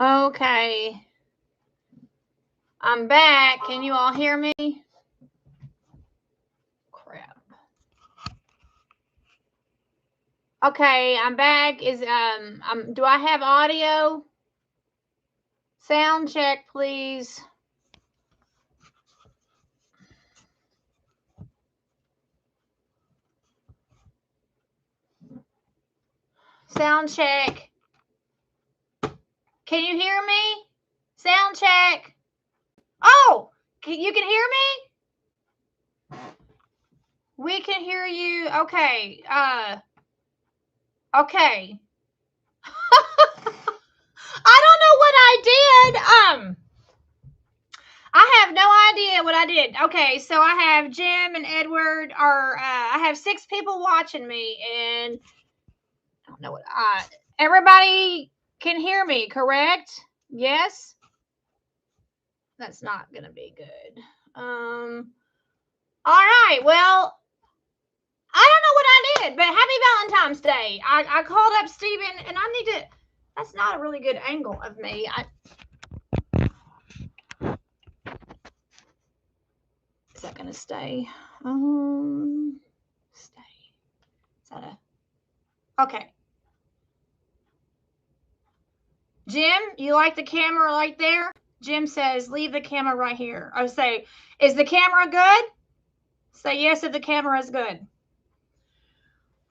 Okay. I'm back. Can you all hear me? Crap. Okay, I'm back. Do I have audio? Sound check, please. Sound check. Can you hear me? Sound check. Oh, you can hear me? We can hear you. Okay. Okay. I don't know what I did. I have no idea what I did. Okay, so I have Jim and Edward I have 6 people watching me, and I don't know what everybody can hear me, correct? Yes? That's not gonna be good. All right, well, I don't know what I did, but happy Valentine's Day. I called up Steven, and I need to, that's not a really good angle of me. Is that gonna stay? Stay. Is that okay? Jim, you like the camera right there? Jim says, leave the camera right here. I say, is the camera good? Say yes if the camera is good.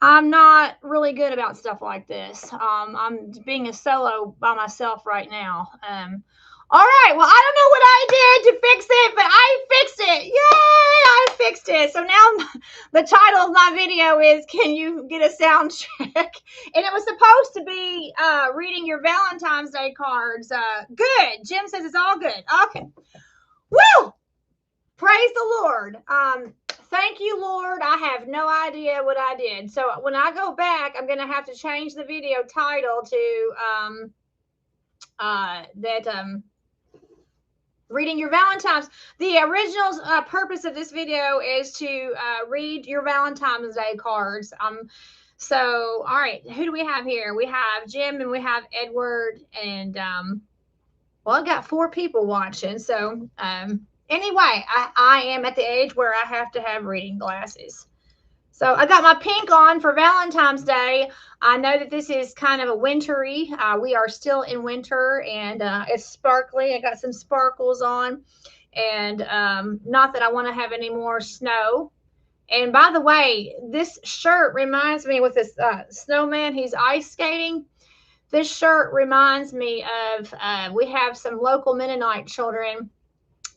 I'm not really good about stuff like this. I'm being a solo by myself right now. All right. Well, I don't know what I did to fix it, but I fixed it. Yay! I fixed it. So now the title of my video is, can you get a sound check? And it was supposed to be reading your Valentine's Day cards. Good. Jim says it's all good. Okay. Woo! Praise the Lord. Thank you, Lord. I have no idea what I did. So when I go back, I'm going to have to change the video title to reading your Valentine's. The original purpose of this video is to read your Valentine's Day cards. So, all right, who do we have here? We have Jim and we have Edward, and well, I've got 4 people watching. So, anyway, I am at the age where I have to have reading glasses. So I got my pink on for Valentine's Day. I know that this is kind of a wintry. We are still in winter, and it's sparkly. I got some sparkles on, and not that I want to have any more snow. And by the way, this shirt reminds me, with this snowman, he's ice skating. This shirt reminds me of, we have some local Mennonite children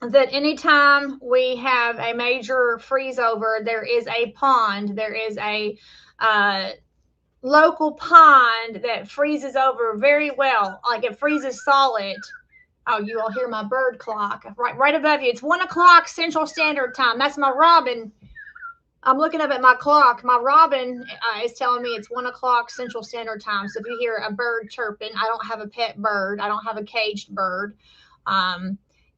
that anytime we have a major freeze over, there is a pond, there is a local pond that freezes over very well, like it freezes solid. Oh, you all hear my bird clock right above you. It's 1 o'clock Central Standard Time. That's my robin. I'm looking up at my clock. My robin is telling me it's 1 o'clock Central Standard Time. So if you hear a bird chirping, I don't have a pet bird. I don't have a caged bird.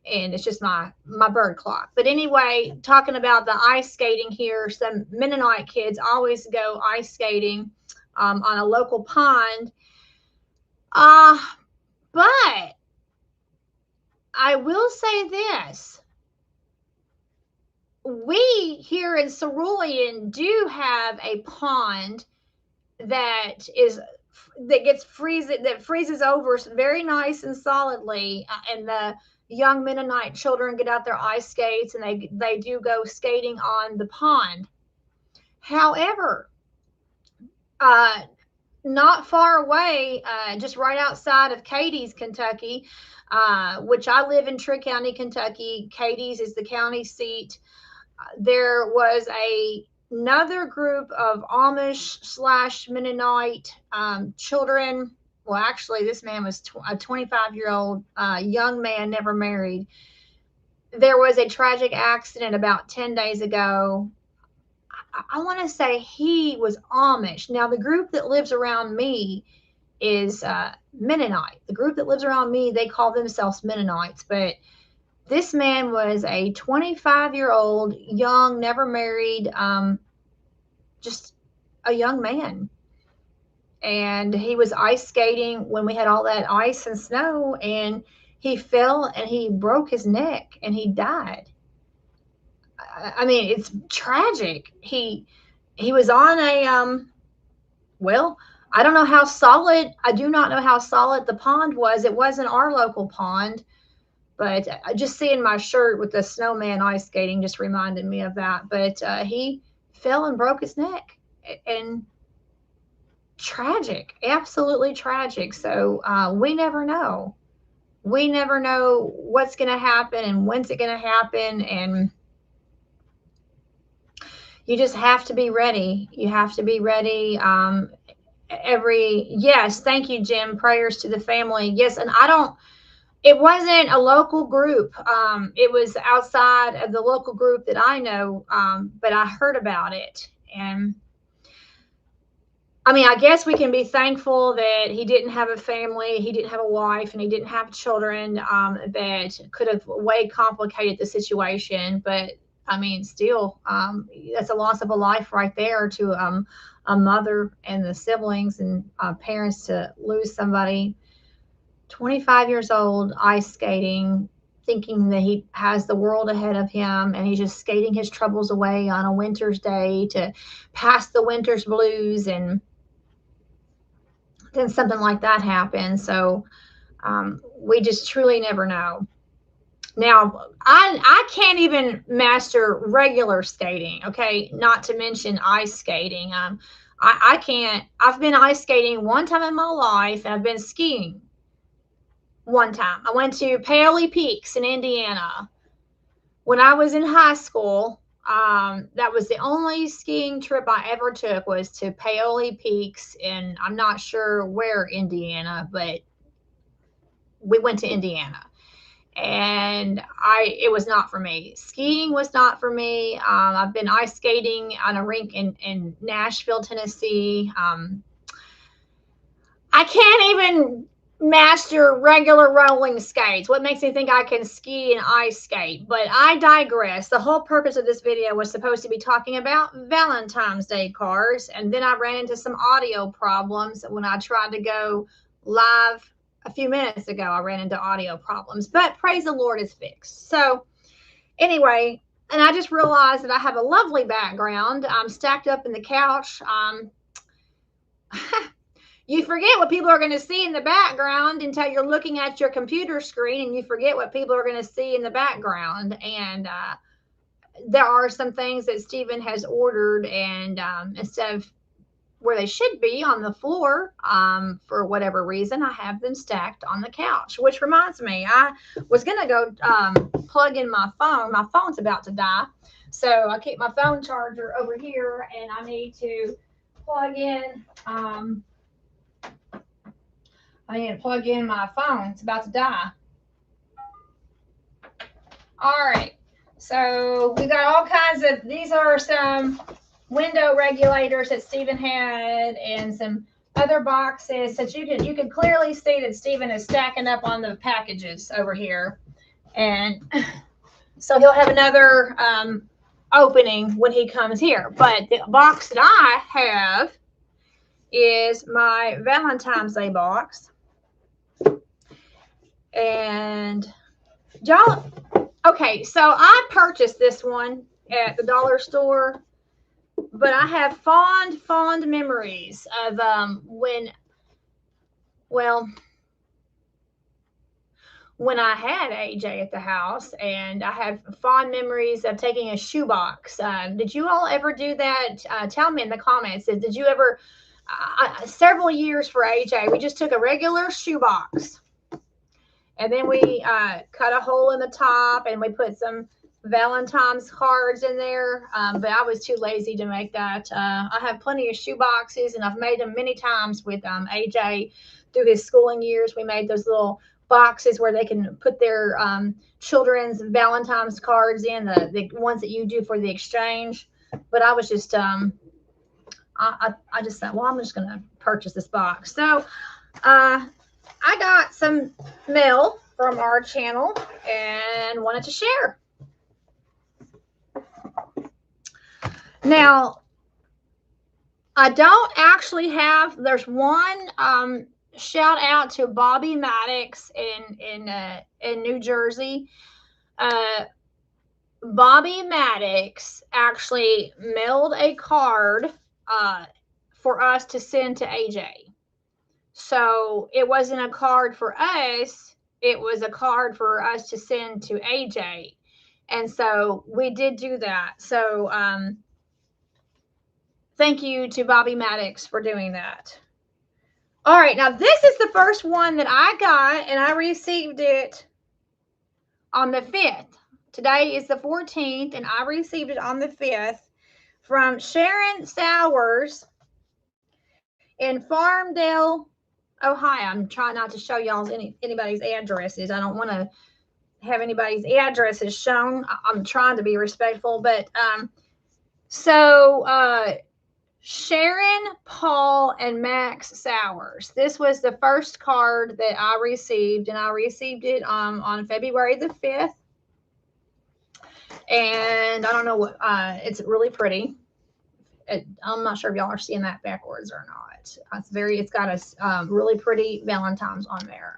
And it's just my bird clock. But anyway, talking about the ice skating here, some Mennonite kids always go ice skating on a local pond. But I will say this. We here in Cerulean do have a pond that freezes over very nice and solidly, and the young Mennonite children get out their ice skates, and they do go skating on the pond. However, not far away, just right outside of Cadiz, Kentucky, which I live in Trigg County, Kentucky. Cadiz is the county seat. There was another group of Amish / Mennonite children. Well, actually, this man was a 25-year-old young man, never married. There was a tragic accident about 10 days ago. I want to say he was Amish. Now, the group that lives around me is Mennonite. The group that lives around me, they call themselves Mennonites, but this man was a 25-year-old, young, never married, just a young man. and he was ice skating when we had all that ice and snow, and he fell and he broke his neck and he died. I mean, it's tragic. He was on a well, I don't know how solid. I do not know how solid the pond was. It wasn't our local pond, but just seeing my shirt with the snowman ice skating just reminded me of that. But he fell and broke his neck, and tragic, absolutely tragic. So we never know. We never know what's going to happen and when's it going to happen, and you just have to be ready. You have to be ready. Yes, thank you, Jim. Prayers to the family. Yes, and it wasn't a local group. It was outside of the local group that I know, but I heard about it. And I mean, I guess we can be thankful that he didn't have a family, he didn't have a wife, and he didn't have children that could have way complicated the situation. But I mean, still, that's a loss of a life right there to a mother and the siblings and parents to lose somebody 25 years old, ice skating, thinking that he has the world ahead of him, and he's just skating his troubles away on a winter's day to pass the winter's blues, and then something like that happens. So we just truly never know. Now, I can't even master regular skating, okay? Not to mention ice skating. I can't. I've been ice skating one time in my life, and I've been skiing one time. I went to Paoli Peaks in Indiana when I was in high school. That was the only skiing trip I ever took, was to Paoli Peaks, and I'm not sure where Indiana, but we went to Indiana, and it was not for me. Skiing was not for me. I've been ice skating on a rink in Nashville, Tennessee. I can't even master regular rolling skates. What makes me think I can ski and ice skate? But I digress. The whole purpose of this video was supposed to be talking about Valentine's Day cards, and then I ran into some audio problems when I tried to go live a few minutes ago. I ran into audio problems, but praise the Lord, it's fixed. So anyway, and I just realized that I have a lovely background. I'm stacked up in the couch. You forget what people are going to see in the background until you're looking at your computer screen, and you forget what people are going to see in the background. And there are some things that Stephen has ordered, and instead of where they should be on the floor, for whatever reason, I have them stacked on the couch. Which reminds me, I was going to go plug in my phone. My phone's about to die. So I keep my phone charger over here, and I need to plug in my phone. It's about to die. All right. So we got all kinds of, these are some window regulators that Stephen had, and some other boxes that you can clearly see that Stephen is stacking up on the packages over here. And so he'll have another opening when he comes here. But the box that I have is my Valentine's Day box. And y'all, okay, so I purchased this one at the dollar store, but I have fond memories of when I had AJ at the house, and I have fond memories of taking a shoebox. Did you all ever do that? Tell me in the comments. Did you ever? Several years for AJ, we just took a regular shoebox, and then we cut a hole in the top, and we put some Valentine's cards in there. But I was too lazy to make that. I have plenty of shoe boxes, and I've made them many times with AJ through his schooling years. We made those little boxes where they can put their children's Valentine's cards in, the ones that you do for the exchange. But I was just I just thought, well, I'm just going to purchase this box. So I got some mail from our channel and wanted to share. Now, I don't actually have. There's one shout out to Bobby Maddox in New Jersey. Uh, Bobby Maddox actually mailed a card uh, for us to send to AJ. So it wasn't a card for us, it was a card for us to send to AJ. And so we did do that. So thank you to Bobby Maddox for doing that. All right, now this is the first one that I got, and I received it on the 5th. Today is the 14th, and I received it on the 5th from Sharon Sowers in Farmdale, Ohio. I'm trying not to show y'all anybody's addresses. I don't want to have anybody's addresses shown. I'm trying to be respectful, but Sharon, Paul, and Max Sowers. This was the first card that I received, and I received it on February the 5th. And I don't know what, it's really pretty. I'm not sure if y'all are seeing that backwards or not. It's got a really pretty Valentine's on there.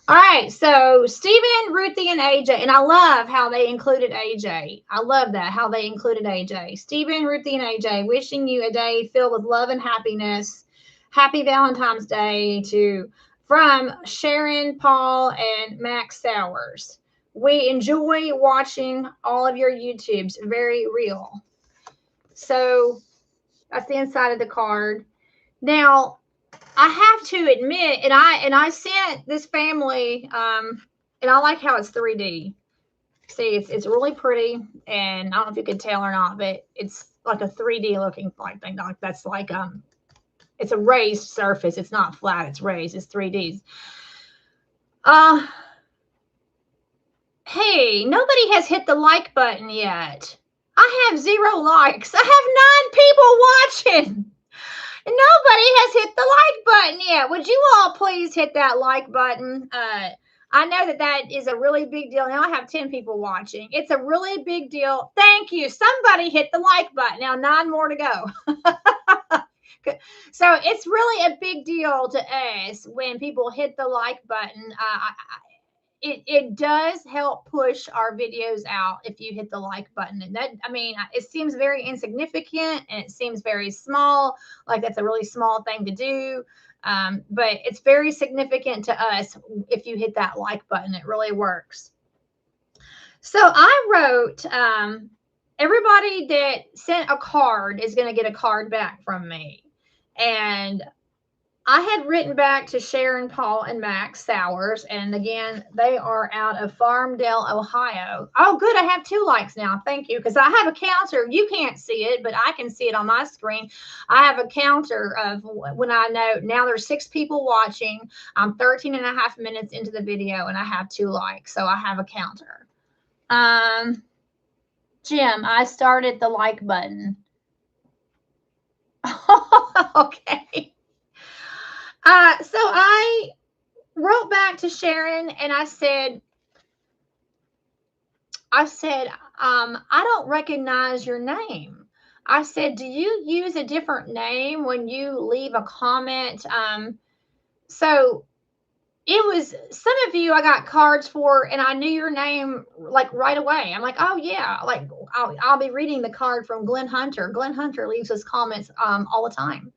All right, so Stephen, Ruthie, and AJ, and I love how they included AJ. I love that, how they included AJ. Stephen, Ruthie, and AJ, wishing you a day filled with love and happiness. Happy Valentine's Day from Sharon, Paul, and Max Sowers. We enjoy watching all of your YouTubes. Very real. So that's the inside of the card. Now, I have to admit, and I sent this family, and I like how it's 3D. See, it's really pretty, and I don't know if you could tell or not, but it's like a 3D looking thing. Like that's like it's a raised surface. It's not flat. It's raised. It's 3D. Hey, nobody has hit the like button yet. I have 0 likes. I have 9 people watching. Nobody has hit the like button yet. Would you all please hit that like button? I know that is a really big deal. Now I have 10 people watching. It's a really big deal. Thank you. Somebody hit the like button. Now 9 more to go. So it's really a big deal to us when people hit the like button. It does help push our videos out if you hit the like button. And that, I mean, it seems very insignificant and it seems very small, like that's a really small thing to do. But it's very significant to us if you hit that like button. It really works. So I wrote, everybody that sent a card is going to get a card back from me. And I had written back to Sharon, Paul, and Max Sowers, and again, they are out of Farmdale, Ohio. Oh, good. I have 2 likes now. Thank you. Because I have a counter. You can't see it, but I can see it on my screen. I have a counter of when I know now there's 6 people watching. I'm 13 and a half minutes into the video, and I have 2 likes. So I have a counter. Jim, I started the like button. Okay. So I wrote back to Sharon and I said, I don't recognize your name. I said, do you use a different name when you leave a comment? So it was some of you I got cards for, and I knew your name like right away. I'm like, oh yeah, like I'll be reading the card from Glenn Hunter. Glenn Hunter leaves his comments all the time.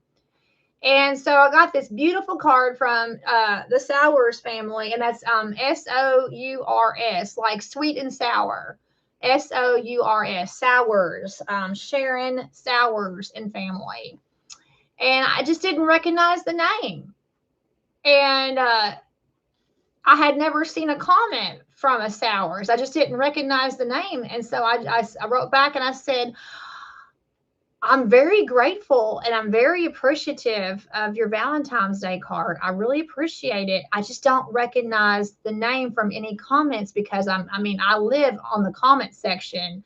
And so I got this beautiful card from the Sowers family, and that's S-O-U-R-S, like sweet and sour. S-O-U-R-S, Sowers, Sharon Sowers and family. And I just didn't recognize the name. And I had never seen a comment from a Sowers. I just didn't recognize the name. And so I wrote back and I said, I'm very grateful and I'm very appreciative of your Valentine's Day card. I really appreciate it. I just don't recognize the name from any comments because I live on the comment section.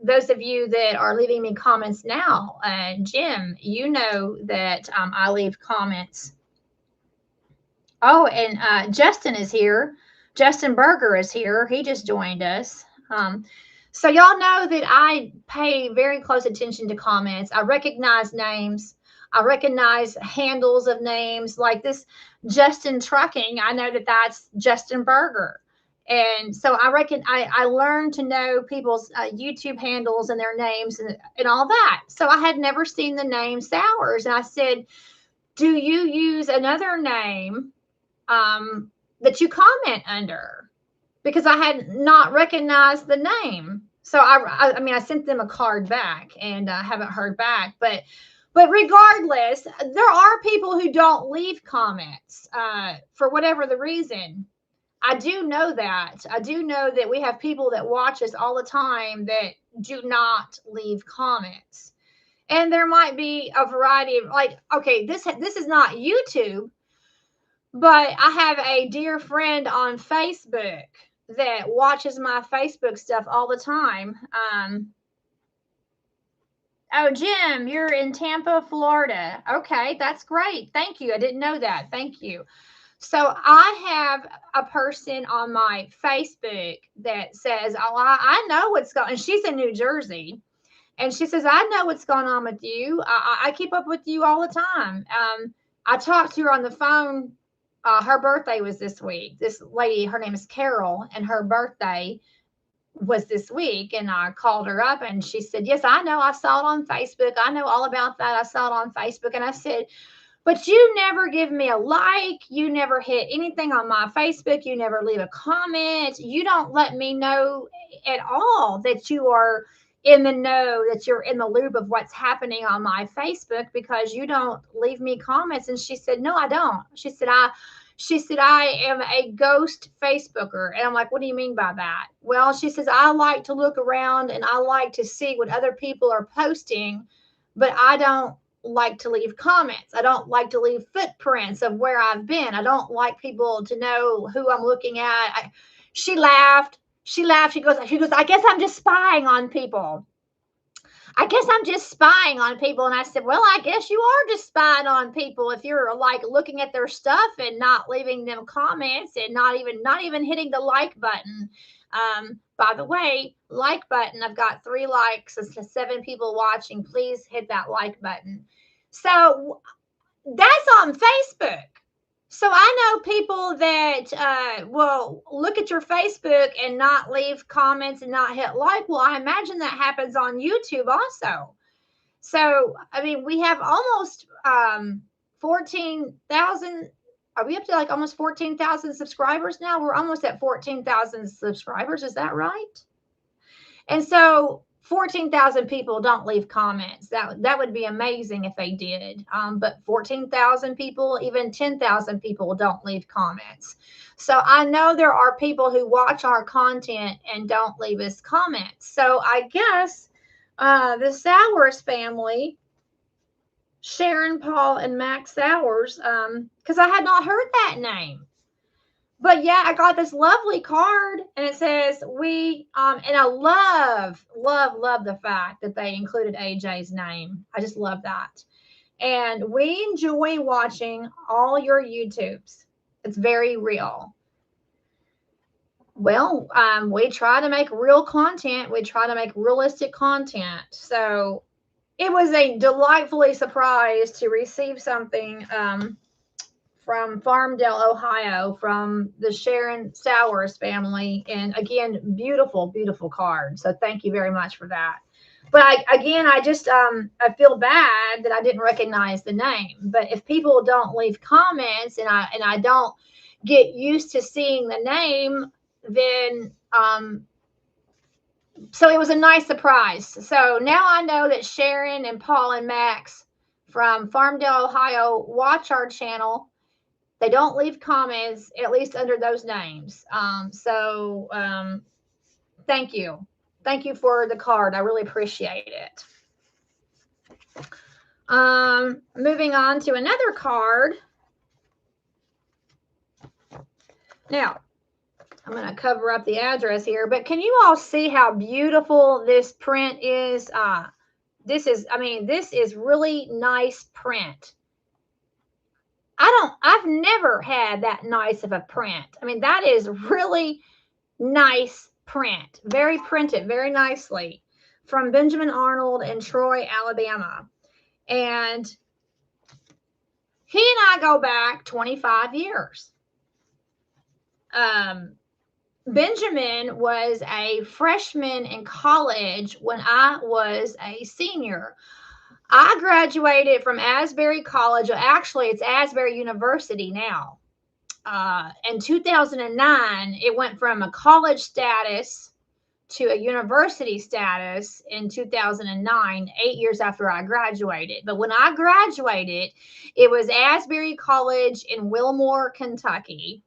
Those of you that are leaving me comments now, Jim, you know that I leave comments. Oh, and Justin is here. Justin Berger is here. He just joined us. So y'all know that I pay very close attention to comments. I recognize names. I recognize handles of names like this Justin Trucking. I know that that's Justin Berger. And so I learned to know people's YouTube handles and their names and all that. So I had never seen the name Sours. And I said, do you use another name that you comment under? Because I had not recognized the name. So I mean, I sent them a card back and I haven't heard back. But regardless, there are people who don't leave comments for whatever the reason. I do know that. I do know that we have people that watch us all the time that do not leave comments. And there might be a variety of like, okay, this is not YouTube, but I have a dear friend on Facebook that watches my Facebook stuff all the time. Oh, Jim, you're in Tampa, Florida. Okay, that's great. Thank you. I didn't know that. Thank you. So I have a person on my Facebook that says, "Oh, I know what's going." And she's in New Jersey, and she says, "I know what's going on with you. I keep up with you all the time." I talked to her on the phone. Her birthday was this week. This lady, her name is Carol, and her birthday was this week. And I called her up and she said, "Yes, I know. I saw it on Facebook. I know all about that. I saw it on Facebook." And I said, "But you never give me a like. You never hit anything on my Facebook. You never leave a comment. You don't let me know at all that you are in the know, that you're in the loop of what's happening on my Facebook because you don't leave me comments." And she said, "No, I don't." She said, "I am a ghost Facebooker." And I'm like, "What do you mean by that?" Well, she says, "I like to look around and I like to see what other people are posting, but I don't like to leave comments. I don't like to leave footprints of where I've been. I don't like people to know who I'm looking at." She laughed. She laughed. She goes, "I guess I'm just spying on people. I guess I'm just spying on people." And I said, "Well, I guess you are just spying on people if you're like looking at their stuff and not leaving them comments and not even hitting the like button." By the way, like button, I've got 3 likes and 7 people watching. Please hit that like button. So that's on Facebook. So I know people that will look at your Facebook and not leave comments and not hit like. Well, I imagine that happens on YouTube also. So, I mean, we have almost 14,000. Are we up to like almost 14,000 subscribers now? We're almost at 14,000 subscribers. Is that right? And so 14,000 people don't leave comments. That would be amazing if they did. But 14,000 people, even 10,000 people don't leave comments. So I know there are people who watch our content and don't leave us comments. So I guess the Sowers family, Sharon, Paul, and Max Sowers, because I had not heard that name. But yeah, I got this lovely card and it says and I love the fact that they included AJ's name. I just love that. And we enjoy watching all your YouTubes. It's very real. Well, we try to make real content. We try to make realistic content. So it was a delightfully surprise to receive something from Farmdale, Ohio, from the Sharon Sowers family. And again, beautiful, beautiful card. So thank you very much for that. But I just I feel bad that I didn't recognize the name. But if people don't leave comments and I don't get used to seeing the name, then so it was a nice surprise. So now I know that Sharon and Paul and Max from Farmdale, Ohio watch our channel. They don't leave comments, at least under those names. Thank you. Thank you for the card. I really appreciate it. Moving on to another card. Now, I'm going to cover up the address here, but can you all see how beautiful this print is? This is really nice print. I've never had that nice of a print. I mean, that is really nice print, very printed, very nicely, from Benjamin Arnold in Troy, Alabama. And he and I go back 25 years. Benjamin was a freshman in college when I was a senior. I graduated from Asbury College. Actually, it's Asbury University now. In 2009, it went from a college status to a university status in 2009, 8 years after I graduated. But when I graduated, it was Asbury College in Wilmore, Kentucky.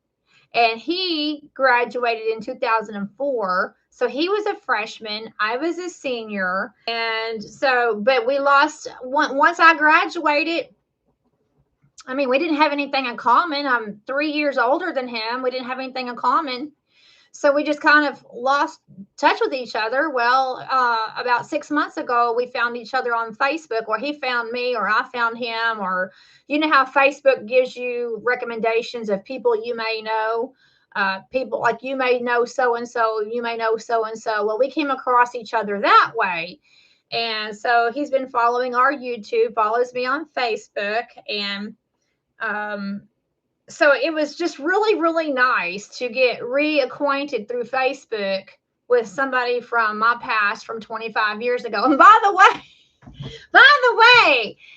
And he graduated in 2004. So he was a freshman. I was a senior. And so, but we lost once I graduated. I mean, we didn't have anything in common. I'm 3 years older than him. We didn't have anything in common. So we just kind of lost touch with each other. Well, about 6 months ago, we found each other on Facebook, or he found me, or I found him, or you know how Facebook gives you recommendations of people you may know, people like you may know so-and-so, you may know so-and-so. Well, we came across each other that way. And so he's been following our YouTube, follows me on Facebook. And so it was just really, really nice to get reacquainted through Facebook with somebody from my past from 25 years ago. And by the way,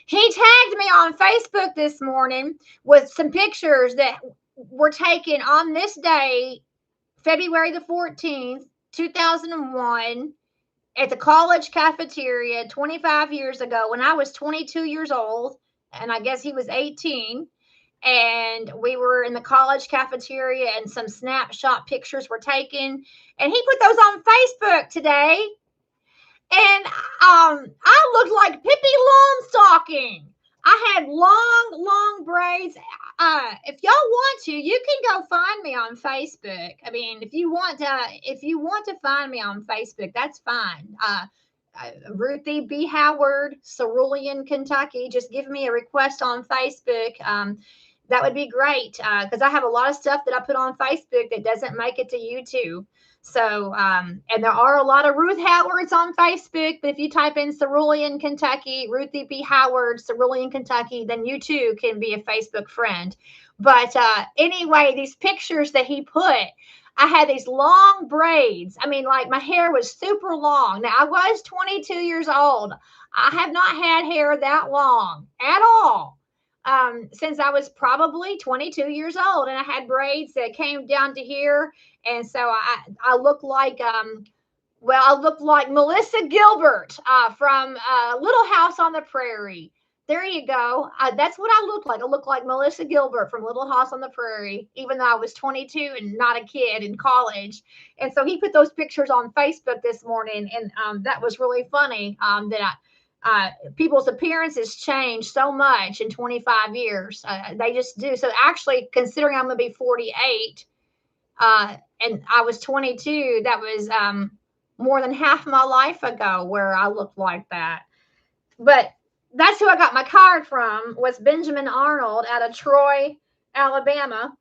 he tagged me on Facebook this morning with some pictures that were taken on this day, February the 14th, 2001, at the college cafeteria 25 years ago when I was 22 years old, and I guess he was 18. And we were in the college cafeteria, and some snapshot pictures were taken, and he put those on Facebook today. And I looked like Pippi Longstocking. I had long braids. If y'all want to, you can go find me on Facebook. I mean, if you want to find me on Facebook, that's fine. Ruthie B. Howard, Cerulean, Kentucky. Just give me a request on Facebook. That would be great, because I have a lot of stuff that I put on Facebook that doesn't make it to YouTube. So, and there are a lot of Ruth Howards on Facebook, but if you type in Cerulean, Kentucky, Ruthie B. Howard, Cerulean, Kentucky, then you too can be a Facebook friend. But anyway, these pictures that he put, I had these long braids. I mean, like my hair was super long. Now, I was 22 years old. I have not had hair that long at all. Since I was probably 22 years old, and I had braids that came down to here. And so I look like, I look like Melissa Gilbert from Little House on the Prairie. There you go. That's what I look like. I look like Melissa Gilbert from Little House on the Prairie, even though I was 22 and not a kid in college. And so he put those pictures on Facebook this morning, and that was really funny that people's appearances change so much in 25 years. They just do. So actually, considering I'm going to be 48 and I was 22, that was more than half my life ago where I looked like that. But that's who I got my card from, was Benjamin Arnold out of Troy, Alabama.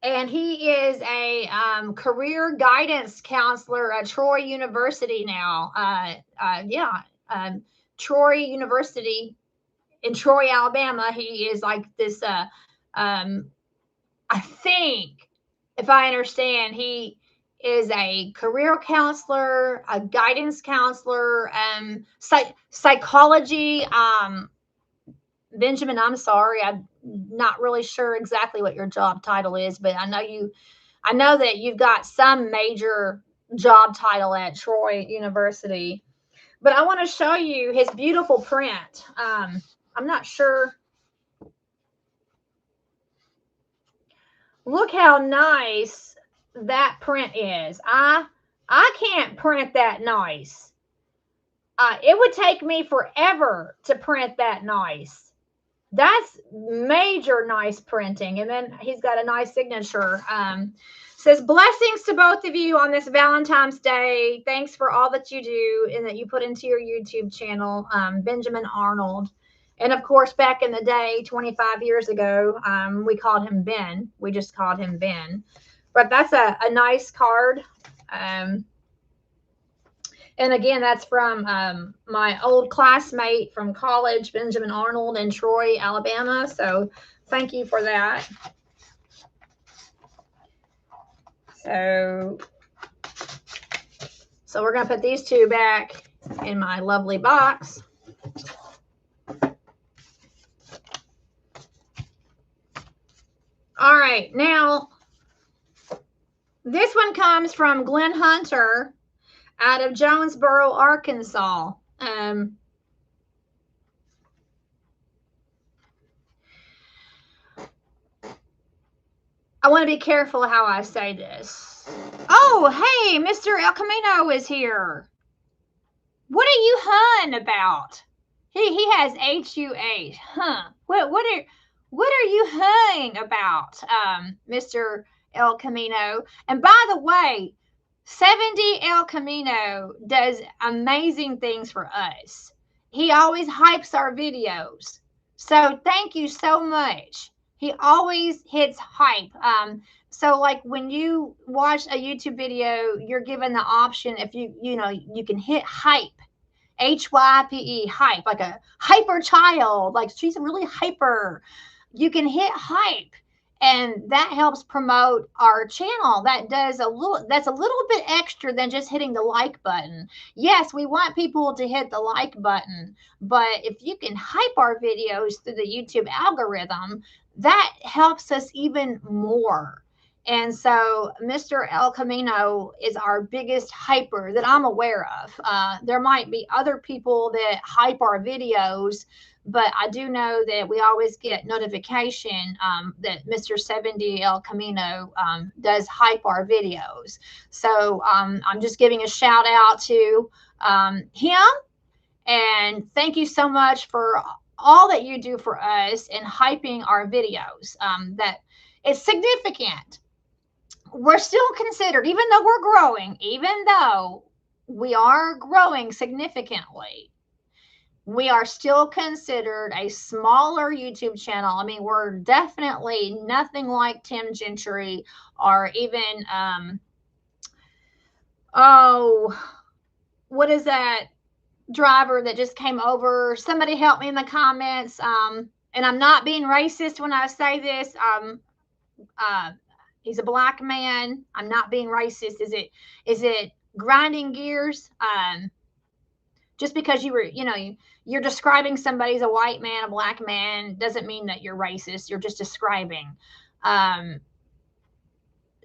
And he is a career guidance counselor at Troy University now. Troy University in Troy, Alabama. He is like this. I think, if I understand, he is a career counselor, a guidance counselor, psychology. Benjamin, I'm sorry, I'm not really sure exactly what your job title is, but I know that you've got some major job title at Troy University. But I want to show you his beautiful print. I'm not sure. Look how nice that print is. I can't print that nice. It would take me forever to print that nice. That's major nice printing. And then he's got a nice signature. Says, blessings to both of you on this Valentine's Day. Thanks for all that you do and that you put into your YouTube channel, Benjamin Arnold. And of course, back in the day, 25 years ago, we called him Ben. We just called him Ben. But that's a nice card. And again, that's from my old classmate from college, Benjamin Arnold in Troy, Alabama. So thank you for that. So we're going to put these two back in my lovely box. All right, now this one comes from Glenn Hunter out of Jonesboro, Arkansas. I want to be careful how I say this. Oh, hey, Mr. El Camino is here. What are you hun about? He has HUH. Huh. What are you hun about, Mr. El Camino? And by the way, 70 El Camino does amazing things for us. He always hypes our videos. So thank you so much. He always hits hype. So like when you watch a YouTube video, you're given the option if you can hit hype. HYPE, hype, like a hyper child, like she's really hyper. You can hit hype, and that helps promote our channel. That's a little bit extra than just hitting the like button. Yes, we want people to hit the like button, but if you can hype our videos through the YouTube algorithm, that helps us even more. And so Mr. El Camino is our biggest hyper that I'm aware of. There might be other people that hype our videos, but I do know that we always get notification that Mr. 70 El Camino does hype our videos. So I'm just giving a shout out to him. And thank you so much for all that you do for us in hyping our videos. That it's significant. We're still considered, even though we're growing, even though we are growing significantly, we are still considered a smaller YouTube channel. I mean, we're definitely nothing like Tim Gentry or even, what is that driver that just came over? Somebody help me in the comments. And I'm not being racist when I say this. He's a black man. I'm not being racist. Is it grinding gears? Just because you're describing somebody as a white man, a black man, doesn't mean that you're racist. You're just describing.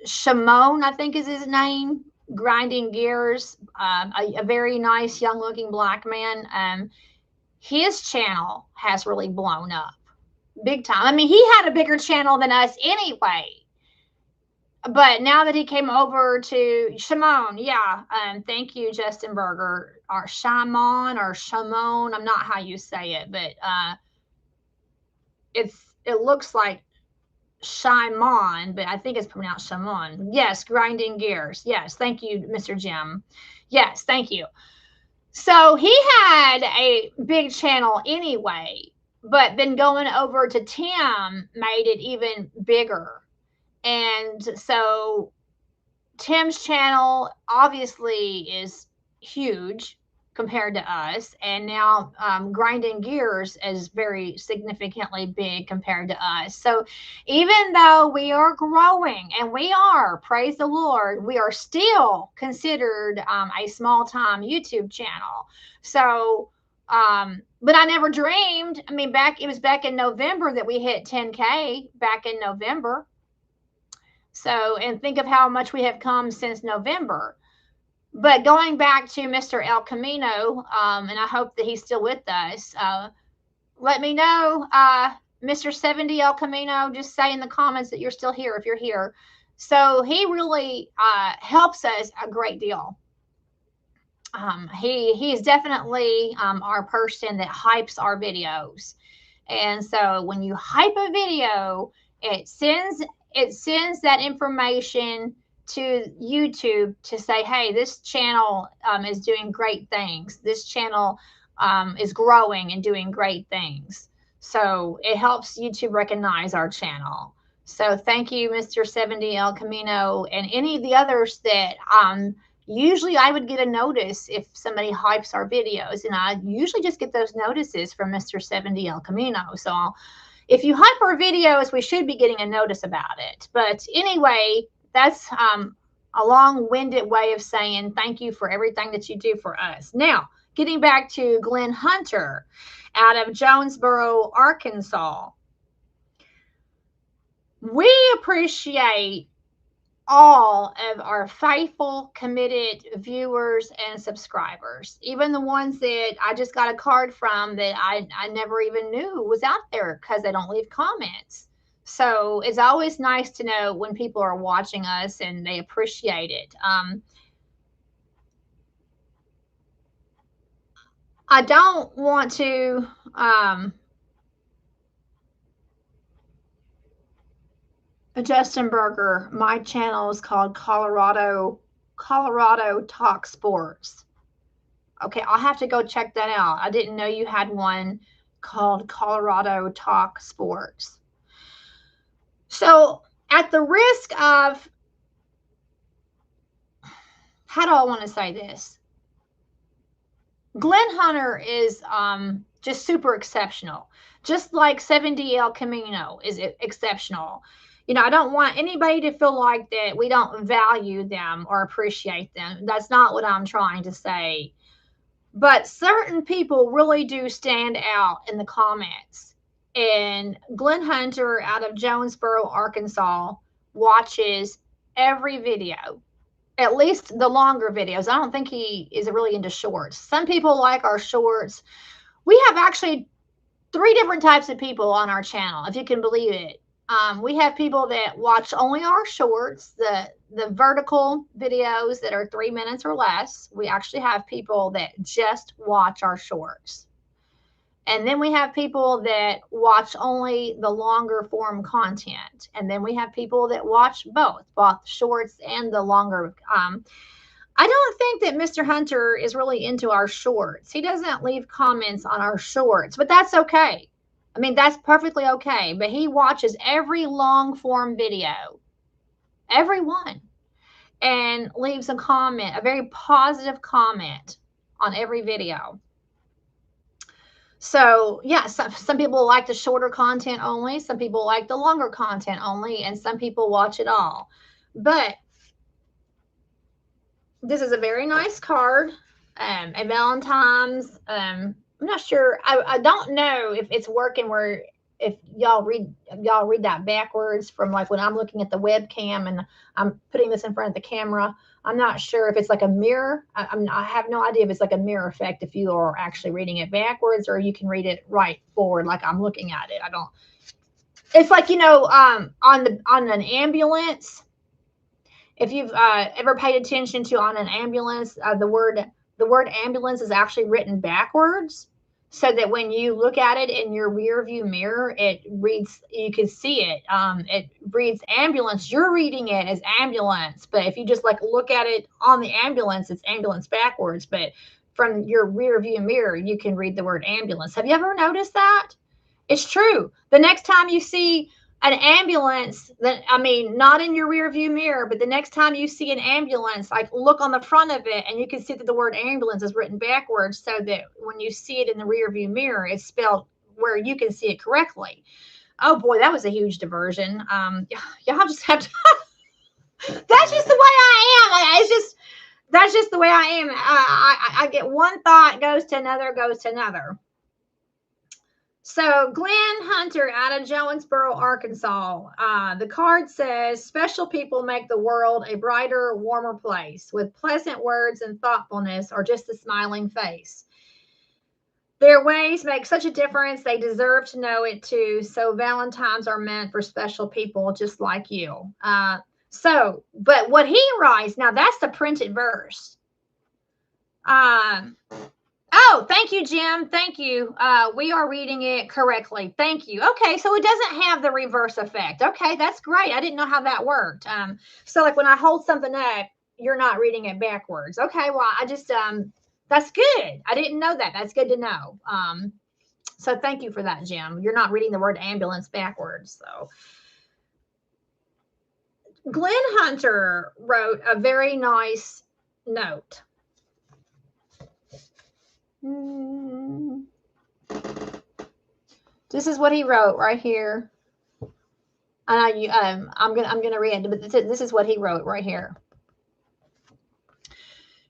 Shimon, I think is his name, grinding gears, a very nice young looking black man. His channel has really blown up big time. I mean, he had a bigger channel than us anyway. But now that he came over to Shimon, yeah, thank you, Justin Berger, or Shimon or Shimon. I'm not how you say it, but it looks like Shimon, but I think it's pronounced Shimon. Yes, grinding gears. Yes, thank you, Mr. Jim. Yes, thank you. So he had a big channel anyway, but then going over to Tim made it even bigger. And so Tim's channel obviously is huge compared to us. And now Grinding Gears is very significantly big compared to us. So even though we are growing, and we are, praise the Lord, we are still considered a small-time YouTube channel. So, but I never dreamed. I mean, it was back in November that we hit 10K back in November. So, and think of how much we have come since November. But going back to Mr. El Camino, and I hope that he's still with us, let me know, Mr. 70 El Camino, just say in the comments that you're still here if you're here. So he really helps us a great deal. He is definitely our person that hypes our videos. And so when you hype a video, it sends that information to YouTube to say, hey, this channel is doing great things. This channel is growing and doing great things. So it helps YouTube recognize our channel. So thank you, Mr. 70 El Camino, and any of the others that usually I would get a notice if somebody hypes our videos, and I usually just get those notices from Mr. 70 El Camino. So if you hype our videos, we should be getting a notice about it. But anyway, that's a long-winded way of saying thank you for everything that you do for us. Now, getting back to Glenn Hunter out of Jonesboro, Arkansas. We appreciate all of our faithful, committed viewers and subscribers, even the ones that I just got a card from that I never even knew was out there because they don't leave comments. So it's always nice to know when people are watching us and they appreciate it. I don't want to Justin Berger, my channel is called Colorado Talk Sports. Okay, I'll have to go check that out. I didn't know you had one called Colorado Talk Sports. So, at the risk of, how do I want to say this? Glenn Hunter is just super exceptional. Just like 70 El Camino is exceptional. You know, I don't want anybody to feel like that we don't value them or appreciate them. That's not what I'm trying to say. But certain people really do stand out in the comments. And Glenn Hunter out of Jonesboro, Arkansas, watches every video, at least the longer videos. I don't think he is really into shorts. Some people like our shorts. We have actually 3 different types of people on our channel, if you can believe it. We have people that watch only our shorts, the vertical videos that are 3 minutes or less. We actually have people that just watch our shorts. And then we have people that watch only the longer form content. And then we have people that watch both shorts and the longer. I don't think that Mr. Hunter is really into our shorts. He doesn't leave comments on our shorts, but that's okay. I mean, that's perfectly okay. But he watches every long form video, every one, and leaves a comment, a very positive comment on every video. So, yeah, some people like the shorter content only. Some people like the longer content only. And some people watch it all. But this is a very nice card. A Valentine's. I'm not sure. I don't know if it's working where if y'all read that backwards from like when I'm looking at the webcam and I'm putting this in front of the camera. I'm not sure if it's like a mirror. I have no idea if it's like a mirror effect if you are actually reading it backwards or you can read it right forward like I'm looking at it. I don't. It's like, you know, on an ambulance. If you've ever paid attention to on an ambulance, the word ambulance is actually written backwards, so that when you look at it in your rear view mirror, it reads. You can see it. It reads ambulance. You're reading it as ambulance, but if you just like look at it on the ambulance, it's ambulance backwards. But from your rear view mirror, you can read the word ambulance. Have you ever noticed that? It's true. The next time you see an ambulance, that I mean, not in your rear view mirror, but the next time you see an ambulance, like look on the front of it and you can see that the word ambulance is written backwards so that when you see it in the rear view mirror, it's spelled where you can see it correctly. Oh boy, that was a huge diversion. Y'all just have to that's just the way I am. That's just the way I am. I get one thought goes to another. So Glenn Hunter out of Jonesboro, Arkansas. The card says, special people make the world a brighter, warmer place with pleasant words and thoughtfulness or just a smiling face. Their ways make such a difference. They deserve to know it too. So Valentine's are meant for special people just like you. But what he writes, now that's the printed verse. Oh, thank you, Jim. Thank you. We are reading it correctly. Thank you. Okay, so it doesn't have the reverse effect. Okay, that's great. I didn't know how that worked. So like when I hold something up, you're not reading it backwards. Okay, well, I just that's good. I didn't know that. That's good to know. So thank you for that, Jim. You're not reading the word ambulance backwards. So Glenn Hunter wrote a very nice note. This is what he wrote right here. I know you. I'm gonna read it, but this is what he wrote right here.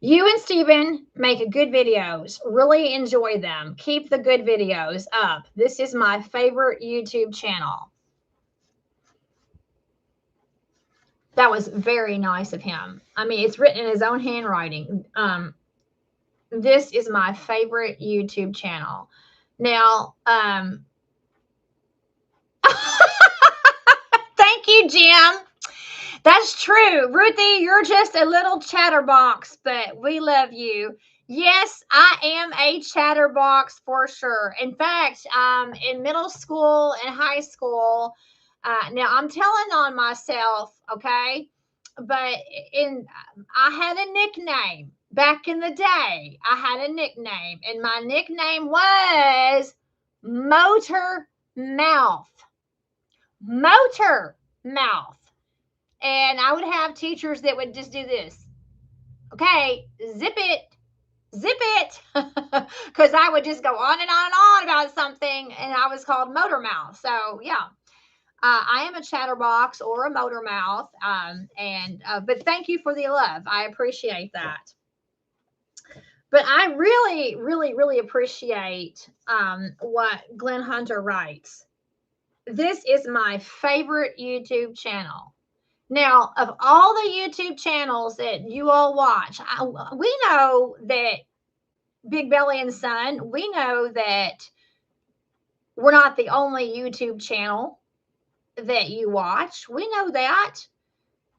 You and Steven make good videos. Really enjoy them. Keep the good videos up. This is my favorite YouTube channel. That was very nice of him. I mean, it's written in his own handwriting. This is my favorite YouTube channel. Now, thank you, Jim. That's true. Ruthie, you're just a little chatterbox, but we love you. Yes, I am a chatterbox for sure. In fact, in middle school and high school, now I'm telling on myself, okay? But I had a nickname back in the day. I had a nickname, and my nickname was Motor Mouth. Motor Mouth. And I would have teachers that would just do this. Okay, zip it, because I would just go on and on and on about something, and I was called Motor Mouth. So yeah, I am a chatterbox or a motor mouth. But thank you for the love. I appreciate that. But I really, really, really appreciate what Glenn Hunter writes. This is my favorite YouTube channel. Now, of all the YouTube channels that you all watch, we know that Big Belly and Son, we know that we're not the only YouTube channel that you watch. We know that.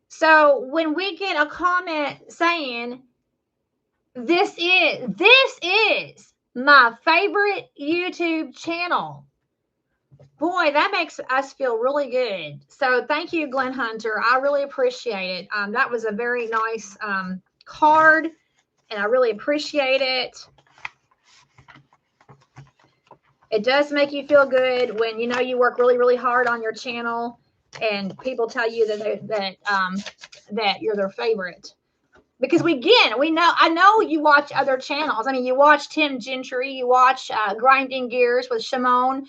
So when we get a comment saying, this is my favorite YouTube channel, boy, that makes us feel really good. So thank you, Glenn Hunter. I really appreciate it. That was a very nice card, and I really appreciate it. It does make you feel good when you know you work really, really hard on your channel, and people tell you that you're their favorite. Because I know you watch other channels. I mean, you watch Tim Gentry, you watch Grinding Gears with Shimon,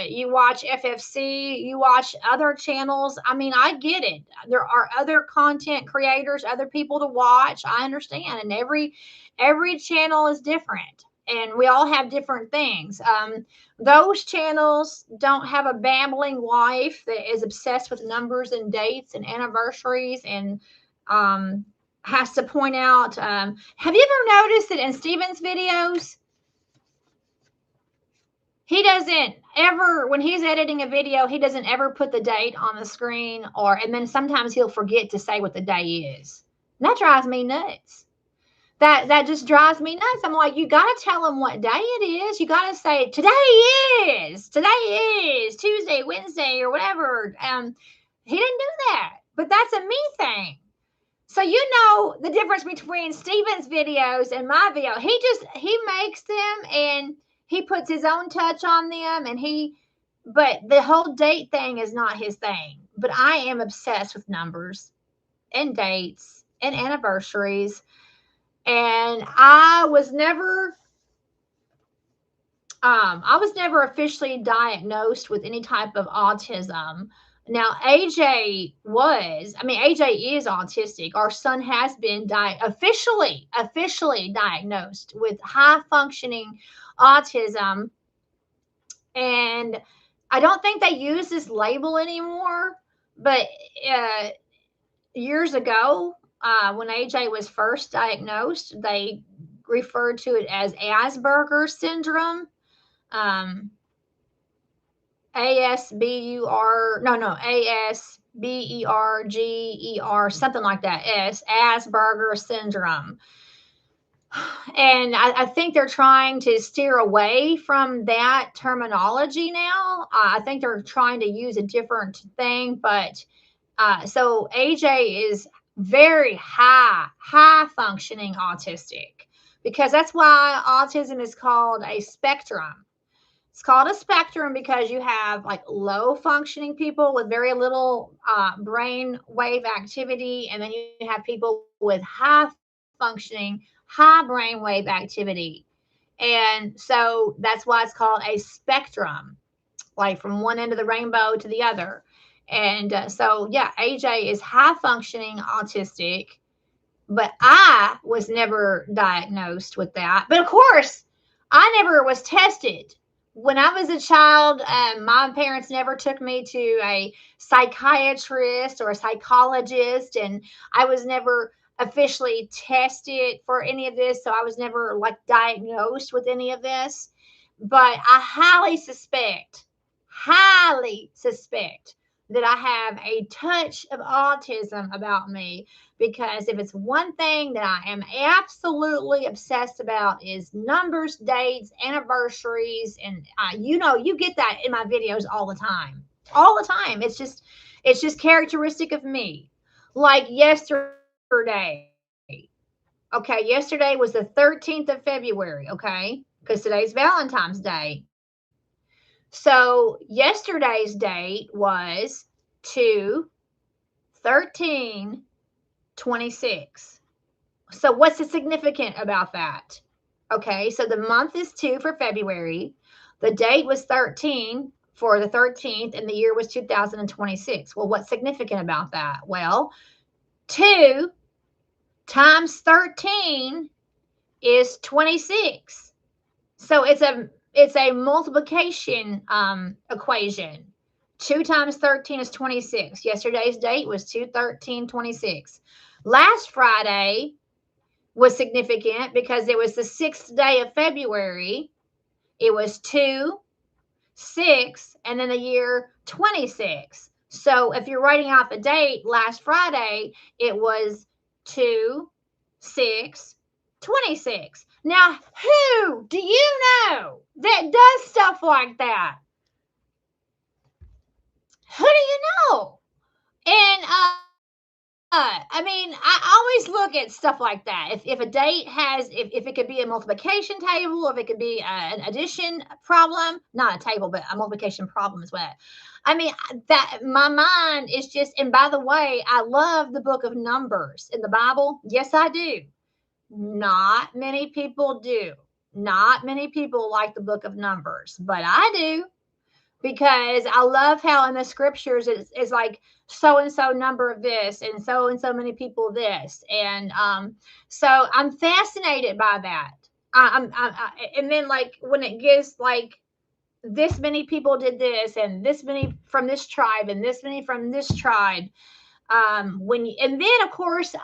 you watch FFC, you watch other channels. I mean, I get it. There are other content creators, other people to watch. I understand, and every channel is different, and we all have different things. Those channels don't have a babbling wife that is obsessed with numbers and dates and anniversaries and has to point out. Have you ever noticed that in Steven's videos, he doesn't ever, when he's editing a video, he doesn't ever put the date on the screen, and then sometimes he'll forget to say what the day is. And that drives me nuts. That just drives me nuts. I'm like, you got to tell him what day it is. You got to say, today is Tuesday, Wednesday, or whatever. He didn't do that, but that's a me thing. So you know the difference between Steven's videos and my video. He makes them and he puts his own touch on them, but the whole date thing is not his thing. But I am obsessed with numbers and dates and anniversaries. And I was never officially diagnosed with any type of autism. Now, AJ is autistic. Our son has been officially diagnosed with high functioning autism. And I don't think they use this label anymore, but years ago, when AJ was first diagnosed, they referred to it as Asperger's syndrome. Asberger, something like that. Asperger syndrome. And I think they're trying to steer away from that terminology now. I think they're trying to use a different thing, but so AJ is very high functioning autistic, because that's why autism is called a spectrum. It's called a spectrum because you have like low functioning people with very little brain wave activity, and then you have people with high functioning, high brain wave activity. And so that's why it's called a spectrum, like from one end of the rainbow to the other. And so, yeah, AJ is high functioning autistic, but I was never diagnosed with that. But of course, I never was tested. When I was a child, my parents never took me to a psychiatrist or a psychologist, and I was never officially tested for any of this. So I was never like diagnosed with any of this. But I highly suspect that I have a touch of autism about me, because if it's one thing that I am absolutely obsessed about is numbers, dates, anniversaries, and you get that in my videos all the time. It's just characteristic of me. Like yesterday, okay, yesterday was the 13th of February, okay, because today's Valentine's Day. So yesterday's date was 2 13 26. So what's the significant about that? Okay, so the month is 2 for February. The date was 13 for the 13th, and the year was 2026. Well, what's significant about that? Well, 2 times 13 is 26. So it's a multiplication equation. 2 times 13 is 26. Yesterday's date was 2/13/26. Last Friday was significant because it was the 6th day of February. It was 2, 6, and then the year 26. So if you're writing out the date last Friday, it was 2, 6, 26. Now, who do you know that does stuff like that? Who do you know? And I mean, I always look at stuff like that. If a date has, if it could be a multiplication table, if it could be an addition problem, not a table, but a multiplication problem as well. I mean, that my mind is just, and by the way, I love the book of Numbers in the Bible. Yes, I do. Not many people do. Not many people like the book of Numbers, but I do, because I love how in the scriptures it's like so and so number of this and so many people this, and so I'm fascinated by that. And then like when it gives like this many people did this and this many from this tribe and this many from this tribe, and then of course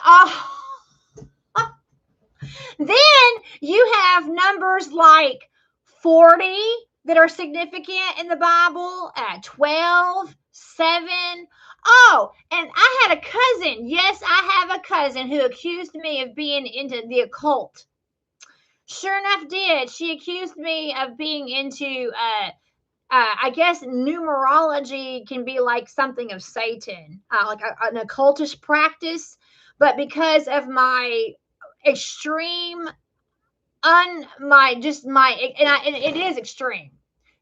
then you have numbers like 40 that are significant in the Bible, at 12, 7. Oh, and I had a cousin. Yes, I have a cousin who accused me of being into the occult. Sure enough, did. She accused me of being into, I guess numerology can be like something of Satan, like an occultish practice. But because of my extreme and it is extreme,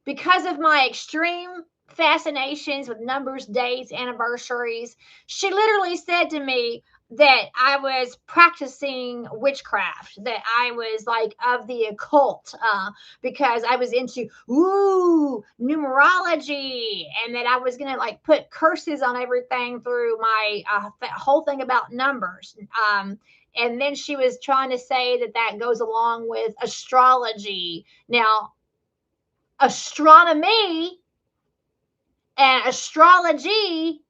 because of my extreme fascinations with numbers, dates, anniversaries, she literally said to me that I was practicing witchcraft, that I was like of the occult, because I was into numerology, and that I was gonna like put curses on everything through my whole thing about numbers. And then she was trying to say that that goes along with astrology. Now, astronomy and astrology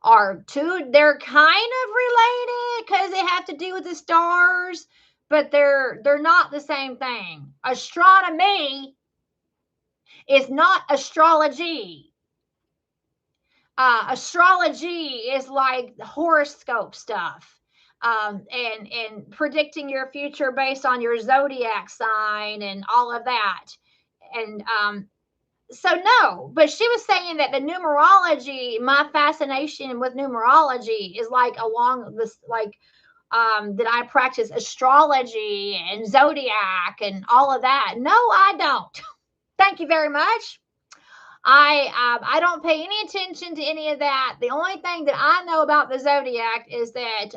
they're kind of related because they have to do with the stars, but they're not the same thing. Astronomy is not astrology. Astrology is like horoscope stuff, and predicting your future based on your zodiac sign and all of that. And so no, but she was saying that the numerology, my fascination with numerology is like along this, like that I practice astrology and zodiac and all of that. No, I don't. Thank you very much. I don't pay any attention to any of that. The only thing that I know about the zodiac is that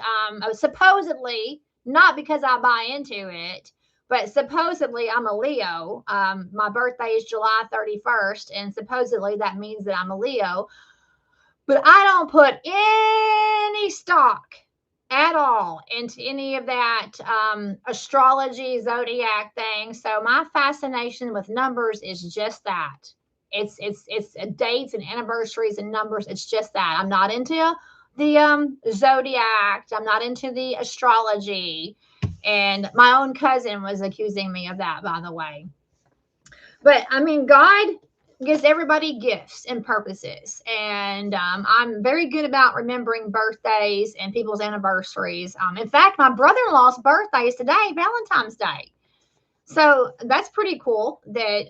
supposedly, not because I buy into it, but supposedly I'm a Leo. My birthday is July 31st, and supposedly that means that I'm a Leo. But I don't put any stock at all into any of that astrology, zodiac thing. So my fascination with numbers is just that. It's dates and anniversaries and numbers. It's just that. I'm not into the zodiac. I'm not into the astrology. And my own cousin was accusing me of that, by the way. But I mean, God gives everybody gifts and purposes. And I'm very good about remembering birthdays and people's anniversaries. In fact, my brother in law's birthday is today, Valentine's Day. So that's pretty cool that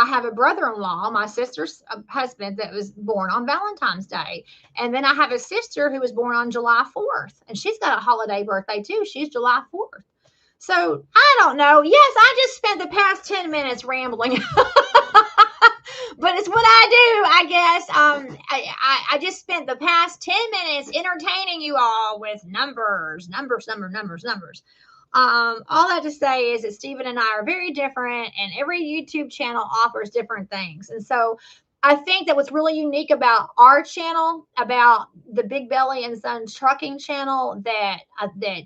I have a brother in law, my sister's husband, that was born on Valentine's Day. And then I have a sister who was born on July 4th. And she's got a holiday birthday too. She's July 4th. So I don't know. Yes, I just spent the past 10 minutes rambling. But it's what I do, I guess. I just spent the past 10 minutes entertaining you all with numbers. All that to say is that Stephen and I are very different, and every YouTube channel offers different things. And so I think that what's really unique about our channel, about the Big Belly and Sons Trucking channel, that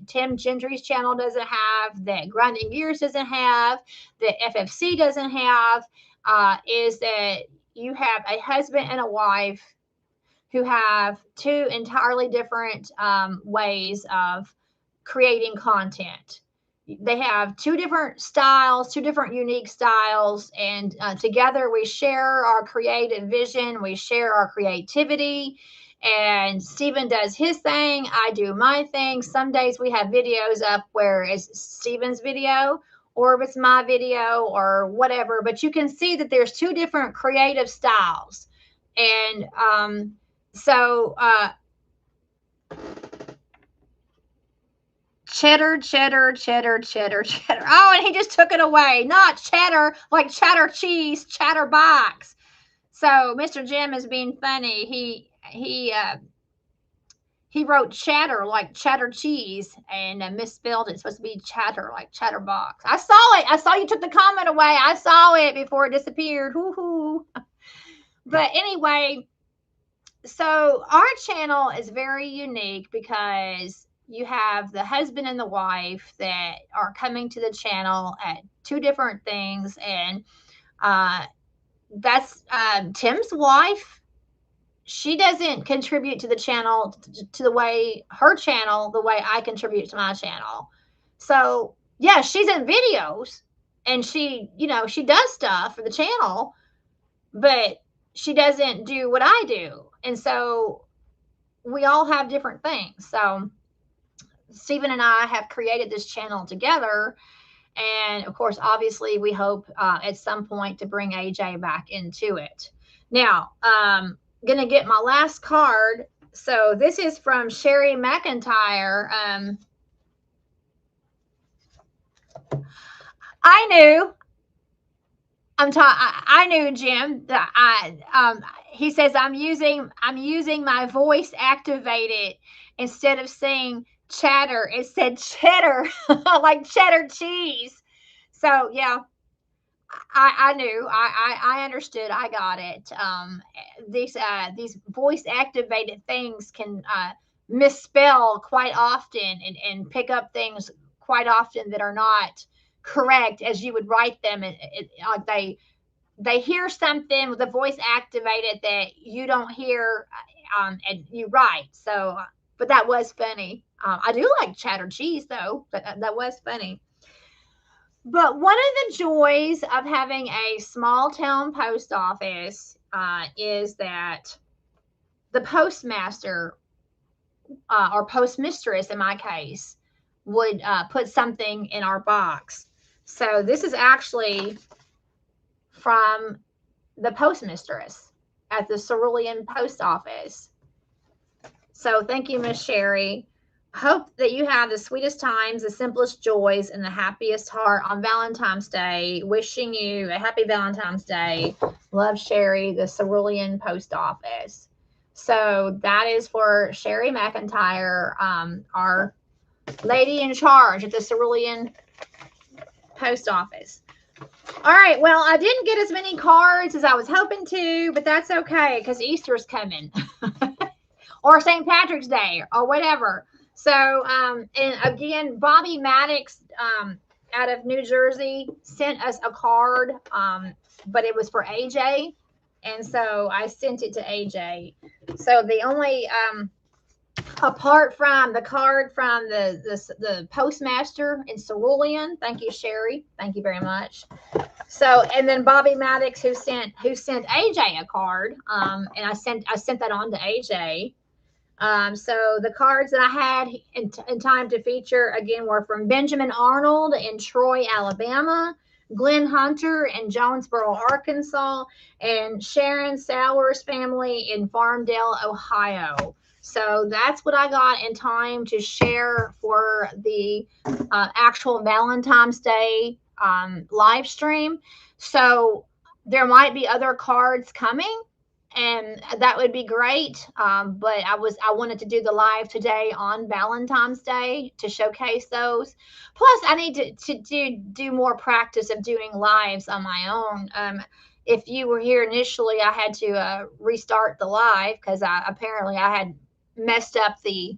Tim Gentry's channel doesn't have, that Grinding Gears doesn't have, that FFC doesn't have, is that you have a husband and a wife who have two entirely different ways of creating content. They have two different styles, two different unique styles, and together we share our creative vision, we share our creativity, and Stephen does his thing, I do my thing. Some days we have videos up where it's Stephen's video, or if it's my video or whatever, but you can see that there's two different creative styles. And cheddar. Oh, and he just took it away. Not cheddar, like cheddar cheese, cheddar box. So Mr. Jim is being funny. He wrote cheddar like cheddar cheese and misspelled it. It's supposed to be cheddar like cheddar box. I saw it. I saw you took the comment away. I saw it before it disappeared. Hoo-hoo. But anyway, so our channel is very unique because you have the husband and the wife that are coming to the channel at two different things. And that's Tim's wife. She doesn't contribute to the channel to the way I contribute to my channel. So yeah, she's in videos and she does stuff for the channel, but she doesn't do what I do. And so we all have different things. So Stephen and I have created this channel together. And of course, obviously, we hope at some point to bring AJ back into it. Now, going to get my last card. So this is from Sherry McIntyre. I knew. I knew, Jim, that he says I'm using my voice activated. Instead of saying chatter, it said cheddar, like cheddar cheese. So yeah, I knew, I understood, I got it. These voice activated things can misspell quite often and pick up things quite often that are not correct as you would write them. Like they hear something with the voice activated that you don't hear, and you write. So, but that was funny. I do like cheddar cheese though, but that was funny. But one of the joys of having a small town post office is that the postmaster or postmistress, in my case, would put something in our box. So this is actually from the postmistress at the Cerulean Post Office. So thank you, Miss Sherry. Hope that you have the sweetest times, the simplest joys, and the happiest heart on Valentine's Day. Wishing you a happy Valentine's Day. Love, Sherry, the Cerulean Post Office. So that is for Sherry McIntyre, our lady in charge at the Cerulean Post Office. All right. Well, I didn't get as many cards as I was hoping to, but that's okay because Easter's coming or St. Patrick's Day or whatever. So, and again, Bobby Maddox out of New Jersey sent us a card, but it was for AJ. And so I sent it to AJ. So the only, apart from the card from the postmaster in Cerulean, thank you, Sherry. Thank you very much. So, and then Bobby Maddox who sent AJ a card, and I sent that on to AJ. So the cards that I had in time to feature again were from Benjamin Arnold in Troy, Alabama, Glenn Hunter in Jonesboro, Arkansas, and Sharon Sowers family in Farmdale, Ohio. So that's what I got in time to share for the actual Valentine's Day live stream. So there might be other cards coming, and that would be great. But I wanted to do the live today on Valentine's Day to showcase those. Plus, I need to do more practice of doing lives on my own. If you were here initially, I had to restart the live because apparently I had messed up the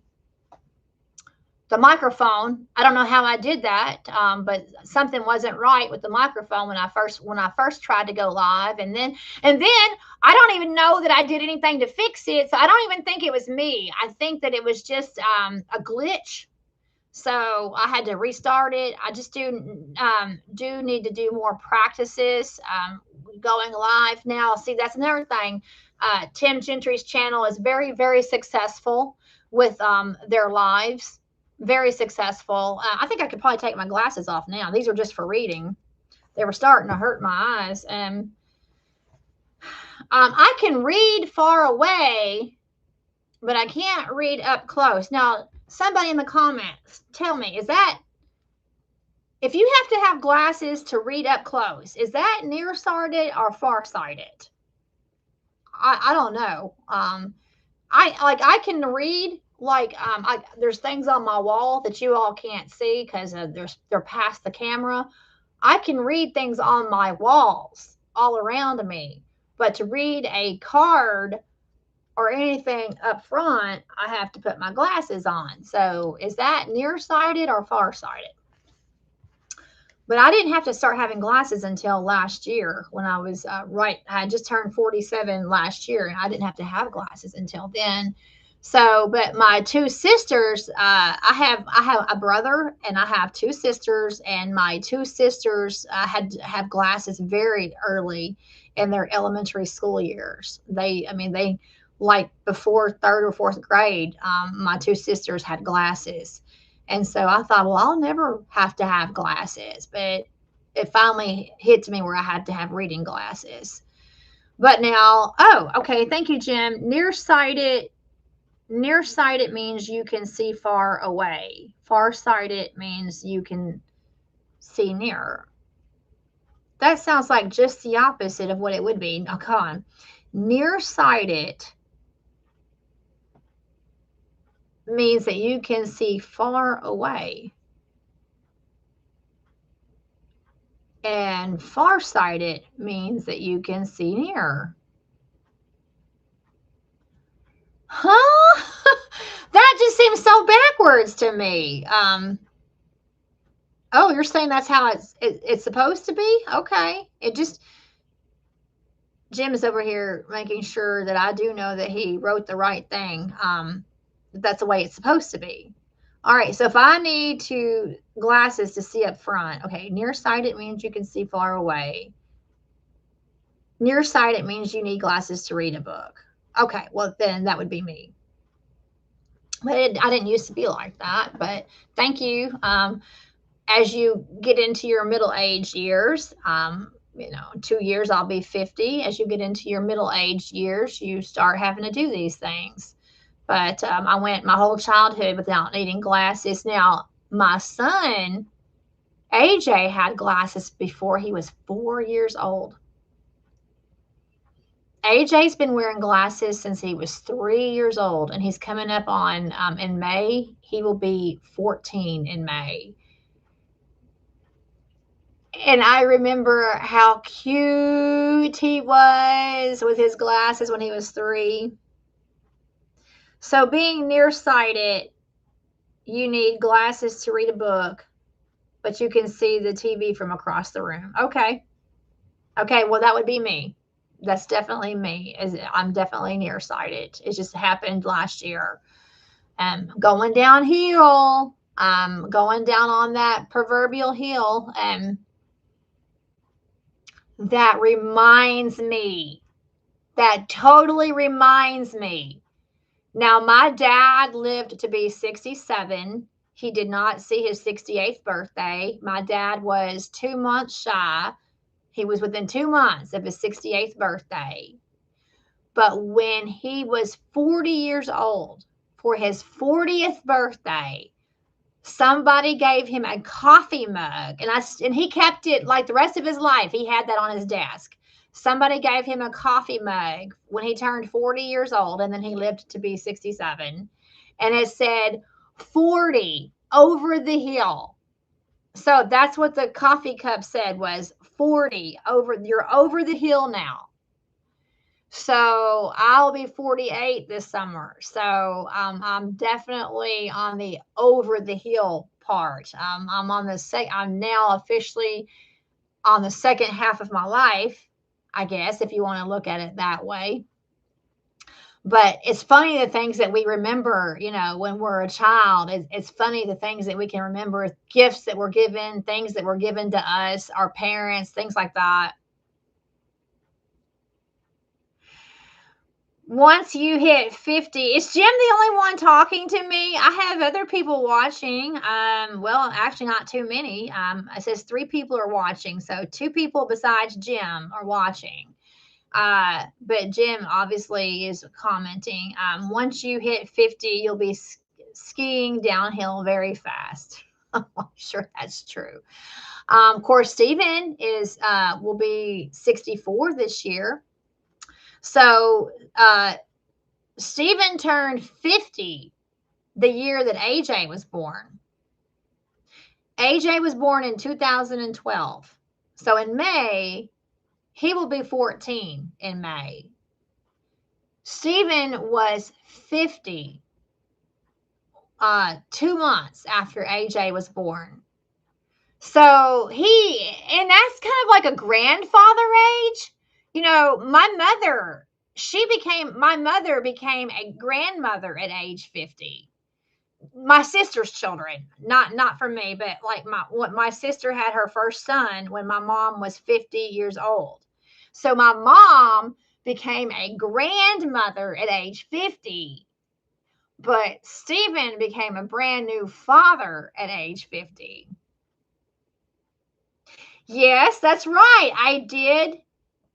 microphone. I don't know how I did that, but something wasn't right with the microphone when I first tried to go live, and then I don't even know that I did anything to fix it. So I don't even think it was me. I think that it was just a glitch. So I had to restart it. I just do need to do more practices going live now. See, that's another thing. Tim Gentry's channel is very, very successful with their lives. Very successful. I think I could probably take my glasses off now. These are just for reading. They were starting to hurt my eyes. And I can read far away, but I can't read up close. Now, somebody in the comments, tell me, is that, if you have to have glasses to read up close, is that nearsighted or farsighted? I don't know. I can read, like there's things on my wall that you all can't see because they're past the camera. I can read things on my walls all around me, but to read a card or anything up front, I have to put my glasses on. So is that nearsighted or farsighted? But I didn't have to start having glasses until last year when I was I had just turned 47 last year, and I didn't have to have glasses until then. So, but my two sisters, I have a brother and I have two sisters, and my two sisters had to have glasses very early in their elementary school years. They like before third or fourth grade, my two sisters had glasses. And so I thought, well, I'll never have to have glasses. But it finally hit to me where I had to have reading glasses. But now, oh, okay. Thank you, Jim. Nearsighted means you can see far away. Farsighted means you can see nearer. That sounds like just the opposite of what it would be. Now, come on. Nearsighted means that you can see far away. And farsighted means that you can see nearer. Huh? That just seems so backwards to me. Oh, you're saying that's how it's supposed to be? Okay. Jim is over here making sure that I do know that he wrote the right thing. That's the way it's supposed to be. All right, so if I need glasses to see up front, okay, nearsighted means you can see far away. Nearsighted means you need glasses to read a book. Okay, well, then that would be me. But I didn't used to be like that, but thank you. As you get into your middle-aged years, 2 years I'll be 50. As you get into your middle-aged years, you start having to do these things. But I went my whole childhood without needing glasses. Now, my son, AJ, had glasses before he was 4 years old. AJ's been wearing glasses since he was 3 years old, and he's coming up on, in May, he will be 14 in May. And I remember how cute he was with his glasses when he was 3. So, being nearsighted, you need glasses to read a book, but you can see the TV from across the room. Okay. Okay. Well, that would be me. That's definitely me. I'm definitely nearsighted. It just happened last year. Going downhill, going down on that proverbial hill. That reminds me, that totally reminds me. Now, my dad lived to be 67. He did not see his 68th birthday. My dad was 2 months shy. He was within 2 months of his 68th birthday. But when he was 40 years old, for his 40th birthday, somebody gave him a coffee mug, and he kept it like the rest of his life. He had that on his desk. Somebody gave him a coffee mug when he turned 40 years old, and then he lived to be 67. And it said 40 over the hill. So that's what the coffee cup said, was 40 over, you're over the hill now. So I'll be 48 this summer. So I'm definitely on the over the hill part. I'm on the I'm now officially on the second half of my life, I guess, if you want to look at it that way. But it's funny the things that we remember, when we're a child. It's funny the things that we can remember, gifts that were given, things that were given to us, our parents, things like that. Once you hit 50, is Jim the only one talking to me? I have other people watching. Well, actually not too many. It says 3 people are watching. So 2 people besides Jim are watching. But Jim obviously is commenting. Once you hit 50, you'll be skiing downhill very fast. I'm sure that's true. Of course, Stephen will be 64 this year. So Stephen turned 50 the year that AJ was born. AJ was born in 2012. So in May, he will be 14 in May. Stephen was 50 2 months after AJ was born. So and that's kind of like a grandfather age. My mother became a grandmother at age 50. My sister's children, not for me, but like my sister had her first son when my mom was 50 years old. So my mom became a grandmother at age 50, but Stephen became a brand new father at age 50. Yes, that's right. I did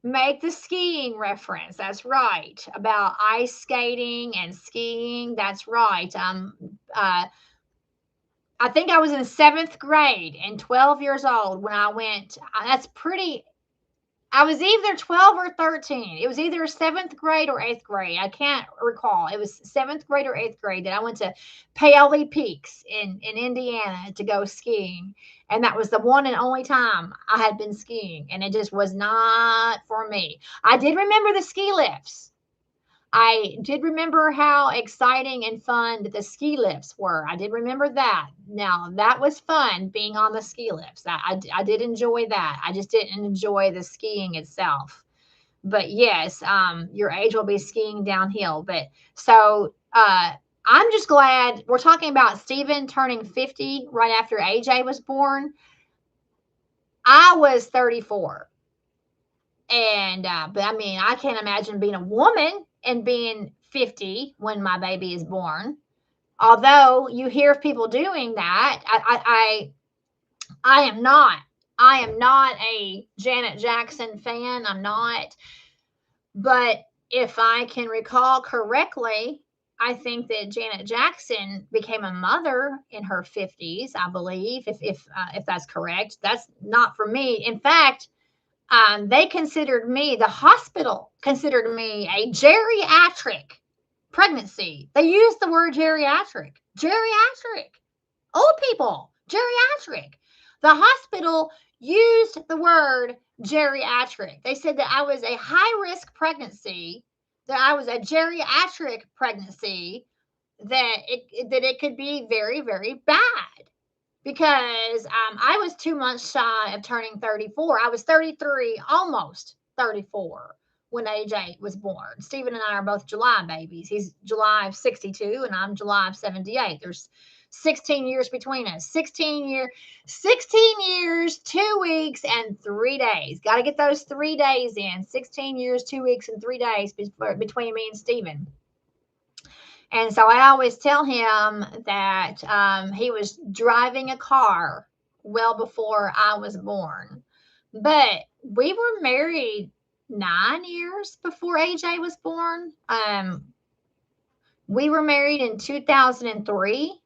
make the skiing reference. That's right. About ice skating and skiing. That's right. I think I was in 7th grade and 12 years old when I went. I was either 12 or 13. It was either 7th grade or 8th grade. I can't recall. It was 7th grade or 8th grade that I went to Paoli Peaks in Indiana to go skiing. And that was the one and only time I had been skiing. And it just was not for me. I did remember the ski lifts. I did remember how exciting and fun that the ski lifts were. I did remember that. Now, that was fun, being on the ski lifts. I did enjoy that. I just didn't enjoy the skiing itself. But yes, your age will be skiing downhill. But so I'm just glad we're talking about Stephen turning 50 right after AJ was born. I was 34. And but I mean, I can't imagine being a woman and being 50 when my baby is born. Although you hear of people doing that, I am not. I am not a Janet Jackson fan. I'm not. But if I can recall correctly, I think that Janet Jackson became a mother in her 50s, I believe, if that's correct. That's not for me. In fact, they considered me, the hospital considered me a geriatric pregnancy. They used the word geriatric. Geriatric. Old people. Geriatric. The hospital used the word geriatric. They said that I was a high risk pregnancy, that I was a geriatric pregnancy, that it could be very, very bad because I was 2 months shy of turning 34. I was 33, almost 34 when AJ was born. Stephen and I are both July babies. He's July of 62 and I'm July of 78. There's 16 years between us. 16 years, 2 weeks, and 3 days. Got to get those 3 days in. 16 years, 2 weeks, and 3 days between me and Stephen. And so I always tell him that he was driving a car well before I was born. But we were married 9 years before AJ was born. We were married in 2003,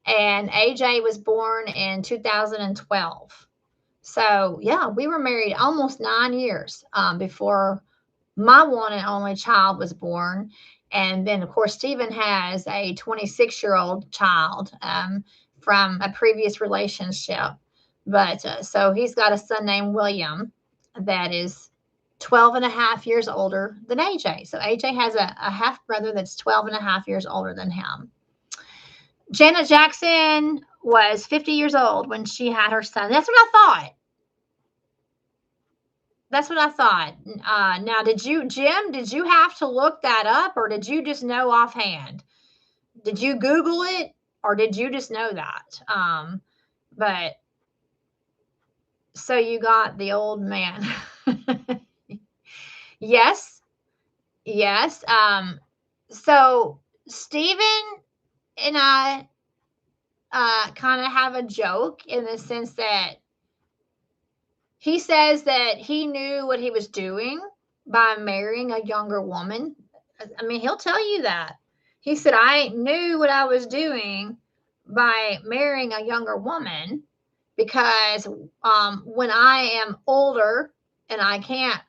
and AJ was born in 2012. So, yeah, we were married almost 9 years before my one and only child was born. And then, of course, Stephen has a 26-year-old child from a previous relationship. But so he's got a son named William that is 12 and a half years older than AJ. So AJ has a half brother that's 12 and a half years older than him. Janet Jackson was 50 years old when she had her son. That's what I thought. That's what I thought. Now, Jim, did you have to look that up or did you just know offhand? Did you Google it or did you just know that? But so you got the old man. Yes. Yes. So Stephen and I kind of have a joke in the sense that he says that he knew what he was doing by marrying a younger woman. I mean, he'll tell you that. He said, I knew what I was doing by marrying a younger woman because when I am older and I can't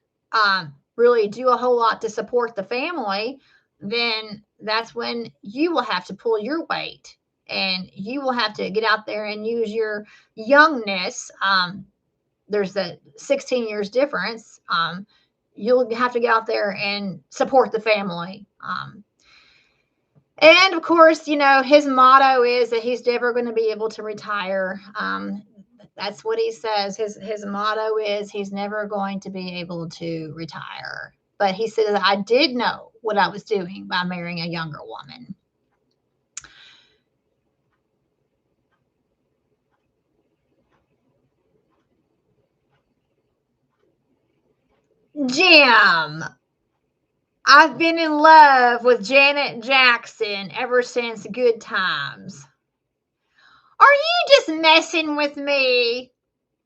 really do a whole lot to support the family, then that's when you will have to pull your weight and you will have to get out there and use your youngness. There's a 16 years difference. You'll have to get out there and support the family. And of course, you know, his motto is that he's never going to be able to retire. That's what he says. His motto is he's never going to be able to retire. But he said that I did know what I was doing by marrying a younger woman. Jim, I've been in love with Janet Jackson ever since Good Times. Are you just messing with me?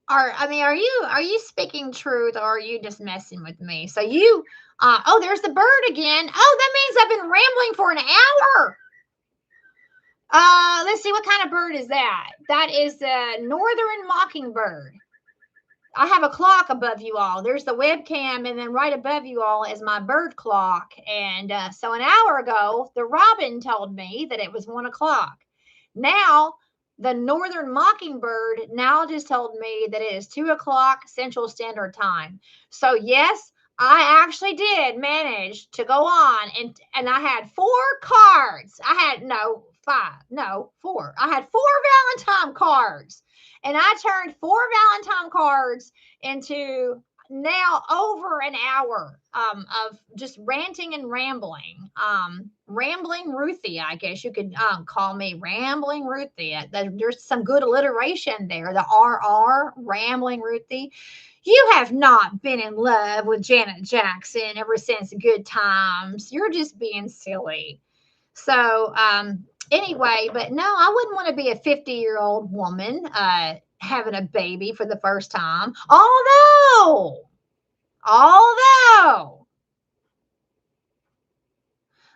Are you speaking truth or are you just messing with me? So oh, there's the bird again. Oh, that means I've been rambling for an hour. Let's see, what kind of bird is that? That is the northern mockingbird. I have a clock above you all. There's the webcam, and then right above you all is my bird clock. And so an hour ago, the robin told me that it was 1 o'clock. Now, the northern mockingbird now just told me that it is 2 o'clock Central Standard Time. So yes, I actually did manage to go on, and I had 4 cards. I had four. I had 4 Valentine cards. And I turned 4 Valentine cards into now over an hour of just ranting and rambling. Rambling Ruthie, I guess you could call me Rambling Ruthie. There's some good alliteration there. The RR, Rambling Ruthie. You have not been in love with Janet Jackson ever since Good Times. You're just being silly. So, anyway, but no, I wouldn't want to be a 50-year-old woman having a baby for the first time. Although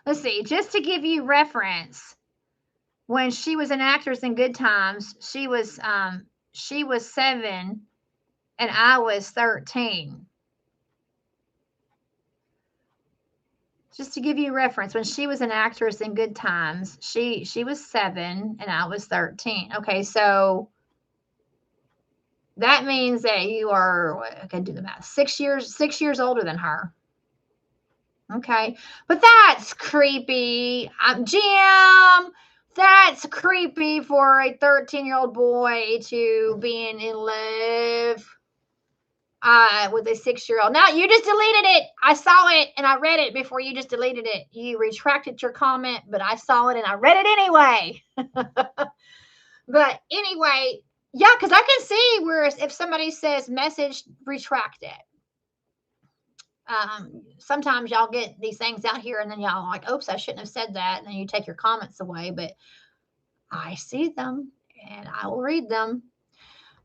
Let's see, just to give you reference, when she was in Actors in Good Times, she was 7 and I was 13. Just to give you reference, when she was an actress in Good Times, she was 7 and I was 13. Okay, so that means that you are, I can do the math, 6 years older than her. Okay, but that's creepy. Jim, that's creepy for a 13-year-old boy to being in love with a 6-year-old. Now, you just deleted it. I saw it and I read it before you just deleted it. You retracted your comment, but I saw it and I read it anyway. But anyway, yeah, because I can see where if somebody says message retracted. Sometimes y'all get these things out here and then y'all are like, oops, I shouldn't have said that. And then you take your comments away, but I see them and I will read them.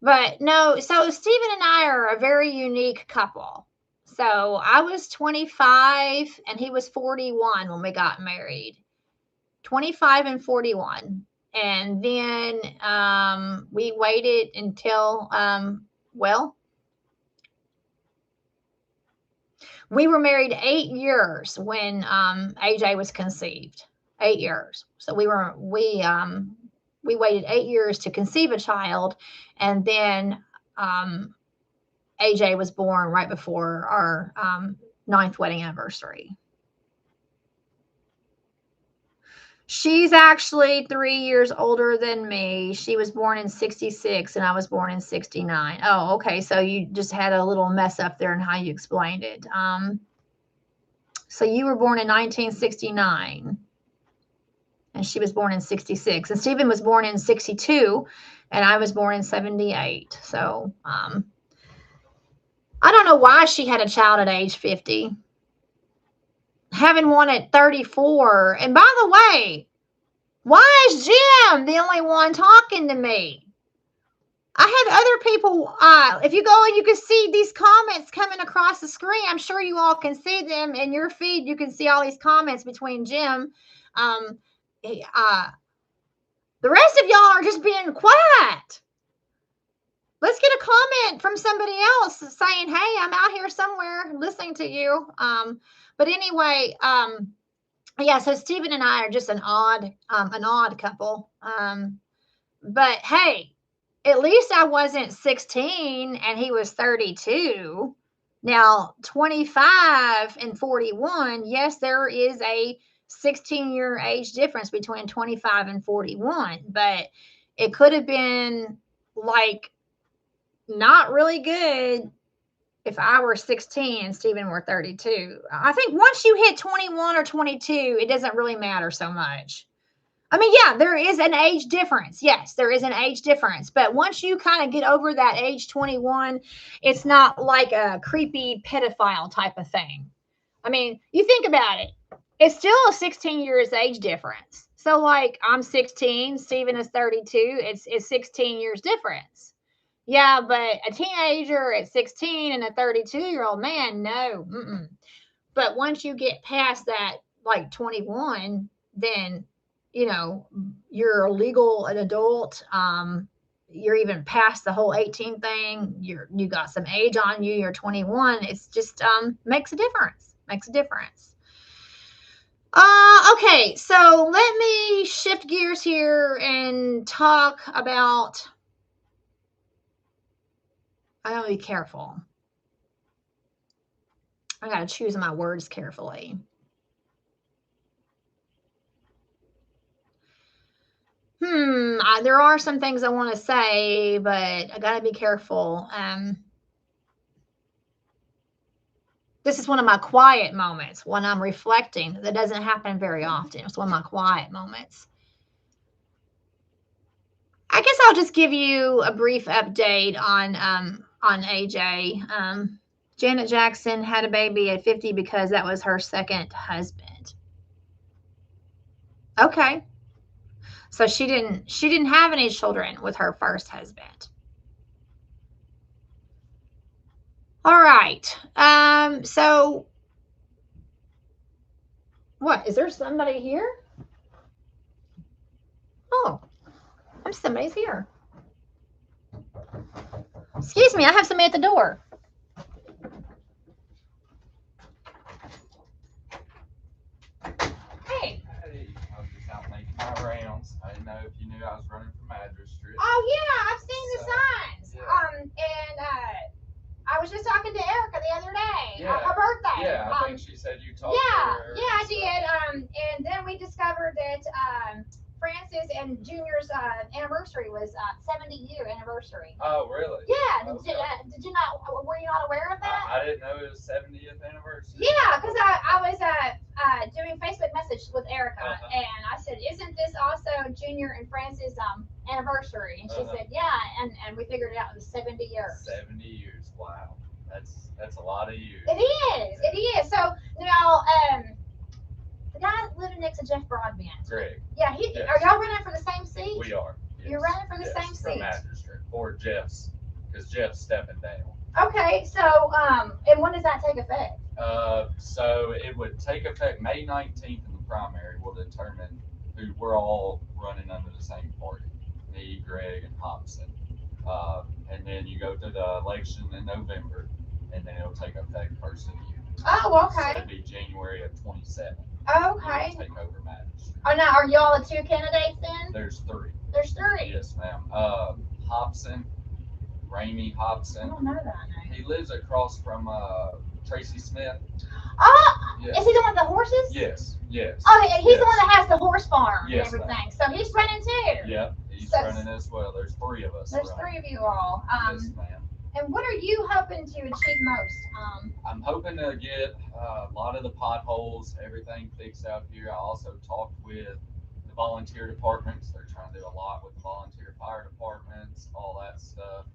But no, so Stephen and I are a very unique couple. So I was 25 and he was 41 when we got married. 25 and 41. And then we waited until, well, we were married 8 years when AJ was conceived. 8 years. So we waited 8 years to conceive a child, and then AJ was born right before our 9th wedding anniversary. She's actually 3 years older than me. She was born in 66 and I was born in 69. Oh, okay. So you just had a little mess up there in how you explained it. So you were born in 1969 and she was born in 66. And Stephen was born in 62 and I was born in 78. So I don't know why she had a child at age 50. Having one at 34. And by the way, why is Jim the only one talking to me? I have other people. If you go and you can see these comments coming across the screen, I'm sure you all can see them in your feed. You can see all these comments between Jim. The rest of y'all are just being quiet. Let's get a comment from somebody else saying, hey, I'm out here somewhere listening to you. But anyway, yeah, so Stephen and I are just an odd couple. But hey, at least I wasn't 16 and he was 32. Now, 25 and 41, yes, there is a 16-year age difference between 25 and 41, but it could have been like not really good if I were 16 and Stephen were 32. I think once you hit 21 or 22, it doesn't really matter so much. I mean, yeah, there is an age difference. Yes, there is an age difference. But once you kind of get over that age 21, it's not like a creepy pedophile type of thing. I mean, you think about it. It's still a 16 years age difference. So like I'm 16, Stephen is 32. It's 16 years difference. Yeah, but a teenager at 16 and a 32-year-old man, no. Mm-mm. But once you get past that, like 21, then, you know, you're legal, an adult. You're even past the whole 18 thing. You got some age on you. You're 21. It's just makes a difference. Makes a difference. Okay, so let me shift gears here and talk about. I gotta be careful. I gotta choose my words carefully. There are some things I want to say, but I gotta be careful. This is one of my quiet moments when I'm reflecting. That doesn't happen very often. It's one of my quiet moments. I guess I'll just give you a brief update on AJ. Janet Jackson had a baby at 50 because that was her second husband. Okay. So she didn't have any children with her first husband. All right. So What? Is there somebody here? Oh, somebody's here. Excuse me, I have somebody at the door. Hey. Hey, I was just out making my rounds. I didn't know if you knew I was running for magistrate. Oh yeah, I've seen the So, signs. yeah. And I was just talking to Erica the other day. Yeah. Her birthday. Yeah, I think she said you talked to Yeah, her. yeah, I did. And then we discovered that Francis and Junior's anniversary was 70-year anniversary. Oh, really? Yeah. Okay. Did you not? Were you not aware of that? I didn't know it was 70th anniversary. Yeah, because I was doing Facebook messages with Erica, and I said, "Isn't this also Junior and Francis' anniversary?" And she said, "Yeah," and we figured it out. It was 70 years. 70 years. Wow, that's a lot of years. It is. It is. So now, the guy living next to Jeff Broadbent. Greg. Yeah. Yes. Are y'all running for the same seat? We are. Yes. You're running for the same for seat. magistrate or Jeff's, because Jeff's stepping down. Okay. So, and when does that take effect? So it would take effect May 19th, and the primary will determine who we're all running under the same party. Me, Greg, and Hobson. And then you go to the election in November, and then it'll take effect first of the year. Oh, So okay. it'd be January of 27. Okay. Take over magistrate. Oh, now are y'all the two candidates then? There's three. There's three. Yes, ma'am. Hobson, Ramey I Hobson. don't know that name. He lives across from Tracy Smith. Oh, Yes. is he the one with the horses? Yes, yes. Oh, he's yes. the one that has the horse farm Yes, and everything. So he's running too. Yep, he's So- running as well. There's three of us. There's running. three of you all. Yes, ma'am. And what are you hoping to achieve most? I'm hoping to get a lot of the potholes, everything fixed out here. I also talked with the volunteer departments. They're trying to do a lot with the volunteer fire departments, all that stuff.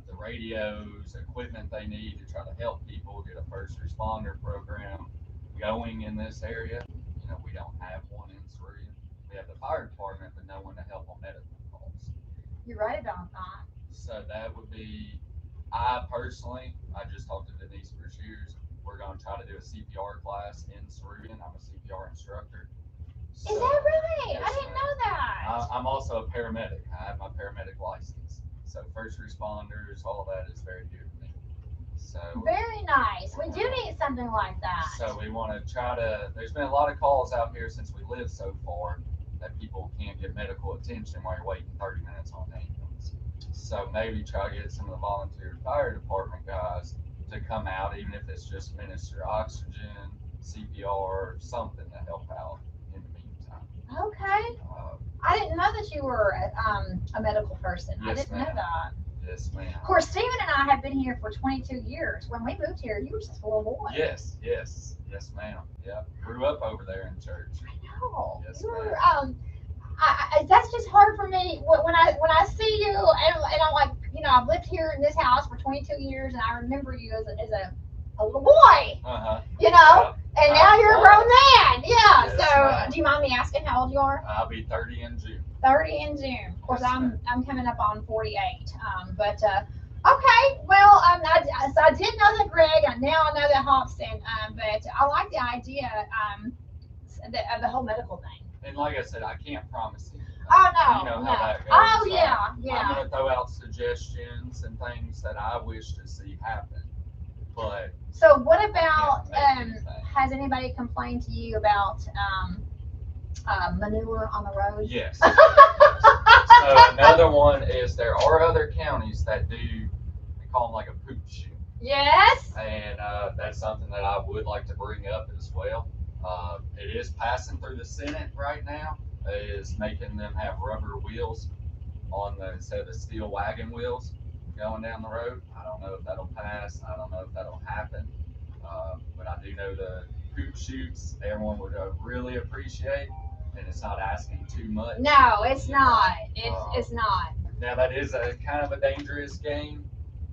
The radios, equipment they need to try to help people get a first responder program going in this area. You know, we don't have one in Cerulean. We have the fire department, but no one to help on medical calls. You're right about that. So that would be, I personally, I just talked to Denise Brashears. We're going to try to do a CPR class in Cerulean. I'm a CPR instructor. Is that right? Yes, I didn't ma'am. know that. I'm also a paramedic. I have my paramedic license. So first responders, all that is very dear to me. So Very nice. We do need something like that. So we want to try to, there's been a lot of calls out here since we live so far that people can't get medical attention while you're waiting 30 minutes on an ambulance. So maybe try to get some of the volunteer fire department guys to come out, even if it's just minister oxygen, CPR, something to help out in the meantime. Okay. I didn't know that you were a medical person. Yes, I didn't know ma'am. that. Yes, ma'am. Of course, Stephen and I have been here for 22 years. When we moved here, you were just a little boy. Yes, ma'am. Yeah, grew up over there in church. I know. Yes, You were, ma'am. that's just hard for me when I see you and I'm like, you know, I've lived here in this house for 22 years and I remember you as a little boy, you know, and now you're a grown man. Yeah. Yes, so ma'am. do you mind me asking how old you are? I'll be 30 in June. 30 in June. Of course, Yes, I'm coming up on 48. Okay. Well, so I did know that Greg, and now I know that Hobson. But I like the idea of the whole medical thing. And like I said, I can't promise you. Oh no, You know no. how that goes. Oh yeah, I'm yeah. gonna throw out suggestions and things that I wish to see happen. But So what about can't make anything. has anybody complained to you about manure on the road? Yes. So another one is there are other counties that do, they call them like a poop chute. Yes. And that's something that I would like to bring up as well. It is passing through the Senate right now. It is making them have rubber wheels on the, instead of the steel wagon wheels going down the road. I don't know if that'll pass. I don't know if that'll happen. But I do know the poop chutes, everyone would really appreciate, and it's not asking too much. No, it's not. It's not. Now that is a kind of a dangerous game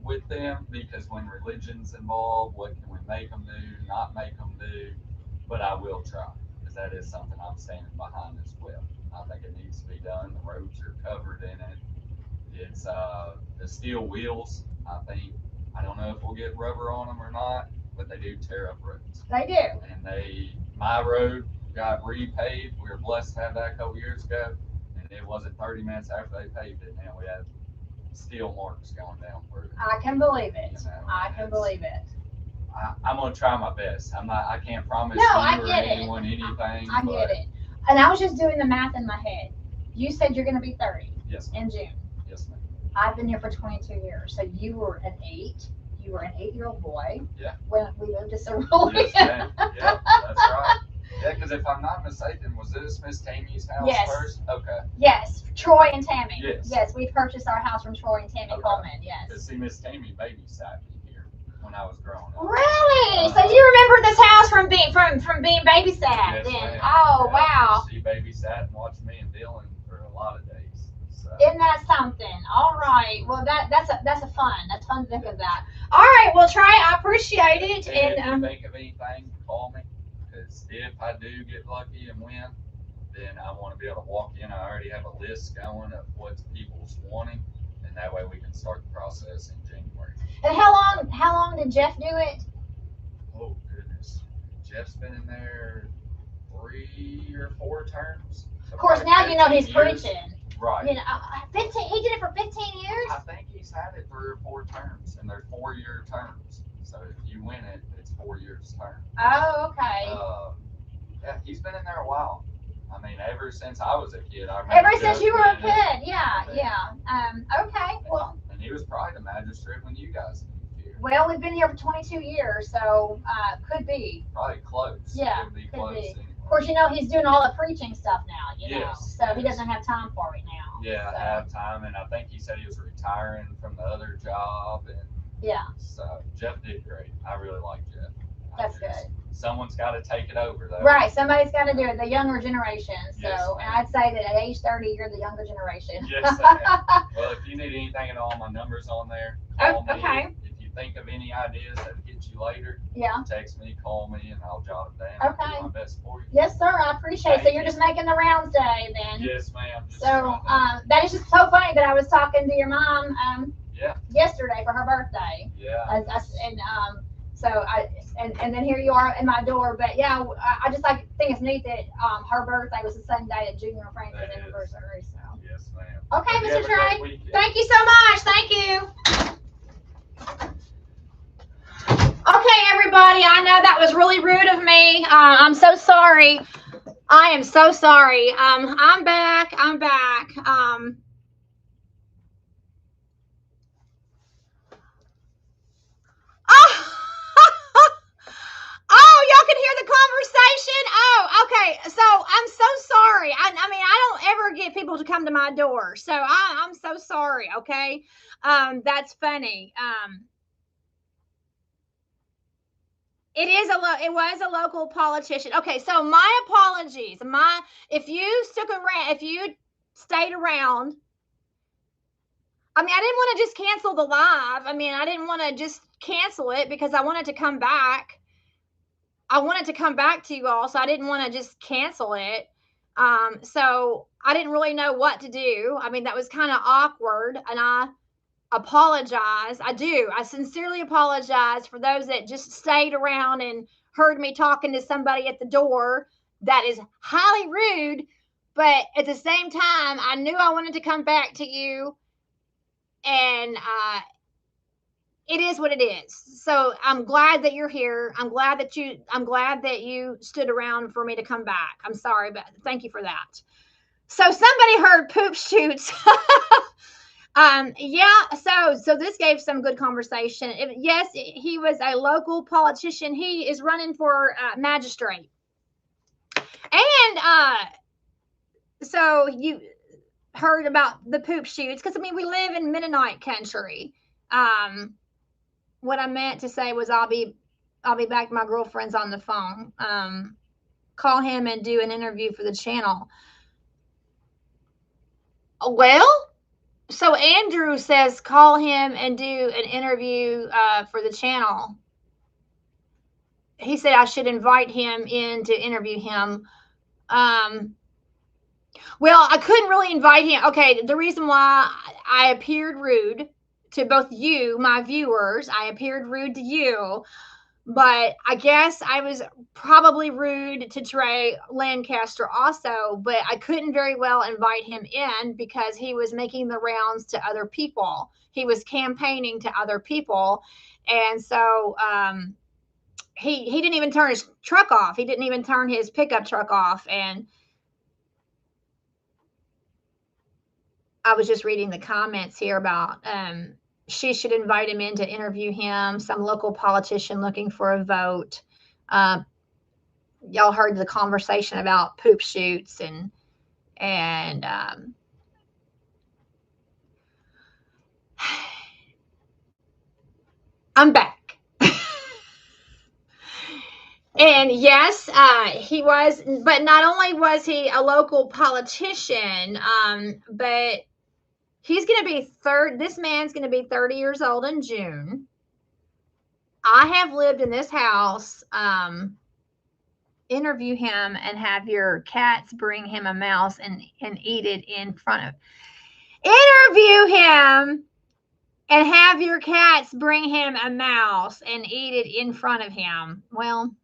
with them because when religion's involved, what can we make them do, not make them do? But I will try because that is something I'm standing behind as well. I think it needs to be done. The roads are covered in it. It's the steel wheels. I think I don't know if we'll get rubber on them or not, but they do tear up roads. They do. And my road got repaved. We were blessed to have that a couple years ago, and it wasn't 30 minutes after they paved it. Now we have steel marks going down through it. I can believe it. You know, I can believe it. I'm gonna try my best. I can't promise No, you I or get it. anyone anything. I get it. And I was just doing the math in my head. You said you're going to be 30 Yes, ma'am. in June. Yes, ma'am. I've been here for 22 years. So you were an 8. You were an 8-year-old boy. Yeah. When we moved to Cerulean. Yes, ma'am. Yeah, that's right. Yeah, because if I'm not mistaken, was this Miss Tammy's house Yes. first? Okay. Yes, Troy and Tammy. Yes. Yes, we purchased our house from Troy and Tammy Coleman. Yes. Because see, Miss Tammy babysat me here when I was growing up. Really? So you remember this house from being babysat? Yes, Then? ma'am. Oh, Yeah. wow. She babysat and watched me and Dylan for a lot of days. So. Isn't that something? All right. Well, that's fun. That's fun to think of that. All right. Well, Trey, I appreciate it. And if And you think of anything, call me. Because if I do get lucky and win, then I want to be able to walk in. I already have a list going of what people's wanting, and that way we can start the process in January. And how long did Jeff do it? Oh goodness, Jeff's been in there 3 or 4 terms. So Of course, probably now you know 15 he's years. preaching. Right. You know, 15. He did it for 15 years. I think he's had it 3 or 4 terms, and they're 4-year terms. So if you win it, it's 4 years term. Oh, okay. Yeah, he's been in there a while. I mean, ever since I was a kid. I remember Ever since Jeff you were a being in it. kid, yeah. Okay. Well, And he was probably the magistrate when you guys moved here. well, we've been here for 22 years, so could be. Probably close. Yeah, Could be could close. be. Anyway. Of course, you know he's doing all the preaching stuff now. You know, Yes, so he yes. doesn't have time for it now. Yeah, so. I have time, and I think he said he was retiring from the other job, and Yeah. so Jeff did great. I really like Jeff. That's good. Someone's got to take it over, though. Right, somebody's got to do it. The younger generation. So, Yes, and I'd say that at age 30, you're the younger generation. Yes, ma'am. Well, if you need anything at all, my number's on there. Call me. Okay. If you think of any ideas that hit you later, Yeah. text me, call me, and I'll jot them down. Okay. I'll do my best for you. Yes, sir. I appreciate it. So you're just making the rounds day then. Yes, ma'am. Just So trying to- that is just so funny that I was talking to your mom Yeah. yesterday for her birthday. Yeah. And then here you are in my door. But yeah, I just think it's neat that her birthday was the same day that Junior and Frank's That is. anniversary. So Yes, ma'am. okay, Hope you Mr. have a great Trey. weekend. Thank you so much. Thank you. Okay, everybody. I know that was really rude of me. I'm so sorry. I am so sorry. I'm back. Oh, oh, y'all can hear the conversation. Oh, okay. So I'm so sorry. I mean, I don't ever get people to come to my door, so I'm so sorry. Okay, that's funny. It was a local politician. Okay, so my apologies. If you stayed around. I mean, I didn't want to just cancel the live. I mean, I didn't want to just cancel it because I wanted to come back. I wanted to come back to you all, so I didn't want to just cancel it. So I didn't really know what to do. I mean, that was kind of awkward, and I apologize. I do. I sincerely apologize for those that just stayed around and heard me talking to somebody at the door. That is highly rude, but at the same time, I knew I wanted to come back to you. And it is what it is. So I'm glad that you're here. I'm glad that you stood around for me to come back. I'm sorry, but thank you for that. So somebody heard poop shoots. Yeah. So this gave some good conversation. Yes, he was a local politician. He is running for magistrate. And so you heard about the poop shoots, because I mean, we live in Mennonite country. What I meant to say was I'll be back. My girlfriend's on the phone. Call him and do an interview for the channel. Well, so Andrew says call him and do an interview for the channel. He said I should invite him in to interview him. Well, I couldn't really invite him. Okay, the reason why I appeared rude to both you, my viewers, I appeared rude to you But I guess I was probably rude to Trey Lancaster also, but I couldn't very well invite him in because he was making the rounds to other people. He was campaigning to other people. And so he didn't even turn his truck off. He didn't even turn his pickup truck off. And I was just reading the comments here about she should invite him in to interview him, some local politician looking for a vote. Uh, y'all heard the conversation about poop shoots and I'm back. And yes, he was, but not only was he a local politician, but he's going to be this man's going to be 30 years old in June. I have lived in this house. Interview him and have your cats bring him a mouse and eat it in front of. Interview him and have your cats bring him a mouse and eat it in front of him. Well,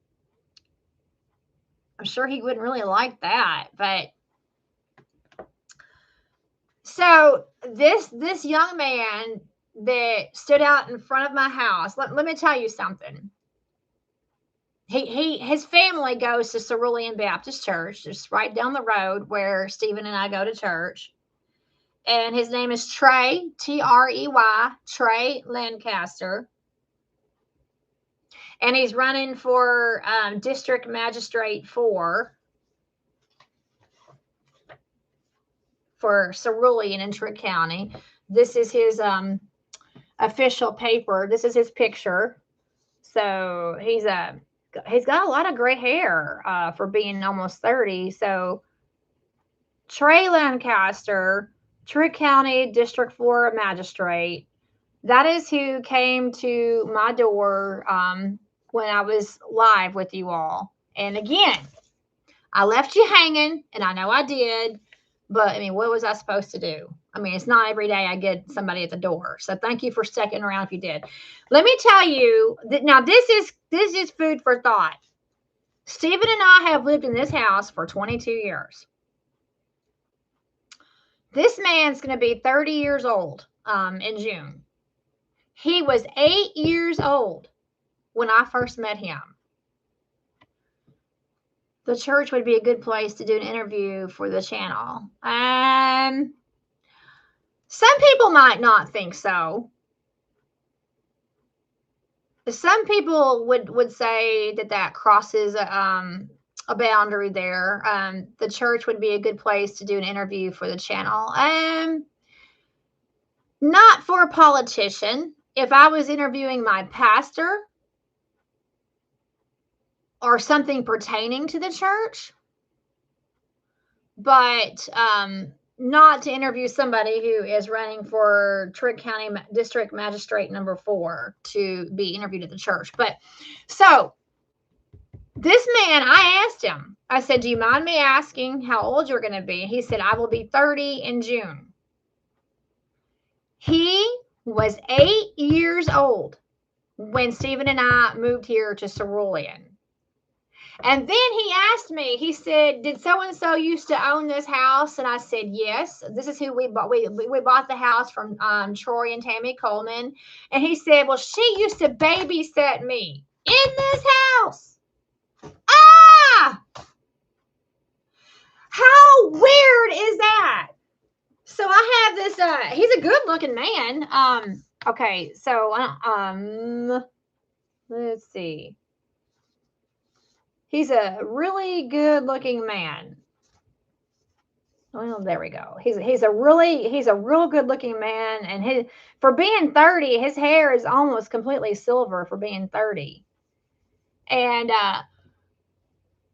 I'm sure he wouldn't really like that, but so this young man that stood out in front of my house, let me tell you something. His family goes to Cerulean Baptist Church, just right down the road where Stephen and I go to church. And his name is Trey, Trey, Trey Lancaster. And he's running for District Magistrate 4 for Cerulean in Trigg County. This is his official paper. This is his picture. So he's got a lot of gray hair for being almost 30. So Trey Lancaster, Trigg County District 4 Magistrate. That is who came to my door when I was live with you all. And again, I left you hanging, and I know I did, but I mean, what was I supposed to do? I mean, it's not every day I get somebody at the door. So thank you for sticking around if you did. Let me tell you that now this is food for thought. Stephen and I have lived in this house for 22 years. This man's going to be 30 years old in June. He was 8 years old when I first met him. The church would be a good place to do an interview for the channel. Some people might not think so. Some people would say that crosses a boundary there. The church would be a good place to do an interview for the channel. Not for a politician. If I was interviewing my pastor or something pertaining to the church, but not to interview somebody who is running for Trigg County District Magistrate number 4 to be interviewed at the church. But so this man, I asked him, I said, do you mind me asking how old you're going to be? He said, I will be 30 in June. He was 8 years old when Stephen and I moved here to Cerulean. And then he asked me, he said, did so-and-so used to own this house? And I said, yes. This is who we bought. We bought the house from Troy and Tammy Coleman. And he said, well, she used to babysit me in this house. Ah! How weird is that? So I have this, he's a good looking man. Okay, so let's see. He's a really good looking man. Well, there we go. He's a real good looking man, and for being 30, his hair is almost completely silver for being 30. And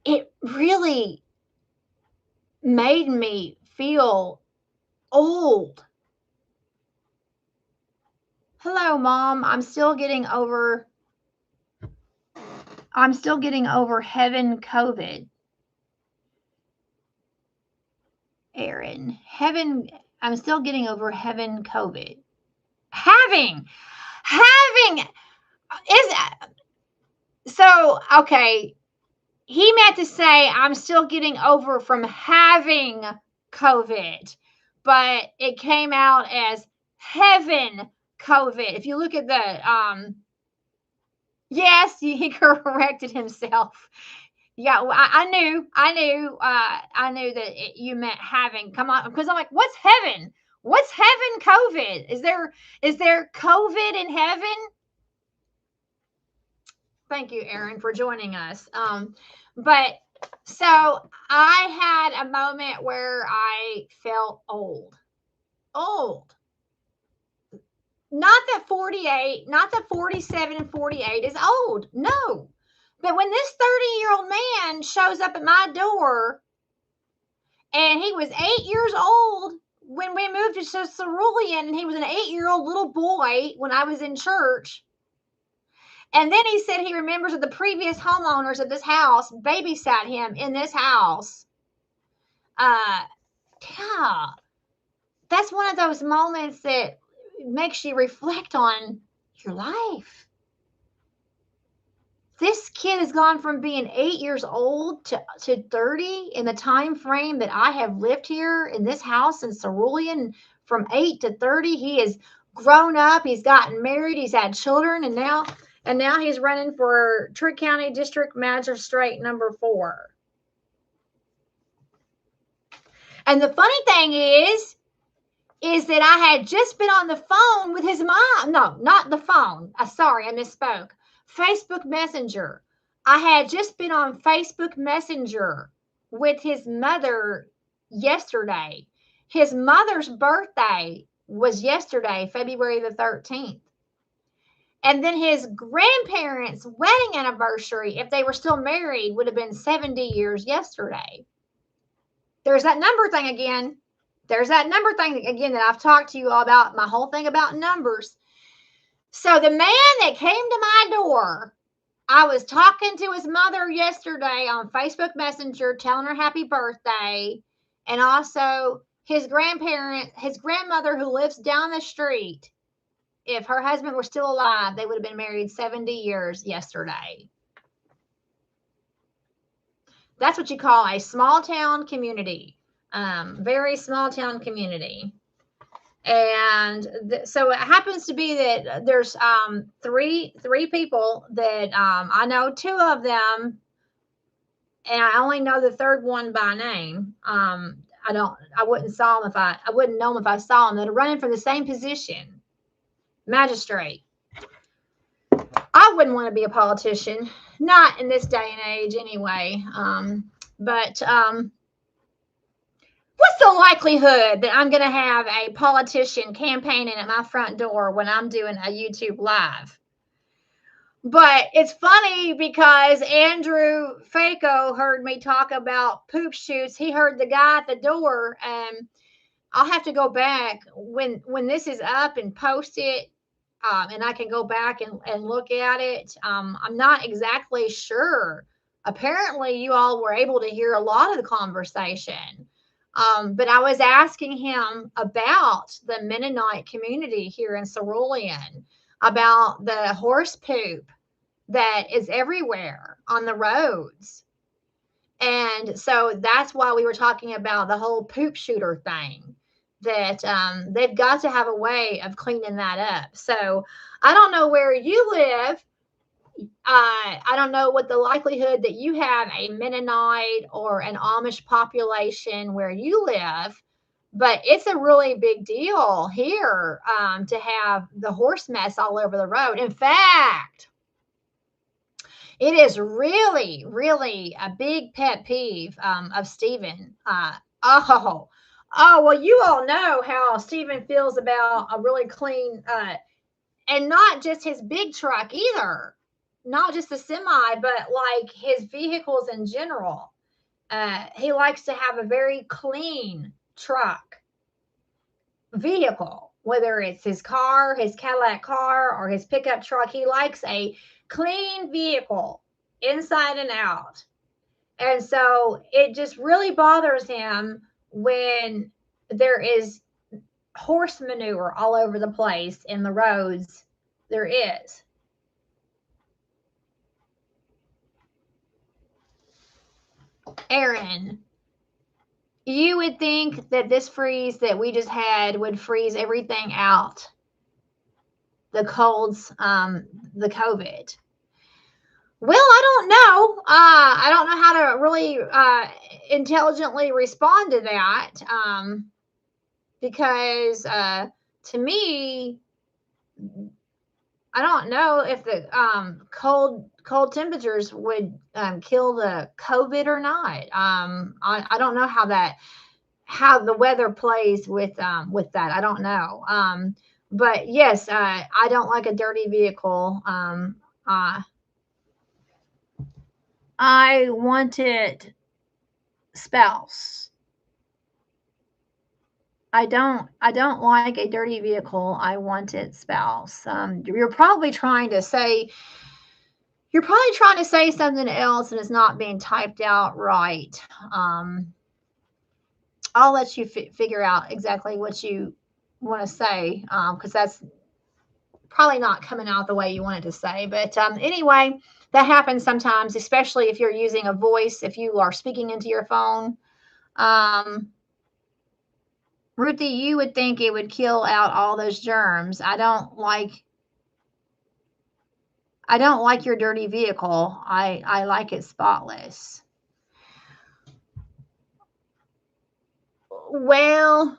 it really made me feel old. Hello, Mom. I'm still getting over heaven COVID. Aaron, I'm still getting over heaven COVID. Having is So, okay, he meant to say, I'm still getting over from having COVID, but it came out as heaven COVID. If you look at yes, he corrected himself. Yeah, well, I knew that you meant having. Come on, because I'm like, what's heaven? What's heaven COVID? Is there COVID in heaven? Thank you, Aaron, for joining us. But so I had a moment where I felt old. Old. Not that 48, not that 47 and 48 is old. No. But when this 30-year-old man shows up at my door and he was 8 years old when we moved to Cerulean, and he was an 8-year-old little boy when I was in church. And then he said he remembers that the previous homeowners of this house babysat him in this house. Yeah, that's one of those moments that makes you reflect on your life. This kid has gone from being 8 years old to 30 in the time frame that I have lived here in this house in Cerulean. From 8 to 30, he has grown up, he's gotten married, he's had children, and now he's running for Trigg County District Magistrate number 4. And the funny thing is that I had just been on the phone with his mom. No, not the phone. Sorry, I misspoke. Facebook Messenger. I had just been on Facebook Messenger with his mother yesterday. His mother's birthday was yesterday, February the 13th. And then his grandparents' wedding anniversary, if they were still married, would have been 70 years yesterday. There's that number thing again. There's that number thing again that I've talked to you all about, my whole thing about numbers. So the man that came to my door, I was talking to his mother yesterday on Facebook Messenger, telling her happy birthday. And also his grandmother who lives down the street. If her husband were still alive, they would have been married 70 years yesterday. That's what you call a small town community. Very small town community. And so it happens to be that there's three people that I know. Two of them, and I only know the third one by name. I wouldn't know them if I saw them. That are running for the same position, magistrate. I wouldn't want to be a politician, not in this day and age, anyway. But what's the likelihood that I'm going to have a politician campaigning at my front door when I'm doing a YouTube live? But it's funny because Andrew Faco heard me talk about poop shoots. He heard the guy at the door, and I'll have to go back when this is up and post it, and I can go back and look at it. I'm not exactly sure. Apparently, you all were able to hear a lot of the conversation. But I was asking him about the Mennonite community here in Cerulean, about the horse poop that is everywhere on the roads. And so that's why we were talking about the whole poop shooter thing, that they've got to have a way of cleaning that up. So I don't know where you live. I don't know what the likelihood that you have a Mennonite or an Amish population where you live, but it's a really big deal here to have the horse mess all over the road. In fact, it is really, really a big pet peeve of Stephen. Well, you all know how Stephen feels about a really clean, and not just his big truck either, not just the semi, but like his vehicles in general. He likes to have a very clean truck vehicle, whether it's his car, his Cadillac car, or his pickup truck. He likes a clean vehicle inside and out. And so it just really bothers him when there is horse manure all over the place in the roads. There is. Aaron, you would think that this freeze that we just had would freeze everything out. The colds, the COVID. Well, I don't know. I don't know how to really intelligently respond to that, because to me, I don't know if the cold temperatures would kill the COVID or not. I don't know how the weather plays with that. I don't know. But yes, I don't like a dirty vehicle. I wanted spouse. I don't like a dirty vehicle. I wanted spouse. You're probably trying to say something else and it's not being typed out right. I'll let you figure out exactly what you want to say, because that's probably not coming out the way you wanted to say. But anyway, that happens sometimes, especially if you're using a voice, if you are speaking into your phone. Um, Ruthie, you would think it would kill out all those germs. I don't like your dirty vehicle. I like it spotless. Well,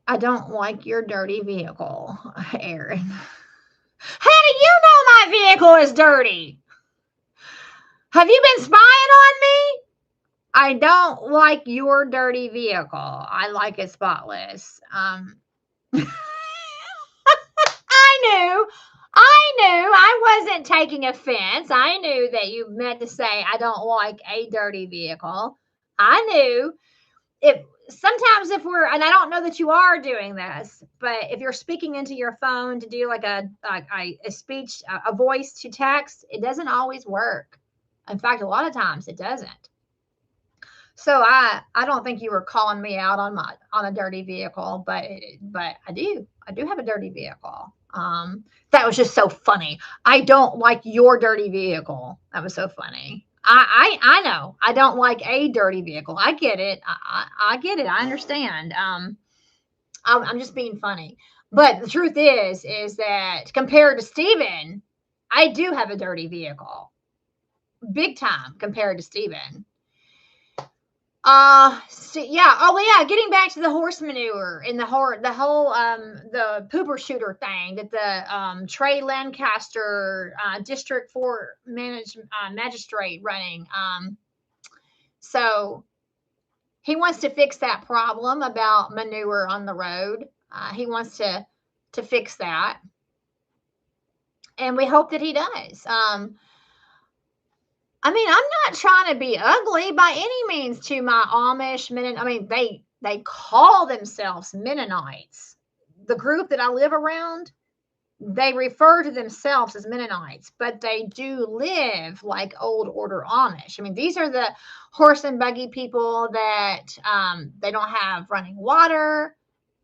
I don't like your dirty vehicle, Aaron. How do you know my vehicle is dirty? Have you been spying on me? I don't like your dirty vehicle. I like it spotless. I knew. I knew. I wasn't taking offense. I knew that you meant to say I don't like a dirty vehicle. I knew. If sometimes if we're, and I don't know that you are doing this, but if you're speaking into your phone to do like a speech, a voice to text, it doesn't always work. In fact, a lot of times it doesn't. So I don't think you were calling me out on a dirty vehicle, but I do have a dirty vehicle. That was just so funny. I don't like your dirty vehicle. That was so funny. I know I don't like a dirty vehicle. I get it. I get it. I understand. I'm just being funny. But the truth is that compared to Steven, I do have a dirty vehicle, big time compared to Steven. Yeah. Oh, yeah. Getting back to the horse manure and the pooper shooter thing that the Trey Lancaster District 4 magistrate running. So he wants to fix that problem about manure on the road. He wants to fix that, and we hope that he does. I mean, I'm not trying to be ugly by any means to my Amish Mennonite. I mean, they call themselves Mennonites. The group that I live around, they refer to themselves as Mennonites, but they do live like old order Amish. I mean, these are the horse and buggy people that they don't have running water,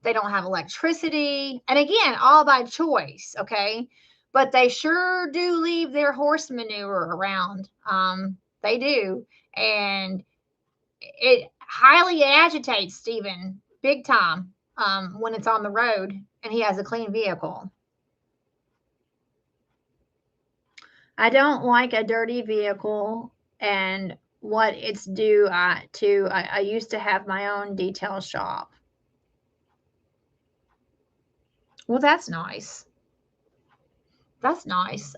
they don't have electricity, and again, all by choice. Okay, but they sure do leave their horse manure around. They do, and it highly agitates Stephen big time when it's on the road and he has a clean vehicle. I don't like a dirty vehicle and what it's due to. I used to have my own detail shop. Well, that's nice. That's nice.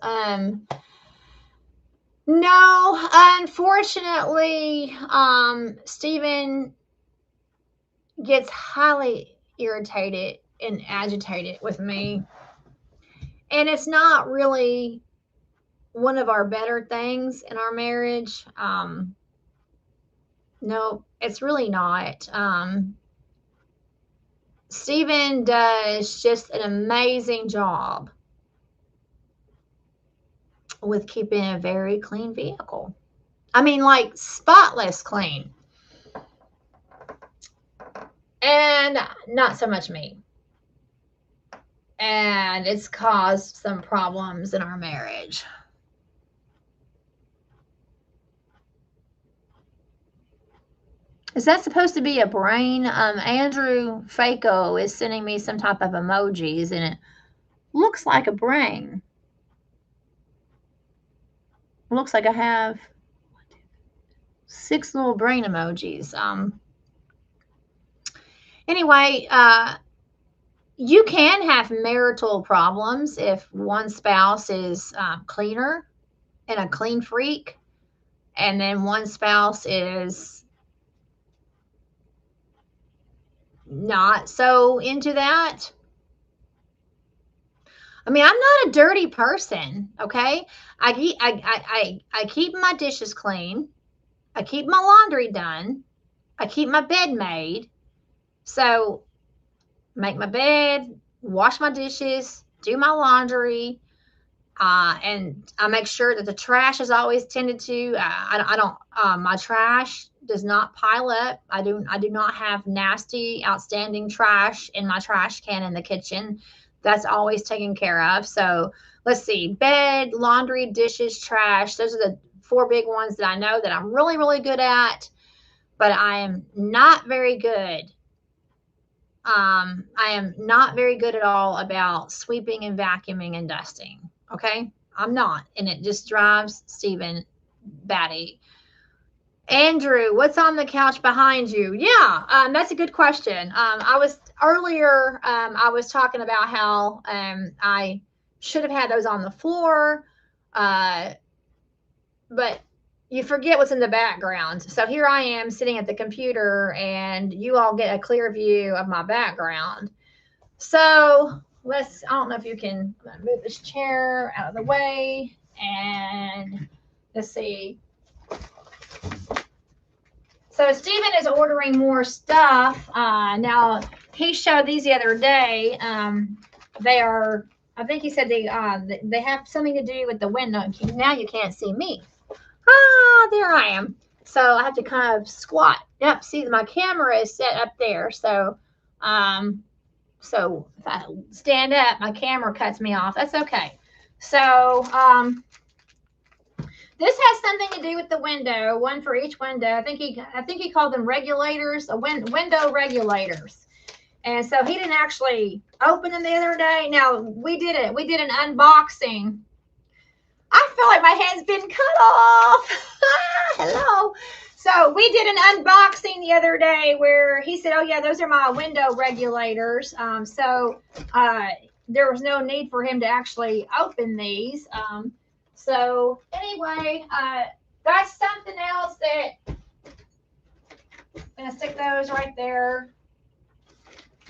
No, unfortunately, Stephen gets highly irritated and agitated with me. And it's not really one of our better things in our marriage. No, it's really not. Stephen does just an amazing job with keeping a very clean vehicle. I mean, like spotless clean. And not so much me. And it's caused some problems in our marriage. Is that supposed to be a brain? Andrew Faco is sending me some type of emojis, and it looks like a brain. It looks like I have 6 little brain emojis. Anyway, you can have marital problems if one spouse is cleaner and a clean freak, and then one spouse is not so into that. I mean, I'm not a dirty person, okay? I keep my dishes clean. I keep my laundry done. I keep my bed made. So, make my bed, wash my dishes, do my laundry, and I make sure that the trash is always tended to. I don't. My trash does not pile up. I do not have nasty, outstanding trash in my trash can in the kitchen. That's always taken care of. So let's see: bed, laundry, dishes, trash. Those are the 4 big ones that I know that I'm really, really good at. But I am not very good. I am not very good at all about sweeping and vacuuming and dusting. Okay, I'm not, and it just drives Stephen batty. Andrew, what's on the couch behind you? Yeah, that's a good question. I was earlier. I was talking about how I should have had those on the floor, but you forget what's in the background. So here I am sitting at the computer, and you all get a clear view of my background. So I don't know if you can move this chair out of the way, and let's see. So Stephen is ordering more stuff. Now he showed these the other day. They are, I think he said they have something to do with the window. Now you can't see me. There I am. So I have to kind of squat. Yep, see, my camera is set up there. So if I stand up, my camera cuts me off. That's okay. So this has something to do with the window, one for each window. I think he called them regulators, window regulators. And so he didn't actually open them the other day. Now we did it. We did an unboxing. I feel like my head's been cut off. Hello. So we did an unboxing the other day where he said, "Oh yeah, those are my window regulators." So there was no need for him to actually open these. So anyway, that's something else that I'm gonna stick those right there.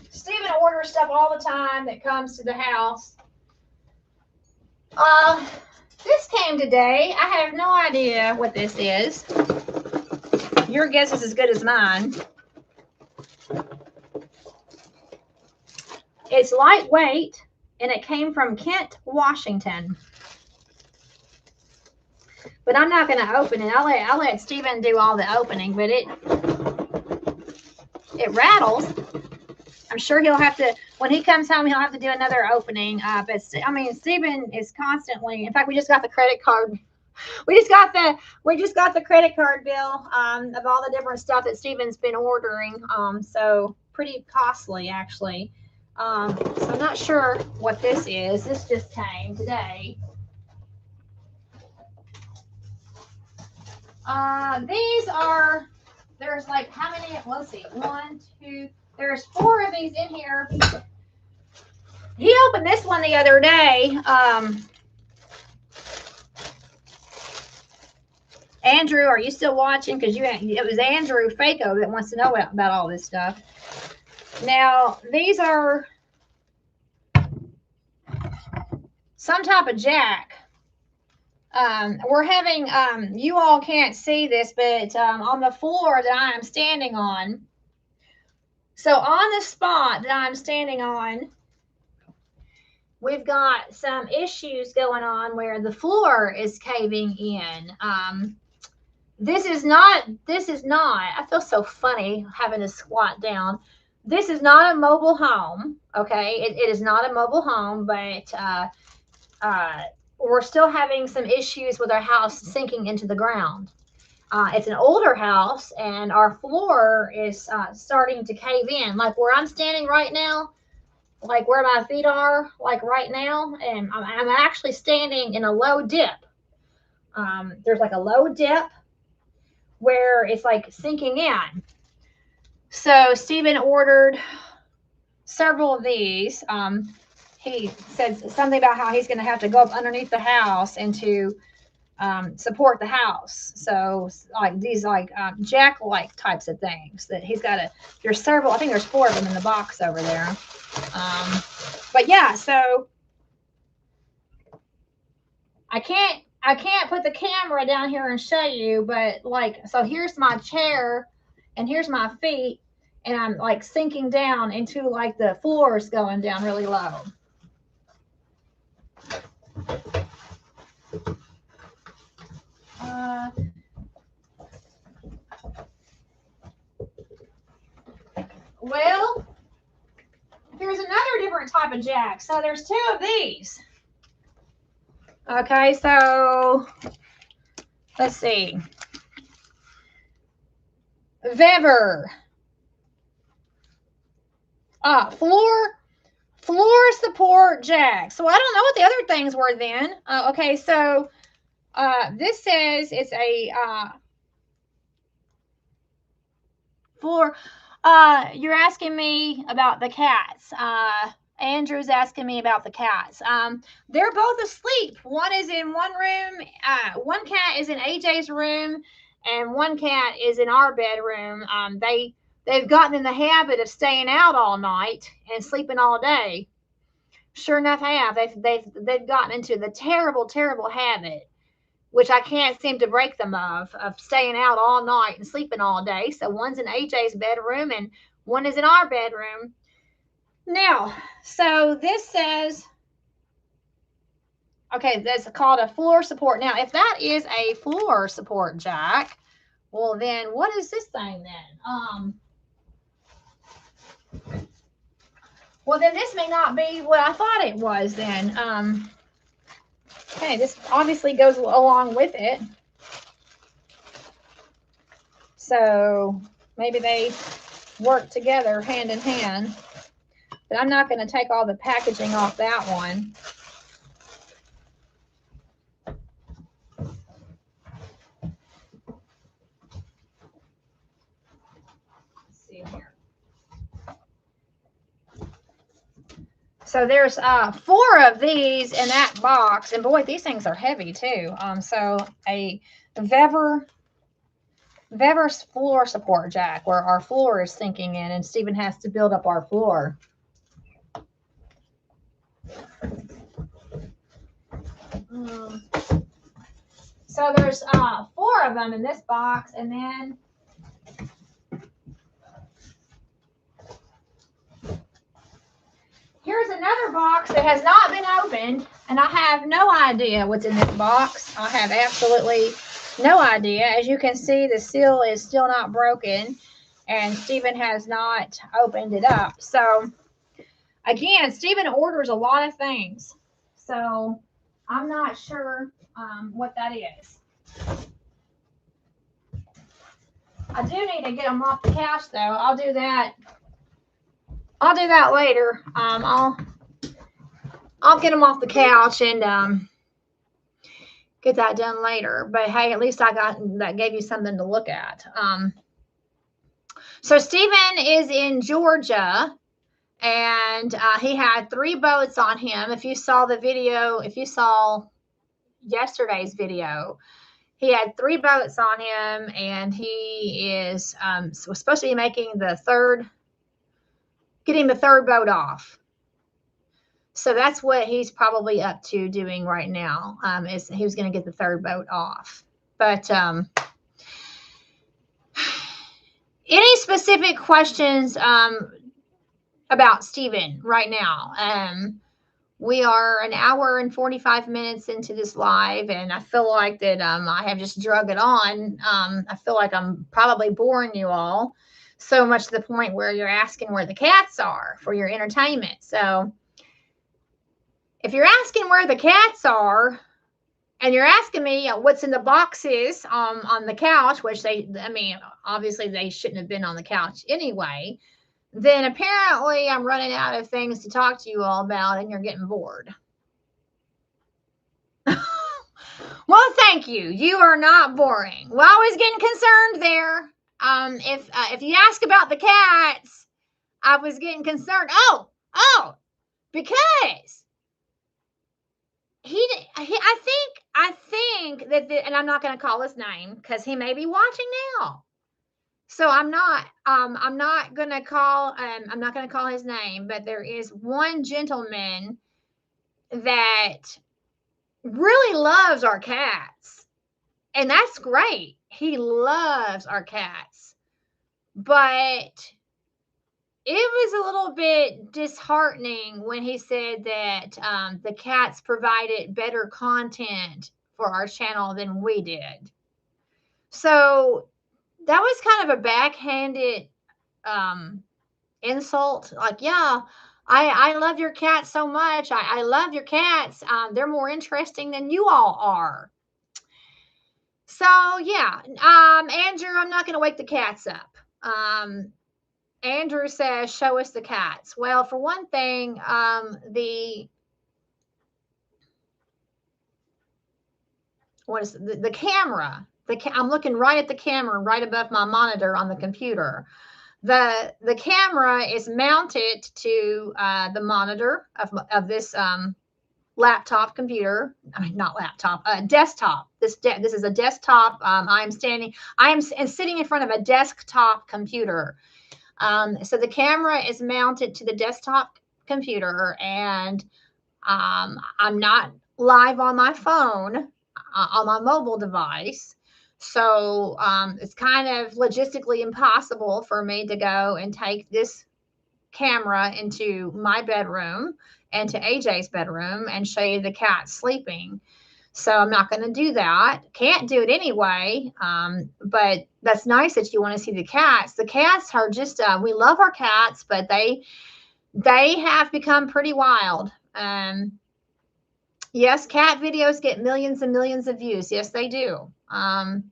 Stephen orders stuff all the time that comes to the house. This came today. I have no idea what this is. Your guess is as good as mine. It's lightweight, and it came from Kent, Washington. But I'm not going to open it. I'll let Stephen do all the opening, but it rattles. I'm sure he'll have to, when he comes home, he'll have to do another opening. But I mean, Stephen is constantly. In fact, we just got the credit card. We just got the credit card bill of all the different stuff that Stephen's been ordering. So pretty costly, actually. So I'm not sure what this is. This just came today. These are. There's like how many? Let's see. 1, 2. There's 4 of these in here. He opened this one the other day. Andrew, are you still watching? Because it was Andrew Faco that wants to know about all this stuff. Now, these are some type of jack. We're having, you all can't see this, but on the floor that I am standing on, so on the spot that I'm standing on, we've got some issues going on where the floor is caving in. This is not, I feel so funny having to squat down. This is not a mobile home, okay? It is not a mobile home, but we're still having some issues with our house sinking into the ground. It's an older house, and our floor is starting to cave in, like where I'm standing right now, like where my feet are, like right now. And I'm actually standing in a low dip. There's like a low dip where it's like sinking in. So Stephen ordered several of these. He said something about how he's going to have to go up underneath the house and to support the house. So like these like jack-like types of things that he's got to. There's several. I think there's 4 of them in the box over there. But yeah, so I can't put the camera down here and show you, but like, so here's my chair and here's my feet, and I'm like sinking down into like the floors going down really low. Well, here's another different type of jack. So there's 2 of these. Okay, so let's see. Weber. Floor support jack. So I don't know what the other things were then. Okay, so this says it's a floor. You're asking me about the cats. Andrew's asking me about the cats. They're both asleep. One is in one room. One cat is in AJ's room, and one cat is in our bedroom. They've gotten in the habit of staying out all night and sleeping all day. Sure enough, they've gotten into the terrible habit, which I can't seem to break them of staying out all night and sleeping all day. So one's in AJ's bedroom and one is in our bedroom. Now, so this says, okay, that's called a floor support. Now, if that is a floor support jack, well, then what is this thing then? Well, then this may not be what I thought it was then. Okay, this obviously goes along with it. So maybe they work together hand in hand. But I'm not going to take all the packaging off that one. Let's see here. So there's 4 of these in that box, and boy, these things are heavy too. So a Weber's floor support jack, where our floor is sinking in, and Stephen has to build up our floor. So there's 4 of them in this box, and then here's another box that has not been opened, and I have no idea what's in this box. I have absolutely no idea. As you can see, the seal is still not broken, and Stephen has not opened it up. So again, Stephen orders a lot of things, so I'm not sure what that is. I do need to get them off the couch, though. I'll do that later. I'll get them off the couch and get that done later. But hey, at least that gave you something to look at. So Stephen is in Georgia, and he had 3 boats on him. If you saw the video, if you saw yesterday's video, he had 3 boats on him, and he is was supposed to be getting the 3rd boat off. So that's what he's probably up to doing right now. Is he was going to get the 3rd boat off. But any specific questions about Stephen right now? We are an hour and 45 minutes into this live, and I feel like that I have just drug it on. I feel like I'm probably boring you all so much to the point where you're asking where the cats are for your entertainment. So if you're asking where the cats are, and you're asking me what's in the boxes on the couch, which I mean, obviously they shouldn't have been on the couch anyway, then apparently I'm running out of things to talk to you all about and you're getting bored. Well, thank you. You are not boring. Well, I was getting concerned there. If you ask about the cats, I was getting concerned. Oh, because I think that and I'm not going to call his name because he may be watching now. So I'm not going to call his name, but there is one gentleman that really loves our cats. And that's great. He loves our cats. But it was a little bit disheartening when he said that the cats provided better content for our channel than we did. So that was kind of a backhanded insult. Like, yeah, I love your cats so much. I love your cats. They're more interesting than you all are. So yeah, Andrew, I'm not going to wake the cats up. Andrew says, "Show us the cats." Well, for one thing, what is the camera? I'm looking right at the camera, right above my monitor on the computer. The camera is mounted to the monitor of this laptop computer. I mean, not laptop, desktop. This is a desktop. I am sitting in front of a desktop computer. So the camera is mounted to the desktop computer, and I'm not live on my phone, on my mobile device. So it's kind of logistically impossible for me to go and take this camera into my bedroom and to AJ's bedroom and show you the cat sleeping. So I'm not going to do that. Can't do it anyway. But that's nice that you want to see the cats. The cats are just, we love our cats, but they have become pretty wild. Yes, cat videos get millions and millions of views. Yes, they do. I'm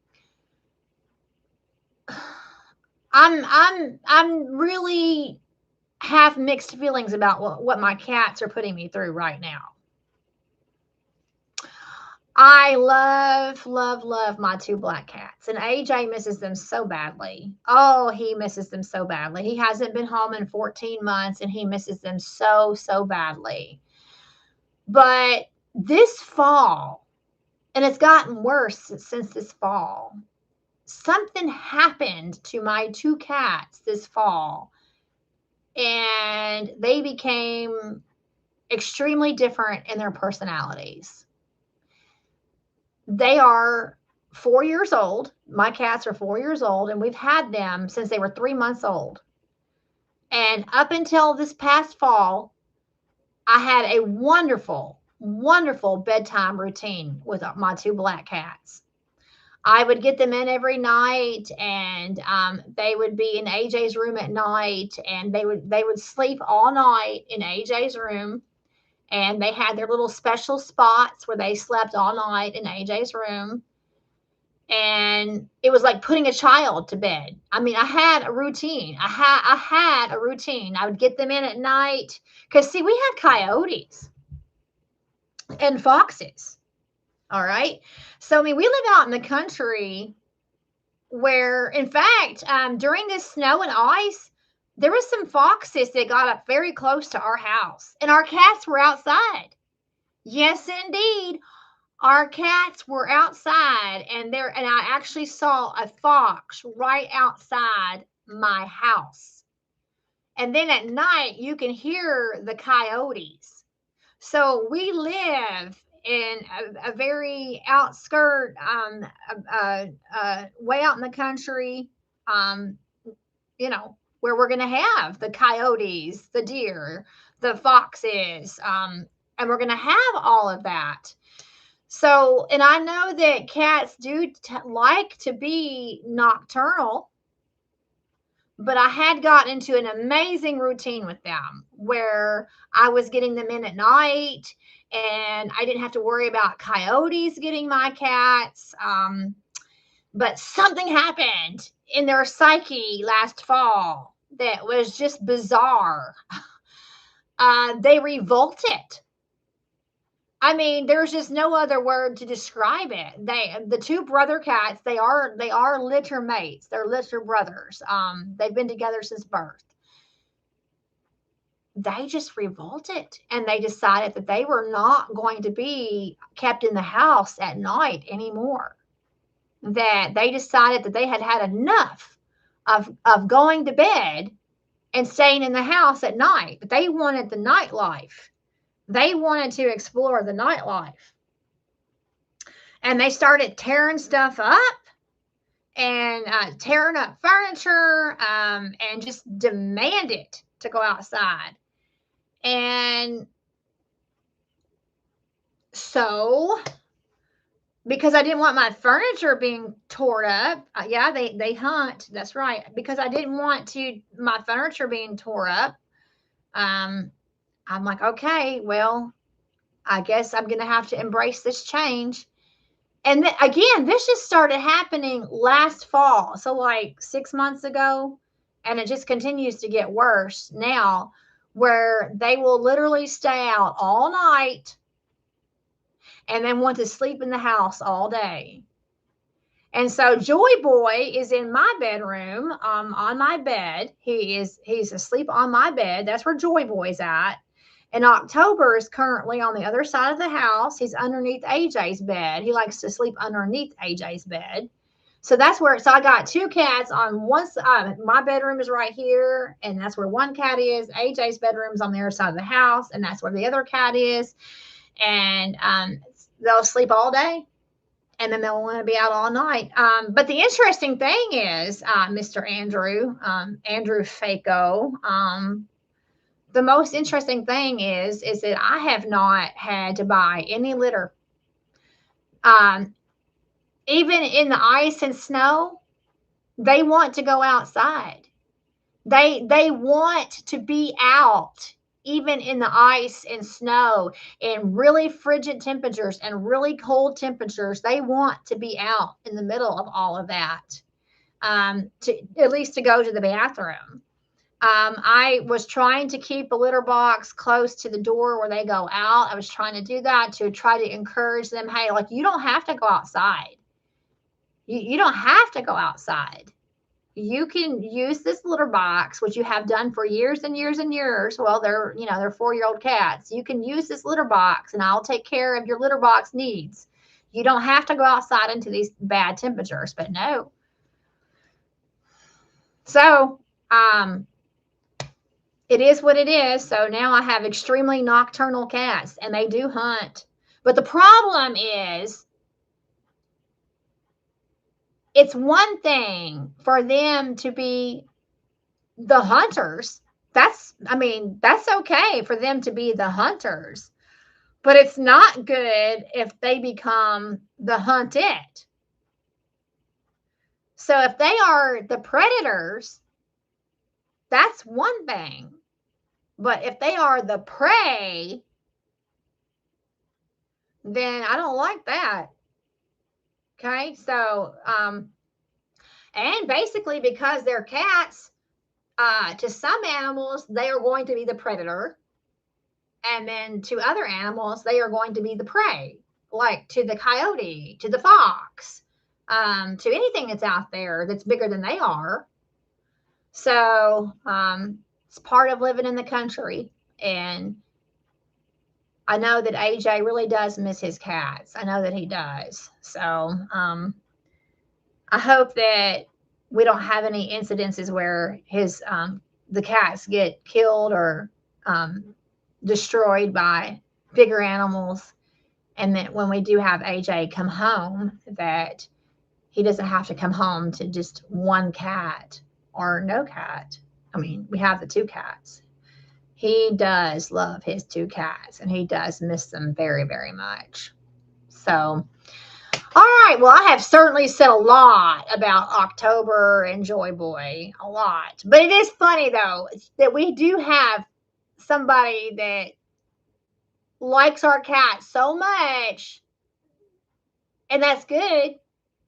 really have mixed feelings about what my cats are putting me through right now. I love my two black cats, and AJ misses them so badly. Oh, he misses them so badly. He hasn't been home in 14 months, and he misses them so badly. But this fall, and it's gotten worse since this fall, something happened to my two cats this fall, and they became extremely different in their personalities. They are 4 years old. My cats are 4 years old, and we've had them since they were 3 months old. And up until this past fall, I had a wonderful bedtime routine with my two black cats. I would get them in every night, and they would be in AJ's room at night, and they would sleep all night in AJ's room. And they had their little special spots where they slept all night in AJ's room. And it was like putting a child to bed. I mean, I had a routine. I had a routine. I would get them in at night because, see, we have coyotes and foxes. All right. So, I mean, we live out in the country where, in fact, during this snow and ice, there was some foxes that got up very close to our house, and our cats were outside. Yes, indeed. Our cats were outside, and I actually saw a fox right outside my house. And then at night, you can hear the coyotes. So we live in a very outskirt, way out in the country, where we're going to have the coyotes, the deer, the foxes, and we're going to have all of that. So, and I know that cats do like to be nocturnal. But I had gotten into an amazing routine with them where I was getting them in at night and I didn't have to worry about coyotes getting my cats. But something happened in their psyche last fall that was just bizarre. They revolted. I mean, there's just no other word to describe it. The two brother cats, they are litter mates. They're litter brothers. They've been together since birth. They just revolted and they decided that they were not going to be kept in the house at night anymore. That they decided that they had had enough of going to bed and staying in the house at night. But they wanted the nightlife. They wanted to explore the nightlife. And they started tearing stuff up and tearing up furniture and just demanded to go outside. And so, because I didn't want my furniture being torn up, yeah, they hunt. That's right. Because I didn't want my furniture being tore up. I'm like, okay, well, I guess I'm gonna have to embrace this change. And then, again, this just started happening last fall, so like 6 months ago, and it just continues to get worse now, where they will literally stay out all night and then want to sleep in the house all day. And so Joy Boy is in my bedroom, on my bed. He's asleep on my bed. That's where Joy Boy's at. And October is currently on the other side of the house. He's underneath AJ's bed. He likes to sleep underneath AJ's bed. So that's where, so I got two cats on one side. My bedroom is right here, and that's where one cat is. AJ's bedroom's on the other side of the house, and that's where the other cat is. And they'll sleep all day, and then they'll want to be out all night. But the interesting thing is, Mr. Andrew Faco, the most interesting thing is that I have not had to buy any litter. Even in the ice and snow, they want to go outside. They want to be out, even in the ice and snow, in really frigid temperatures and really cold temperatures. They want to be out in the middle of all of that, to at least to go to the bathroom. I was trying to keep a litter box close to the door where they go out. I was trying to do that to try to encourage them. Hey, like, you don't have to go outside. You don't have to go outside. You can use this litter box, which you have done for years and years and years. Well, they're 4-year-old cats. You can use this litter box and I'll take care of your litter box needs. You don't have to go outside into these bad temperatures, but no. So, it is what it is. So now I have extremely nocturnal cats and they do hunt. But the problem is, it's one thing for them to be the hunters. That's okay for them to be the hunters. But it's not good if they become the hunted. So if they are the predators, that's one thing. But if they are the prey, then I don't like that. Okay, so and basically, because they're cats, to some animals they are going to be the predator, and then to other animals they are going to be the prey, like to the coyote, to the fox, to anything that's out there that's bigger than they are. So it's part of living in the country, and I know that AJ really does miss his cats. I know that he does. So I hope that we don't have any incidences where the cats get killed or destroyed by bigger animals, and that when we do have AJ come home, that he doesn't have to come home to just one cat or no cat. I mean, we have the two cats. He does love his two cats and he does miss them very, very much. So, All right. Well, I have certainly said a lot about October and Joy Boy, a lot. But it is funny though that we do have somebody that likes our cat so much, and that's good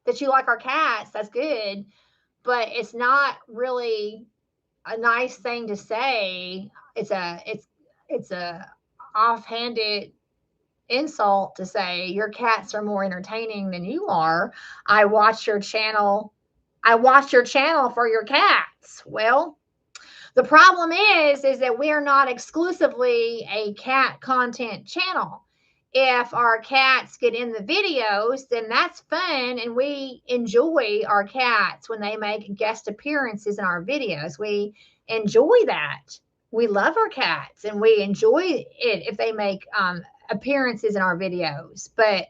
that you like our cats. That's good, but it's not really a nice thing to say. It's a offhanded insult to say your cats are more entertaining than you are. I watch your channel. I watch your channel for your cats. Well, the problem is that we are not exclusively a cat content channel. If our cats get in the videos, then that's fun, and we enjoy our cats when they make guest appearances in our videos. We enjoy that. We love our cats, and we enjoy it if they make appearances in our videos. But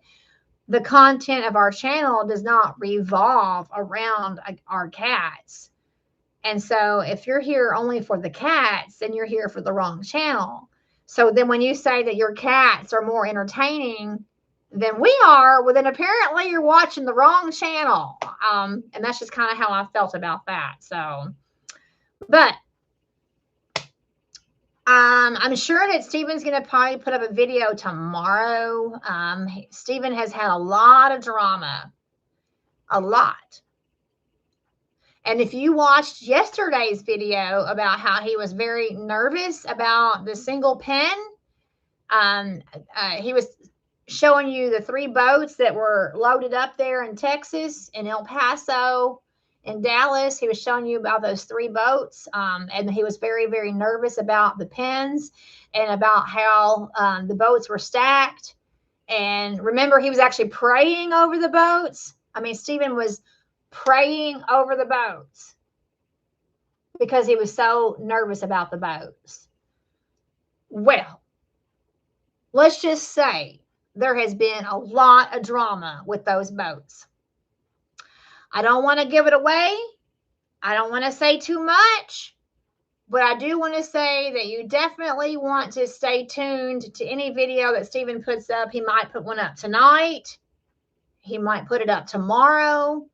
the content of our channel does not revolve around our cats. And so if you're here only for the cats, then you're here for the wrong channel. So then when you say that your cats are more entertaining than we are, well, then apparently you're watching the wrong channel. And that's just kind of how I felt about that. So, but I'm sure that Steven's going to probably put up a video tomorrow. Steven has had a lot of drama, a lot. And if you watched yesterday's video about how he was very nervous about the single pen, he was showing you the 3 boats that were loaded up there in Texas, in El Paso, in Dallas. He was showing you about those 3 boats, and he was very, very nervous about the pens and about how the boats were stacked. And remember, he was actually praying over the boats. I mean, Steven was praying over the boats because he was so nervous about the boats. Well, let's just say there has been a lot of drama with those boats. I don't want to give it away. I don't want to say too much, but I do want to say that you definitely want to stay tuned to any video that Steven puts up. He might put one up tonight. He might put it up tomorrow.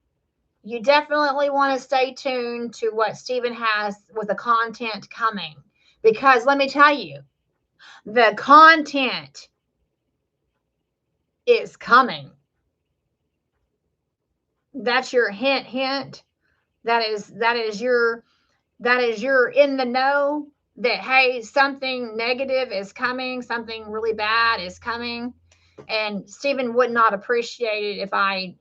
You definitely want to stay tuned to what Steven has with the content coming, because let me tell you, the content is coming. That's your hint. That is your in the know that, hey, something negative is coming, something really bad is coming. And Steven would not appreciate it if I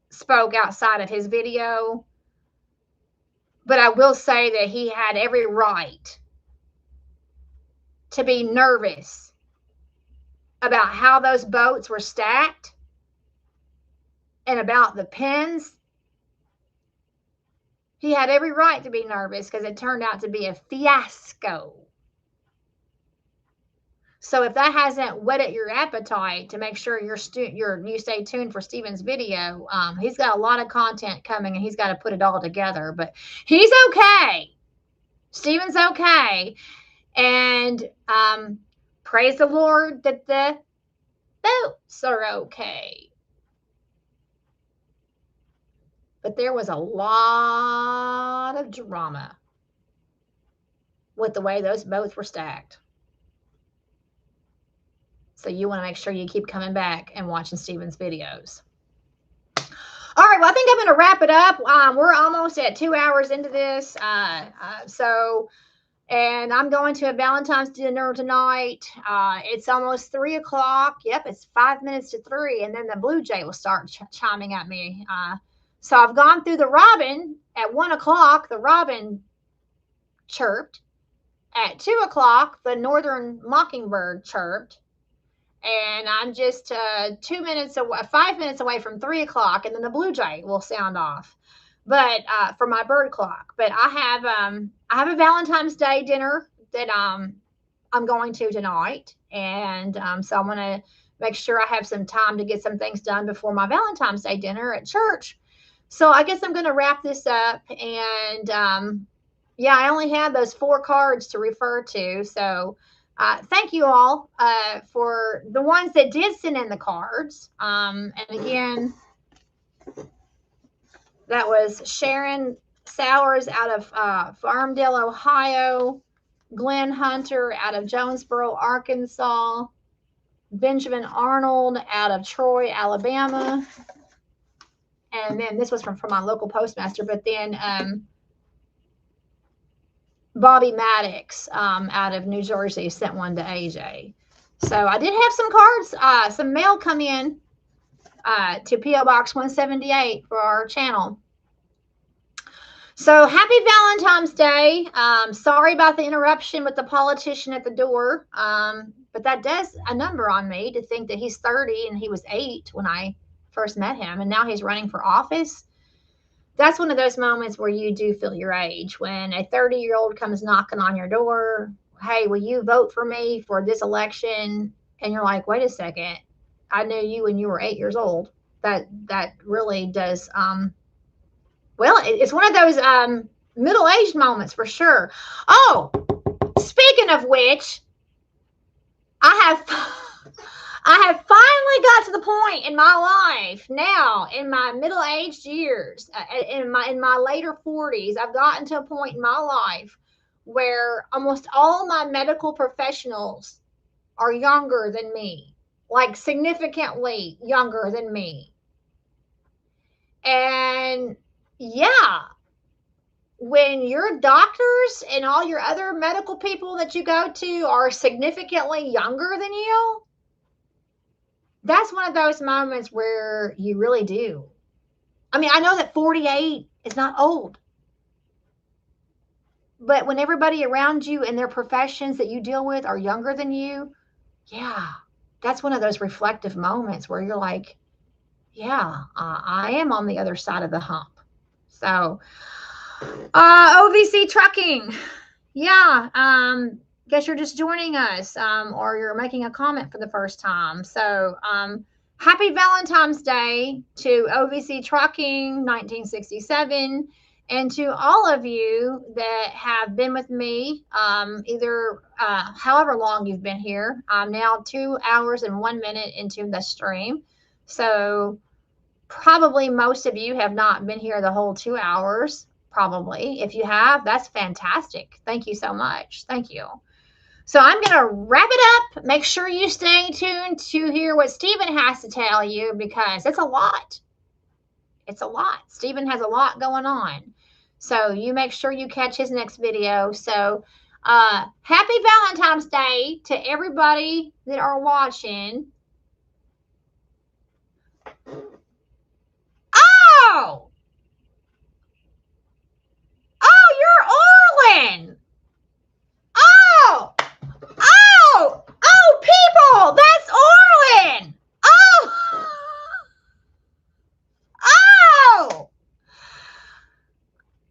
spoke outside of his video, but I will say that he had every right to be nervous about how those boats were stacked and about the pens. He had every right to be nervous because it turned out to be a fiasco. So if that hasn't whetted your appetite to make sure you stay tuned for Steven's video, he's got a lot of content coming and he's got to put it all together. But he's okay. Steven's okay. And praise the Lord that the boats are okay. But there was a lot of drama with the way those boats were stacked. So you want to make sure you keep coming back and watching Steven's videos. All right, well, I think I'm going to wrap it up. We're almost at 2 hours into this. And I'm going to a Valentine's dinner tonight. It's almost 3 o'clock. Yep, it's 5 minutes to 3. And then the blue jay will start chiming at me. So I've gone through the robin. At 1 o'clock, the robin chirped. At 2 o'clock, the northern mockingbird chirped. And I'm just 5 minutes away from 3 o'clock, and then the blue jay will sound off. But for my bird clock. But I have a Valentine's Day dinner that I'm going to tonight, and so I'm gonna make sure I have some time to get some things done before my Valentine's Day dinner at church. So I guess I'm gonna wrap this up, and yeah, I only had those 4 cards to refer to, so. thank you all for the ones that did send in the cards. And again, that was Sharon Sowers out of Farmdale, Ohio, Glenn Hunter out of Jonesboro, Arkansas, Benjamin Arnold out of Troy, Alabama. And then this was from my local postmaster, but then Bobby Maddox out of New Jersey sent one to AJ. So I did have some cards, some mail come in to P.O. Box 178 for our channel. So happy Valentine's Day. Sorry about the interruption with the politician at the door. But that does a number on me to think that he's 30 and he was 8 when I first met him, and now he's running for office. That's one of those moments where you do feel your age. When a 30-year-old comes knocking on your door, hey, will you vote for me for this election? And you're like, wait a second, I knew you when you were 8 years old. That really does. Well, it's one of those middle-aged moments for sure. Oh, speaking of which, I have finally got to the point in my life now, in my middle-aged years, in my later 40s, I've gotten to a point in my life where almost all my medical professionals are younger than me, like significantly younger than me. And yeah, when your doctors and all your other medical people that you go to are significantly younger than you, that's one of those moments where you really do. I mean, I know that 48 is not old, but when everybody around you and their professions that you deal with are younger than you, yeah, that's one of those reflective moments where you're like, yeah, I am on the other side of the hump. So, OVC Trucking. Yeah, guess you're just joining us, or you're making a comment for the first time. So, happy Valentine's Day to OVC Trucking 1967, and to all of you that have been with me, either however long you've been here. I'm now 2 hours and 1 minute into the stream. So, probably most of you have not been here the whole 2 hours. Probably. If you have, that's fantastic. Thank you so much. Thank you. So I'm going to wrap it up. Make sure you stay tuned to hear what Stephen has to tell you, because it's a lot. It's a lot. Stephen has a lot going on. So you make sure you catch his next video. So happy Valentine's Day to everybody that are watching. Oh! Oh, you're Orlin! Oh! Oh! Oh, people! That's Orlin! Oh! Oh!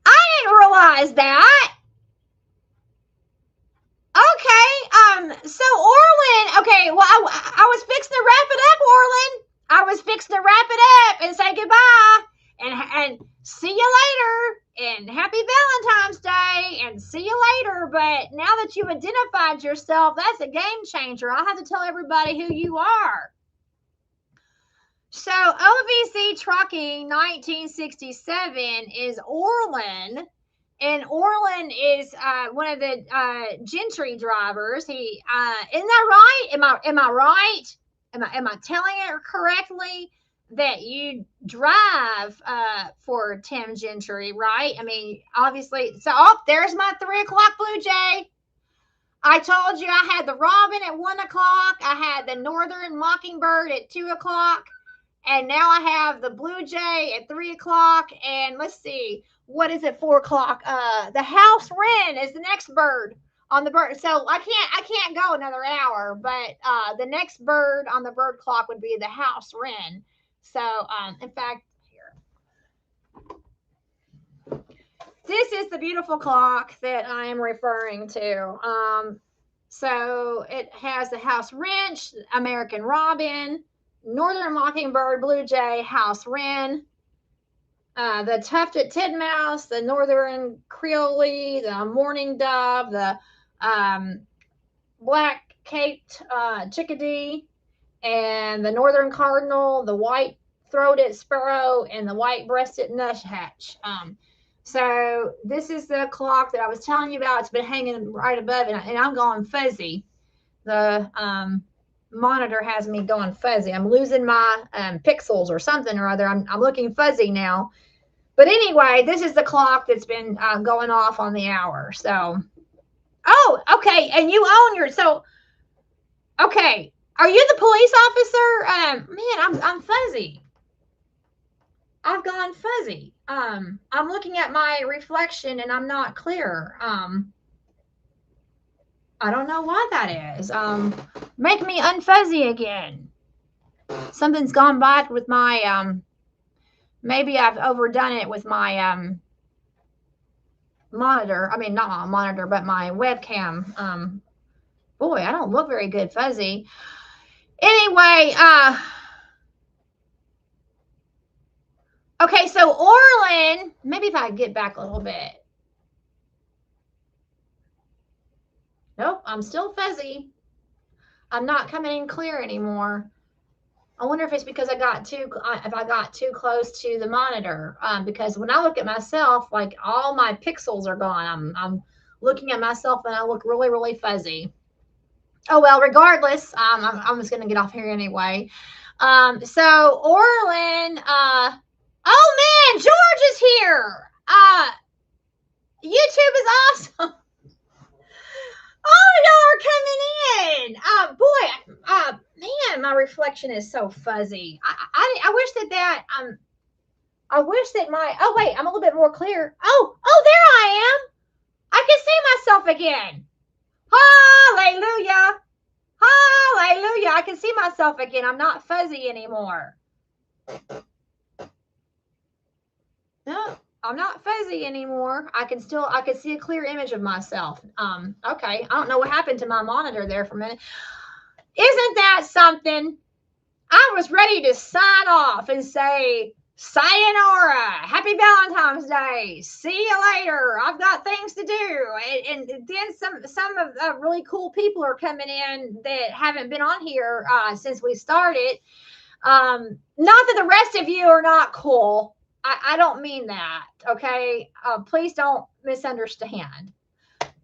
I didn't realize that. Okay, so Orlin, okay, well, I was fixing to wrap it up, Orlin. I was fixing to wrap it up and say goodbye and see you later and happy Valentine's Day and see you later. But now that you've identified yourself, that's a game changer. I'll have to tell everybody who you are. So OVC Trucking 1967 is Orlin. And Orlin is one of the Gentry drivers. He isn't that right? Am I right? Am I telling it correctly that you drive for Tim Gentry, right? I mean, obviously. So, there's my 3 o'clock Blue Jay. I told you I had the Robin at 1 o'clock. I had the Northern Mockingbird at 2 o'clock. And now I have the Blue Jay at 3 o'clock. And let's see, what is it, 4 o'clock? The House Wren is the next bird on the bird. So I can't go another hour, but the next bird on the bird clock would be the House Wren. So in fact, here, this is the beautiful clock that I am referring to. So it has the House Wrench, American Robin, Northern Mockingbird, Blue Jay, House Wren, the tufted titmouse, the Northern Creole, the mourning dove, the black caped chickadee, and the northern cardinal, the white-throated sparrow, and the white-breasted nuthatch. So this is the clock that I was telling you about. It's been hanging right above it, and I'm going fuzzy. The monitor has me going fuzzy. I'm losing my pixels or something or other. I'm looking fuzzy now. But anyway, this is the clock that's been going off on the hour. So, oh, okay, and you own your. So, okay, are you the police officer? Man, I'm fuzzy. I've gone fuzzy. I'm looking at my reflection and I'm not clear. I don't know why that is. Make me unfuzzy again. Something's gone back with my maybe I've overdone it with my monitor. I mean, not my monitor, but my webcam. Boy, I don't look very good fuzzy. Anyway, okay, so Orland, maybe if I get back a little bit. Nope, I'm still fuzzy. I'm not coming in clear anymore. I wonder if it's because I got too close to the monitor. Because when I look at myself, like all my pixels are gone. I'm looking at myself and I look really, really fuzzy. Oh well, regardless, I'm just gonna get off here anyway. So Orland, oh man, George is here. YouTube is awesome. Oh, y'all are coming in. Boy, man, my reflection is so fuzzy. I wish I wish that my, oh wait, I'm a little bit more clear. Oh, there I am. I can see myself again. Hallelujah. Hallelujah. I can see myself again. I'm not fuzzy anymore. No, I'm not fuzzy anymore. I can see a clear image of myself. Okay. I don't know what happened to my monitor there for a minute. Isn't that something? I was ready to sign off and say, sayonara, happy Valentine's Day, see you later, I've got things to do. And then some of the really cool people are coming in that haven't been on here since we started. Not that the rest of you are not cool. I don't mean that, okay? Please don't misunderstand.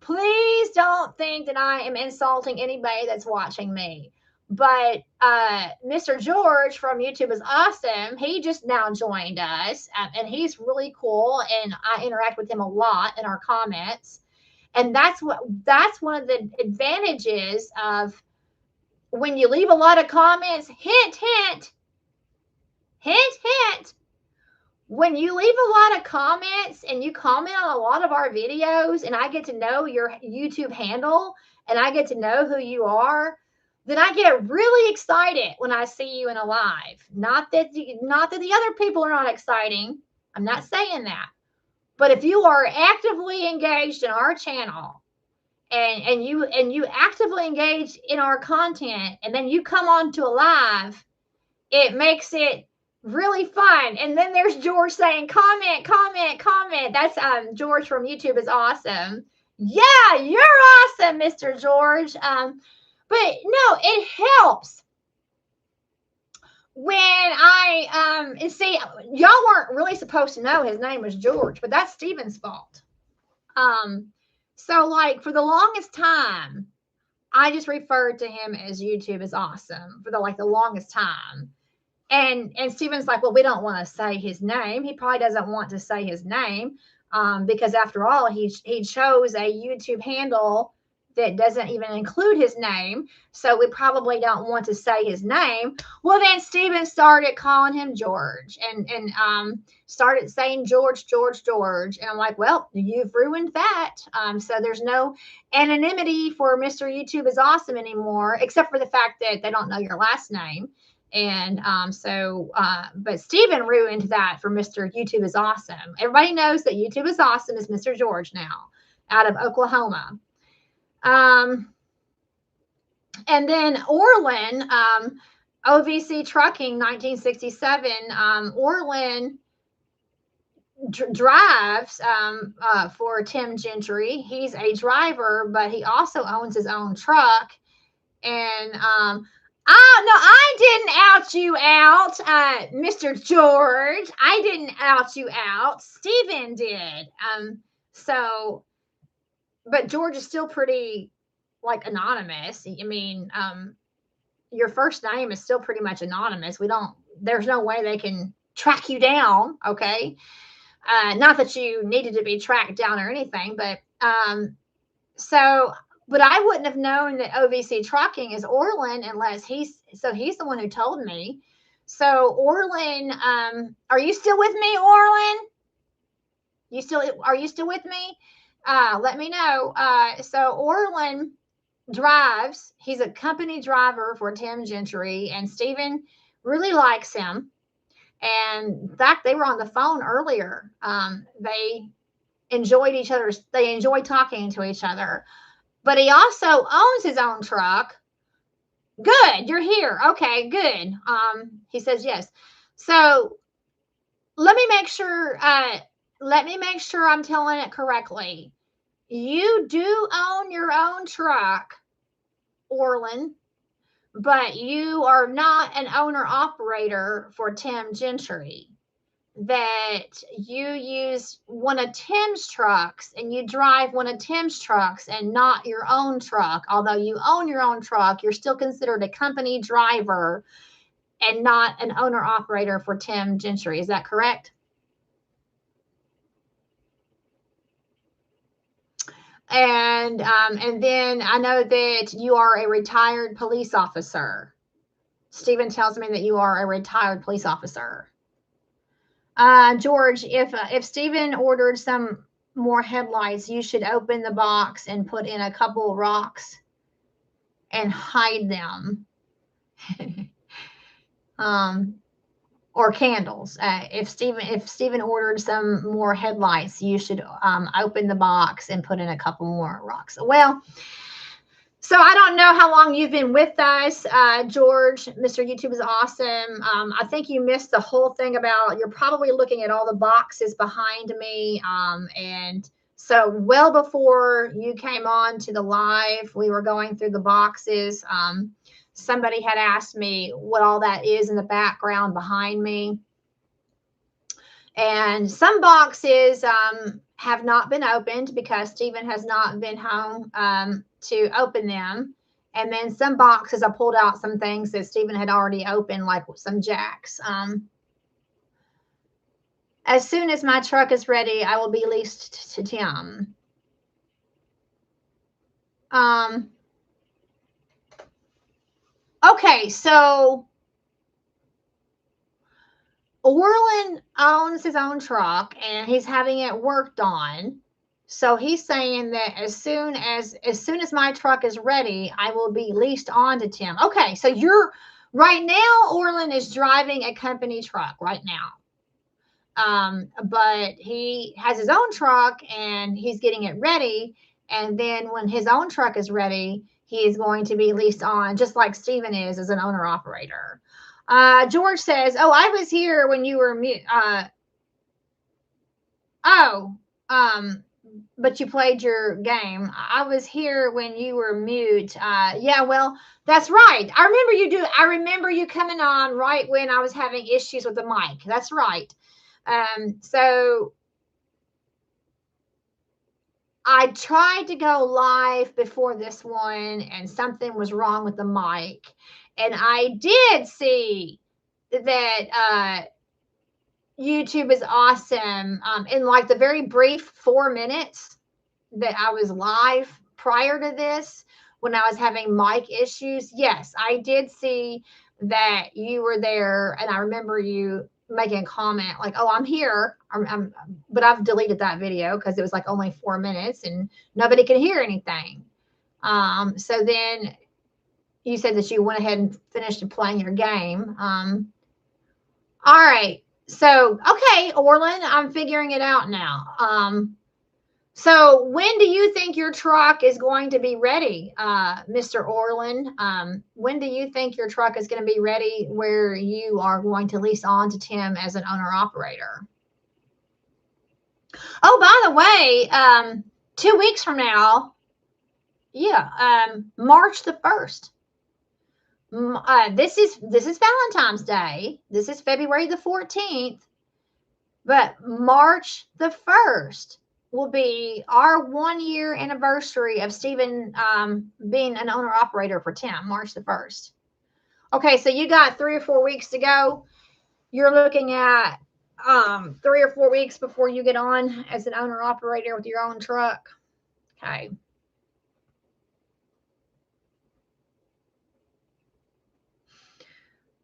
Please don't think that I am insulting anybody that's watching me. But Mr. George from YouTube is awesome. He just now joined us, and he's really cool. And I interact with him a lot in our comments. And that's one of the advantages of when you leave a lot of comments. Hint, hint, hint, hint. When you leave a lot of comments and you comment on a lot of our videos, and I get to know your YouTube handle and I get to know who you are, then I get really excited when I see you in a live. Not that the other people are not exciting. I'm not saying that. But if you are actively engaged in our channel and you actively engage in our content, and then you come on to a live, it makes it really fun. And then there's George saying comment, comment, comment. That's George from YouTube is awesome. Yeah, you're awesome, Mr. George. But no, it helps when I and see, y'all weren't really supposed to know his name was George, but that's Steven's fault. So like for the longest time, I just referred to him as YouTube is awesome for the longest time. And Steven's like, well, we don't want to say his name. He probably doesn't want to say his name because after all, he chose a YouTube handle that doesn't even include his name. So we probably don't want to say his name. Well, then Steven started calling him George and started saying George. And I'm like, well, you've ruined that. So there's no anonymity for Mr. YouTube is awesome anymore, except for the fact that they don't know your last name. And but Steven ruined that for Mr. YouTube is awesome. Everybody knows that YouTube is awesome is Mr. George now out of Oklahoma. And then Orland, OVC Trucking 1967, Orland drives for Tim Gentry. He's a driver, but he also owns his own truck. And oh no, I didn't out you out, Mr. George. I didn't out you out. Stephen did. So, but George is still pretty like anonymous. I mean, your first name is still pretty much anonymous. There's no way they can track you down. Okay. Not that you needed to be tracked down or anything, but so, but I wouldn't have known that OVC Trucking is Orland unless he's the one who told me. So Orland, are you still with me, Orland? Are you still with me? Let me know. So Orland drives. He's a company driver for Tim Gentry, and Stephen really likes him. And in fact, they were on the phone earlier. They enjoyed talking to each other. But he also owns his own truck. Good, you're here. Okay, good. He says yes. So let me make sure I'm telling it correctly. You do own your own truck, Orland, but you are not an owner operator for Tim Gentry. That you use one of Tim's trucks and you drive one of Tim's trucks and not your own truck. Although you own your own truck, you're still considered a company driver and not an owner operator for Tim Gentry. Is that correct? And then I know that you are a retired police officer. Stephen tells me that you are a retired police officer. George, if Stephen ordered some more headlights, you should open the box and put in a couple rocks and hide them. Or candles. If Stephen ordered some more headlights, you should open the box and put in a couple more rocks. Well, so I don't know how long you've been with us, George. Mr. YouTube is awesome. I think you missed the whole thing about, you're probably looking at all the boxes behind me. And so well before you came on to the live, we were going through the boxes. Somebody had asked me what all that is in the background behind me. And some boxes have not been opened because Stephen has not been home to open them. And then some boxes, I pulled out some things that Stephen had already opened, like some jacks. As soon as my truck is ready, I will be leased to Tim. Okay, so Orland owns his own truck and he's having it worked on. So he's saying that as soon as my truck is ready, I will be leased on to Tim. Okay, so you're right now, Orland is driving a company truck right now. But he has his own truck and he's getting it ready. And then when his own truck is ready, he is going to be leased on, just like Stephen is as an owner operator. George says, "Oh, I was here when you were mute. But you played your game. I was here when you were mute. Yeah, well, that's right. I remember you coming on right when I was having issues with the mic. That's right. So I tried to go live before this one and something was wrong with the mic. And I did see that YouTube is awesome. In like the very brief 4 minutes that I was live prior to this, when I was having mic issues, yes, I did see that you were there. And I remember you making a comment like, "Oh, I'm here." But I've deleted that video because it was like only 4 minutes and nobody could hear anything. So then you said that you went ahead and finished playing your game. All right. So, okay, Orland, I'm figuring it out now. So when do you think your truck is going to be ready, Mr. Orland? When do you think your truck is going to be ready where you are going to lease on to Tim as an owner operator? Oh, by the way, 2 weeks from now, yeah, March the 1st. This is Valentine's Day. This is February the 14th, but March the 1st will be our 1 year anniversary of Stephen being an owner operator for Tim. March the 1st. Okay, so you got 3 or 4 weeks to go. You're looking at 3 or 4 weeks before you get on as an owner operator with your own truck. Okay.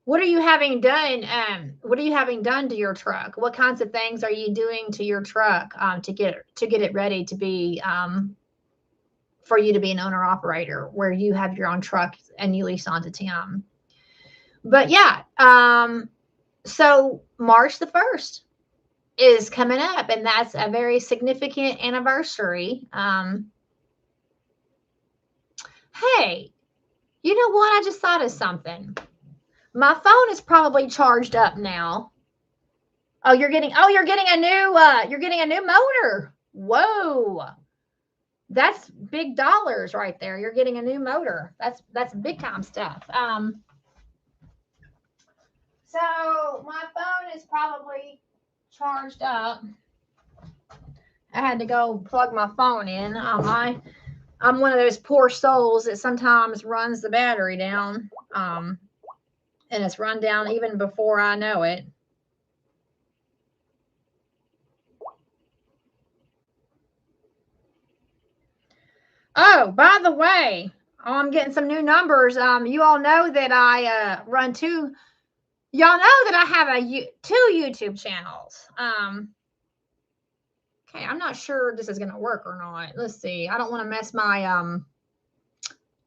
What are you having done? What are you having done to your truck? What kinds of things are you doing to your truck to get it ready to be for you to be an owner operator where you have your own truck and you lease onto Tim? But yeah, so March the 1st is coming up, and that's a very significant anniversary. Hey, you know what? I just thought of something. My phone is probably charged up now. You're getting a new motor. Whoa. That's big dollars right there. You're getting a new motor. That's big time stuff. So my phone is probably charged up. I had to go plug my phone in. I'm one of those poor souls that sometimes runs the battery down. And it's run down even before I know it. Oh, by the way, I'm getting some new numbers. You all know that I run two. Y'all know that I have two YouTube channels. Okay, I'm not sure this is gonna work or not. Let's see. I don't want to mess my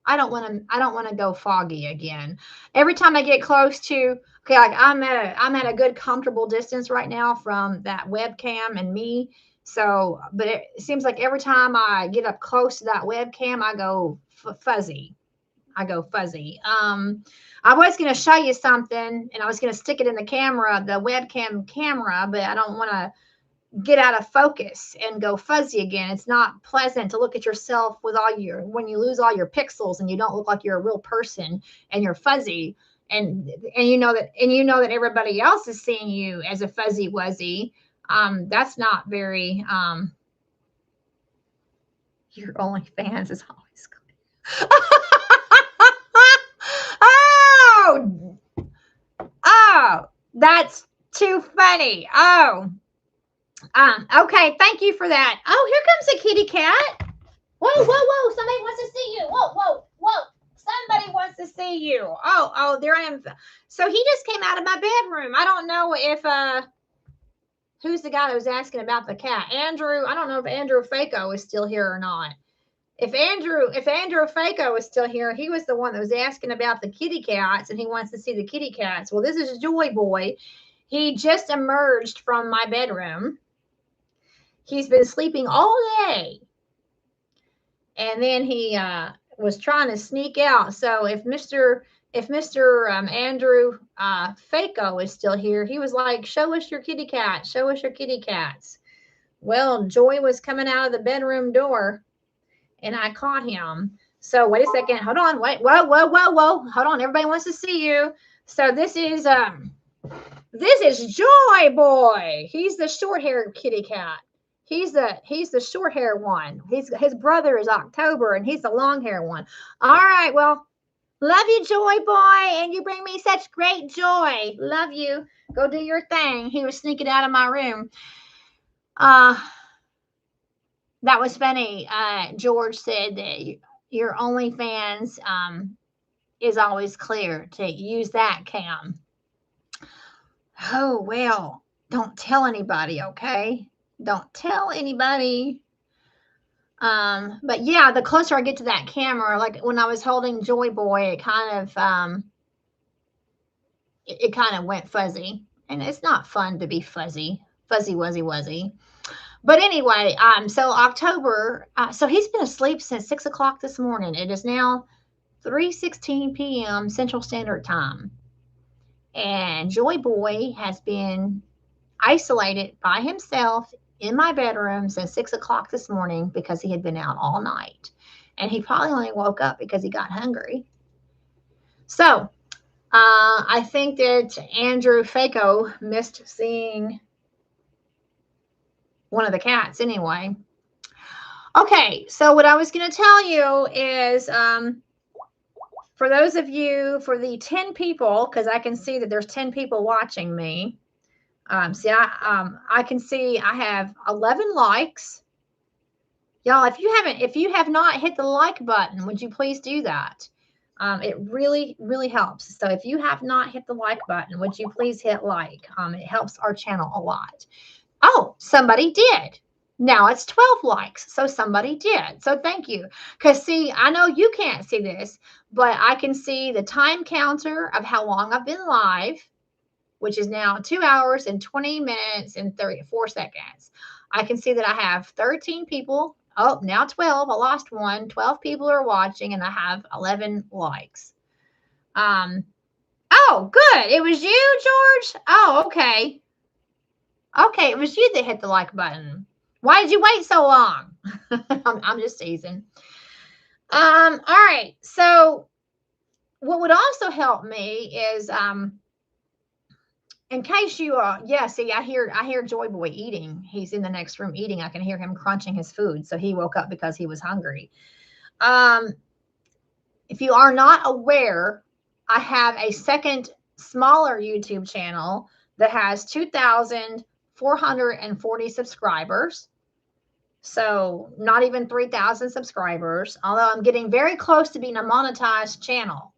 I don't want to go foggy again. Every time I get close to okay, like I'm at a good comfortable distance right now from that webcam and me. So, but it seems like every time I get up close to that webcam, I go fuzzy. I go fuzzy. I was going to show you something and I was going to stick it in the camera, the webcam camera, but I don't want to get out of focus and go fuzzy again. It's not pleasant to look at yourself with all your when you lose all your pixels and you don't look like you're a real person and you're fuzzy and you know that everybody else is seeing you as a fuzzy wuzzy. That's not very your OnlyFans is always good. Oh, oh, that's too funny. Oh, okay, thank you for that. Oh, here comes a kitty cat. Whoa, whoa, whoa! Somebody wants to see you. Whoa, whoa, whoa! Somebody wants to see you. Oh, oh, there I am. So he just came out of my bedroom. I don't know if who's the guy that was asking about the cat? Andrew. I don't know if Andrew Faco is still here or not. If Andrew Faco is still here, he was the one that was asking about the kitty cats, and he wants to see the kitty cats. Well, this is Joy Boy. He just emerged from my bedroom. He's been sleeping all day. And then he was trying to sneak out. So if Mr. Andrew Faco is still here, he was like, "Show us your kitty cat. Show us your kitty cats." Well, Joy was coming out of the bedroom door, and I caught him. So wait a second. Hold on. Wait. Whoa, whoa, whoa, whoa. Hold on. Everybody wants to see you. So this is Joy Boy. He's the short-haired kitty cat. He's the short hair one. His brother is October, and he's the long hair one. All right, well, love you, Joy Boy, and you bring me such great joy. Love you. Go do your thing. He was sneaking out of my room. That was funny. George said that your OnlyFans is always clear to use that cam. Oh well, don't tell anybody, okay? Don't tell anybody. But yeah, the closer I get to that camera, like when I was holding Joy Boy, it kind of it kind of went fuzzy, and it's not fun to be fuzzy, wuzzy. But anyway, so October, so he's been asleep since 6 o'clock this morning. It is now 3:16 p.m. Central Standard Time, and Joy Boy has been isolated by himself in my bedroom since 6 o'clock this morning because he had been out all night. And he probably only woke up because he got hungry. So I think that Andrew Faco missed seeing one of the cats anyway. Okay, so what I was going to tell you is for those of you, for the 10 people, because I can see that there's 10 people watching me. See, I can see I have 11 likes. Y'all, if you have not hit the like button, would you please do that? It really, really helps. So if you have not hit the like button, would you please hit like? It helps our channel a lot. Oh, somebody did. Now it's 12 likes. So somebody did. So thank you. Because see, I know you can't see this, but I can see the time counter of how long I've been live, which is now 2 hours and 20 minutes and 34 seconds. I can see that I have 13 people. Oh, now 12. I lost one. 12 people are watching and I have 11 likes. Oh, good. It was you, George? Oh, okay. Okay, it was you that hit the like button. Why did you wait so long? I'm just teasing. All right. So what would also help me is in case you see, I hear Joy Boy eating. He's in the next room eating. I can hear him crunching his food. So he woke up because he was hungry. If you are not aware, I have a second smaller YouTube channel that has 2,440 subscribers. So not even 3,000 subscribers, although I'm getting very close to being a monetized channel.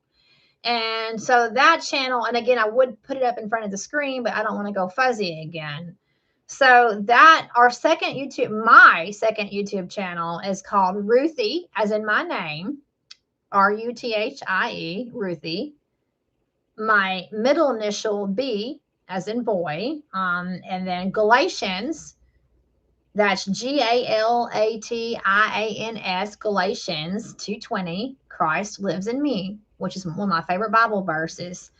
And so that channel, and again, I would put it up in front of the screen, but I don't want to go fuzzy again. So that my second YouTube channel is called Ruthie, as in my name, Ruthie, Ruthie. My middle initial B, as in boy, and then Galatians. That's Galatians, Galatians 2:20. Christ lives in me, which is one of my favorite Bible verses.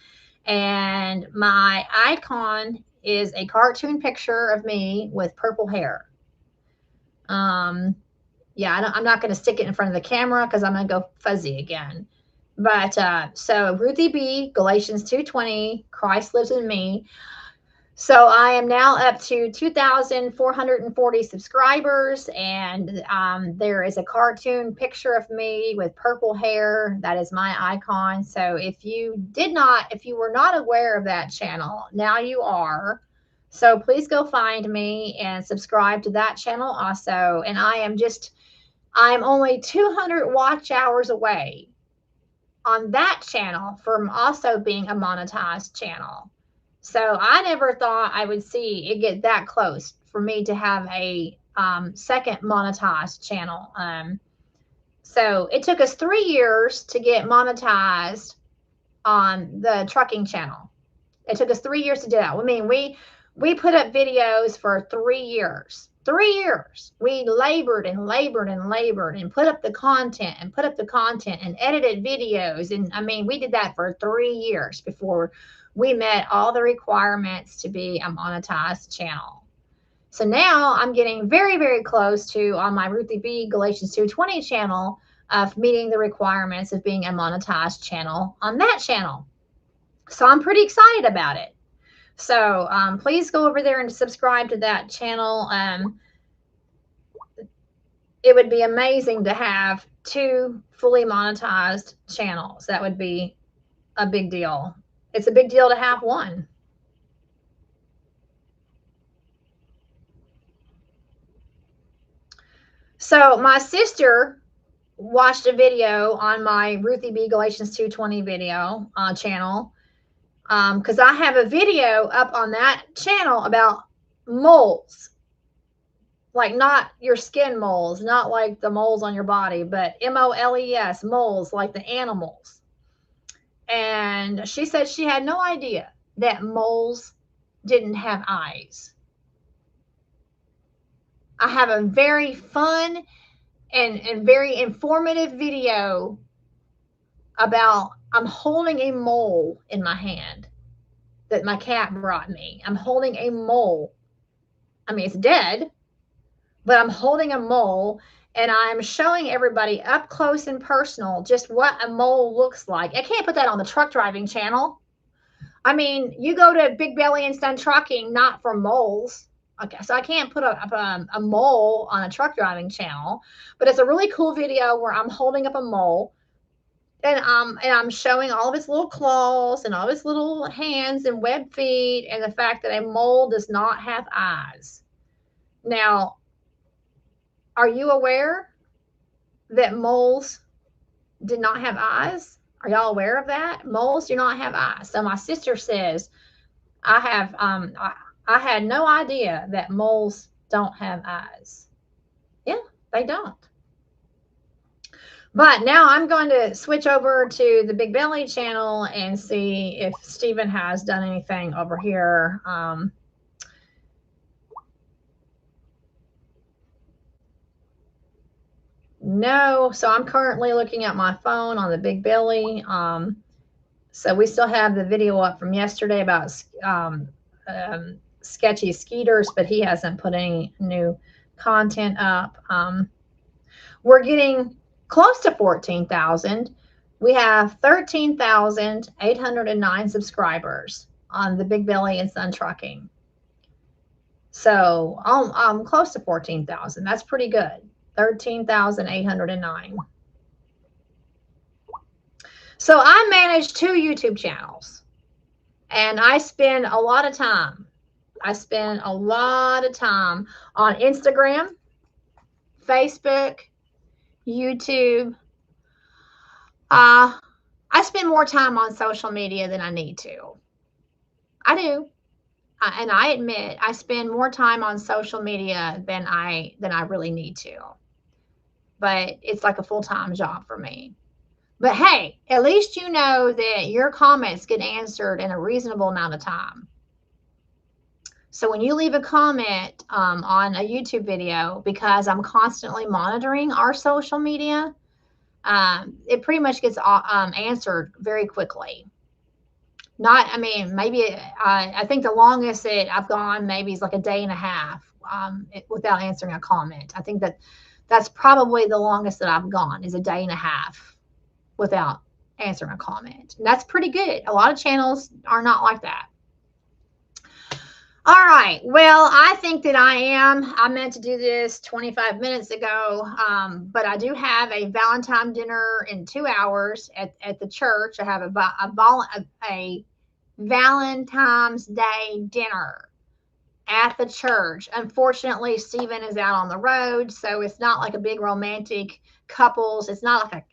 And my icon is a cartoon picture of me with purple hair. Yeah, I'm not going to stick it in front of the camera because I'm going to go fuzzy again. But so Ruthie B, Galatians 2:20, Christ lives in me. So I am now up to 2,440 subscribers, and there is a cartoon picture of me with purple hair. That is my icon. So if you were not aware of that channel, now you are. So please go find me and subscribe to that channel also. And I'm only 200 watch hours away on that channel from also being a monetized channel. So I never thought I would see it get that close for me to have a second monetized channel. So it took us 3 years to get monetized on the trucking channel. It took us 3 years to do that. I mean, we put up videos for 3 years. 3 years. We labored and labored and labored and put up the content and edited videos. And I mean, we did that for 3 years before we met all the requirements to be a monetized channel. So now I'm getting very, very close to, on my Ruthie B Galatians 2:20 channel, of meeting the requirements of being a monetized channel on that channel. So I'm pretty excited about it. So please go over there and subscribe to that channel. It would be amazing to have 2 fully monetized channels. That would be a big deal. It's a big deal to have one. So my sister watched a video on my Ruthie B Galatians 2:20 video channel, because I have a video up on that channel about moles, like not your skin moles, not like the moles on your body, but MOLES, moles, like the animals. And she said she had no idea that moles didn't have eyes. I have a very fun and very informative video about, I'm holding a mole in my hand that my cat brought me. I'm holding a mole. I mean, it's dead, but I'm holding a mole and I'm showing everybody up close and personal just what a mole looks like. I can't put that on the truck driving channel. I mean, you go to Big Belly and Son Trucking, not for moles. Okay, so I can't put a mole on a truck driving channel, but it's a really cool video where I'm holding up a mole and I'm showing all of its little claws and all of its little hands and web feet and the fact that a mole does not have eyes. Now, are you aware that moles did not have eyes? Are y'all aware of that? Moles do not have eyes. So my sister says I have I had no idea that moles don't have eyes. Yeah, they don't. But now I'm going to switch over to the Big Belly channel and see if Stephen has done anything over here. No, so I'm currently looking at my phone on the Big Belly. So we still have the video up from yesterday about sketchy skeeters, but he hasn't put any new content up. We're getting close to 14,000. We have 13,809 subscribers on the Big Belly and Son Trucking. So I'm close to 14,000. That's pretty good. 13,809. So I manage 2 YouTube channels and I spend a lot of time. I spend a lot of time on Instagram, Facebook, YouTube. I spend more time on social media than I need to. I do. And I admit I spend more time on social media than I really need to. But it's like a full-time job for me. But hey, at least you know that your comments get answered in a reasonable amount of time. So when you leave a comment on a YouTube video, because I'm constantly monitoring our social media, it pretty much gets answered very quickly. Not, I mean, maybe I think the longest that I've gone maybe is like a day and a half without answering a comment. I think that's probably the longest that I've gone is a day and a half without answering a comment. And that's pretty good. A lot of channels are not like that. All right. Well, I think that I meant to do this 25 minutes ago, but I do have a Valentine dinner in 2 hours at the church. I have a Valentine's Day dinner at the church. Unfortunately, Stephen is out on the road, so it's not like a big romantic couples. It's not like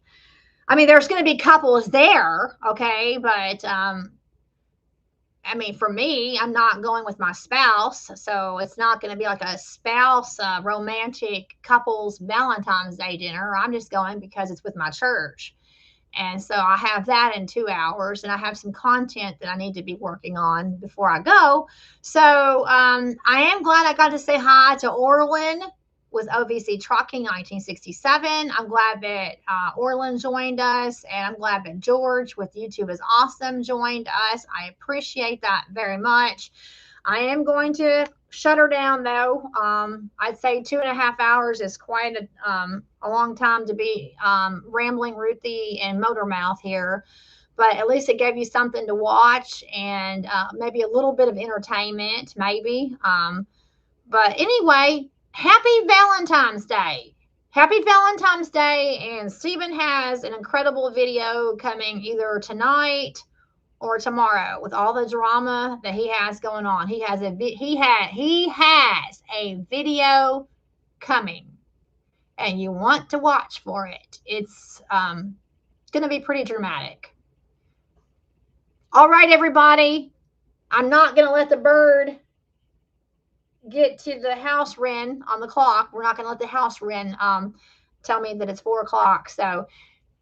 I mean, there's going to be couples there, okay, but I mean, for me, I'm not going with my spouse, so it's not going to be like a spouse romantic couples Valentine's Day dinner. I'm just going because it's with my church. And so I have that in 2 hours, and I have some content that I need to be working on before I go. So I am glad I got to say hi to Orlin with OVC Trucking 1967. I'm glad that Orlin joined us, and I'm glad that George with YouTube is Awesome joined us. I appreciate that very much. I am going to shut her down though. I'd say 2.5 hours is quite a long time to be rambling Ruthie and motor mouth here, but at least it gave you something to watch and maybe a little bit of entertainment, maybe. But anyway, happy Valentine's Day. Happy Valentine's Day. And Stephen has an incredible video coming either tonight or tomorrow with all the drama that he has going on. He has a video coming and you want to watch for it. It's going to be pretty dramatic. All right, everybody. I'm not going to let the bird get to the house wren on the clock. We're not going to let the house wren tell me that it's 4 o'clock. So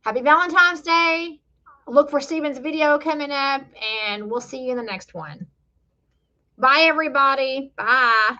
happy Valentine's Day. Look for Stephen's video coming up, and we'll see you in the next one. Bye, everybody. Bye.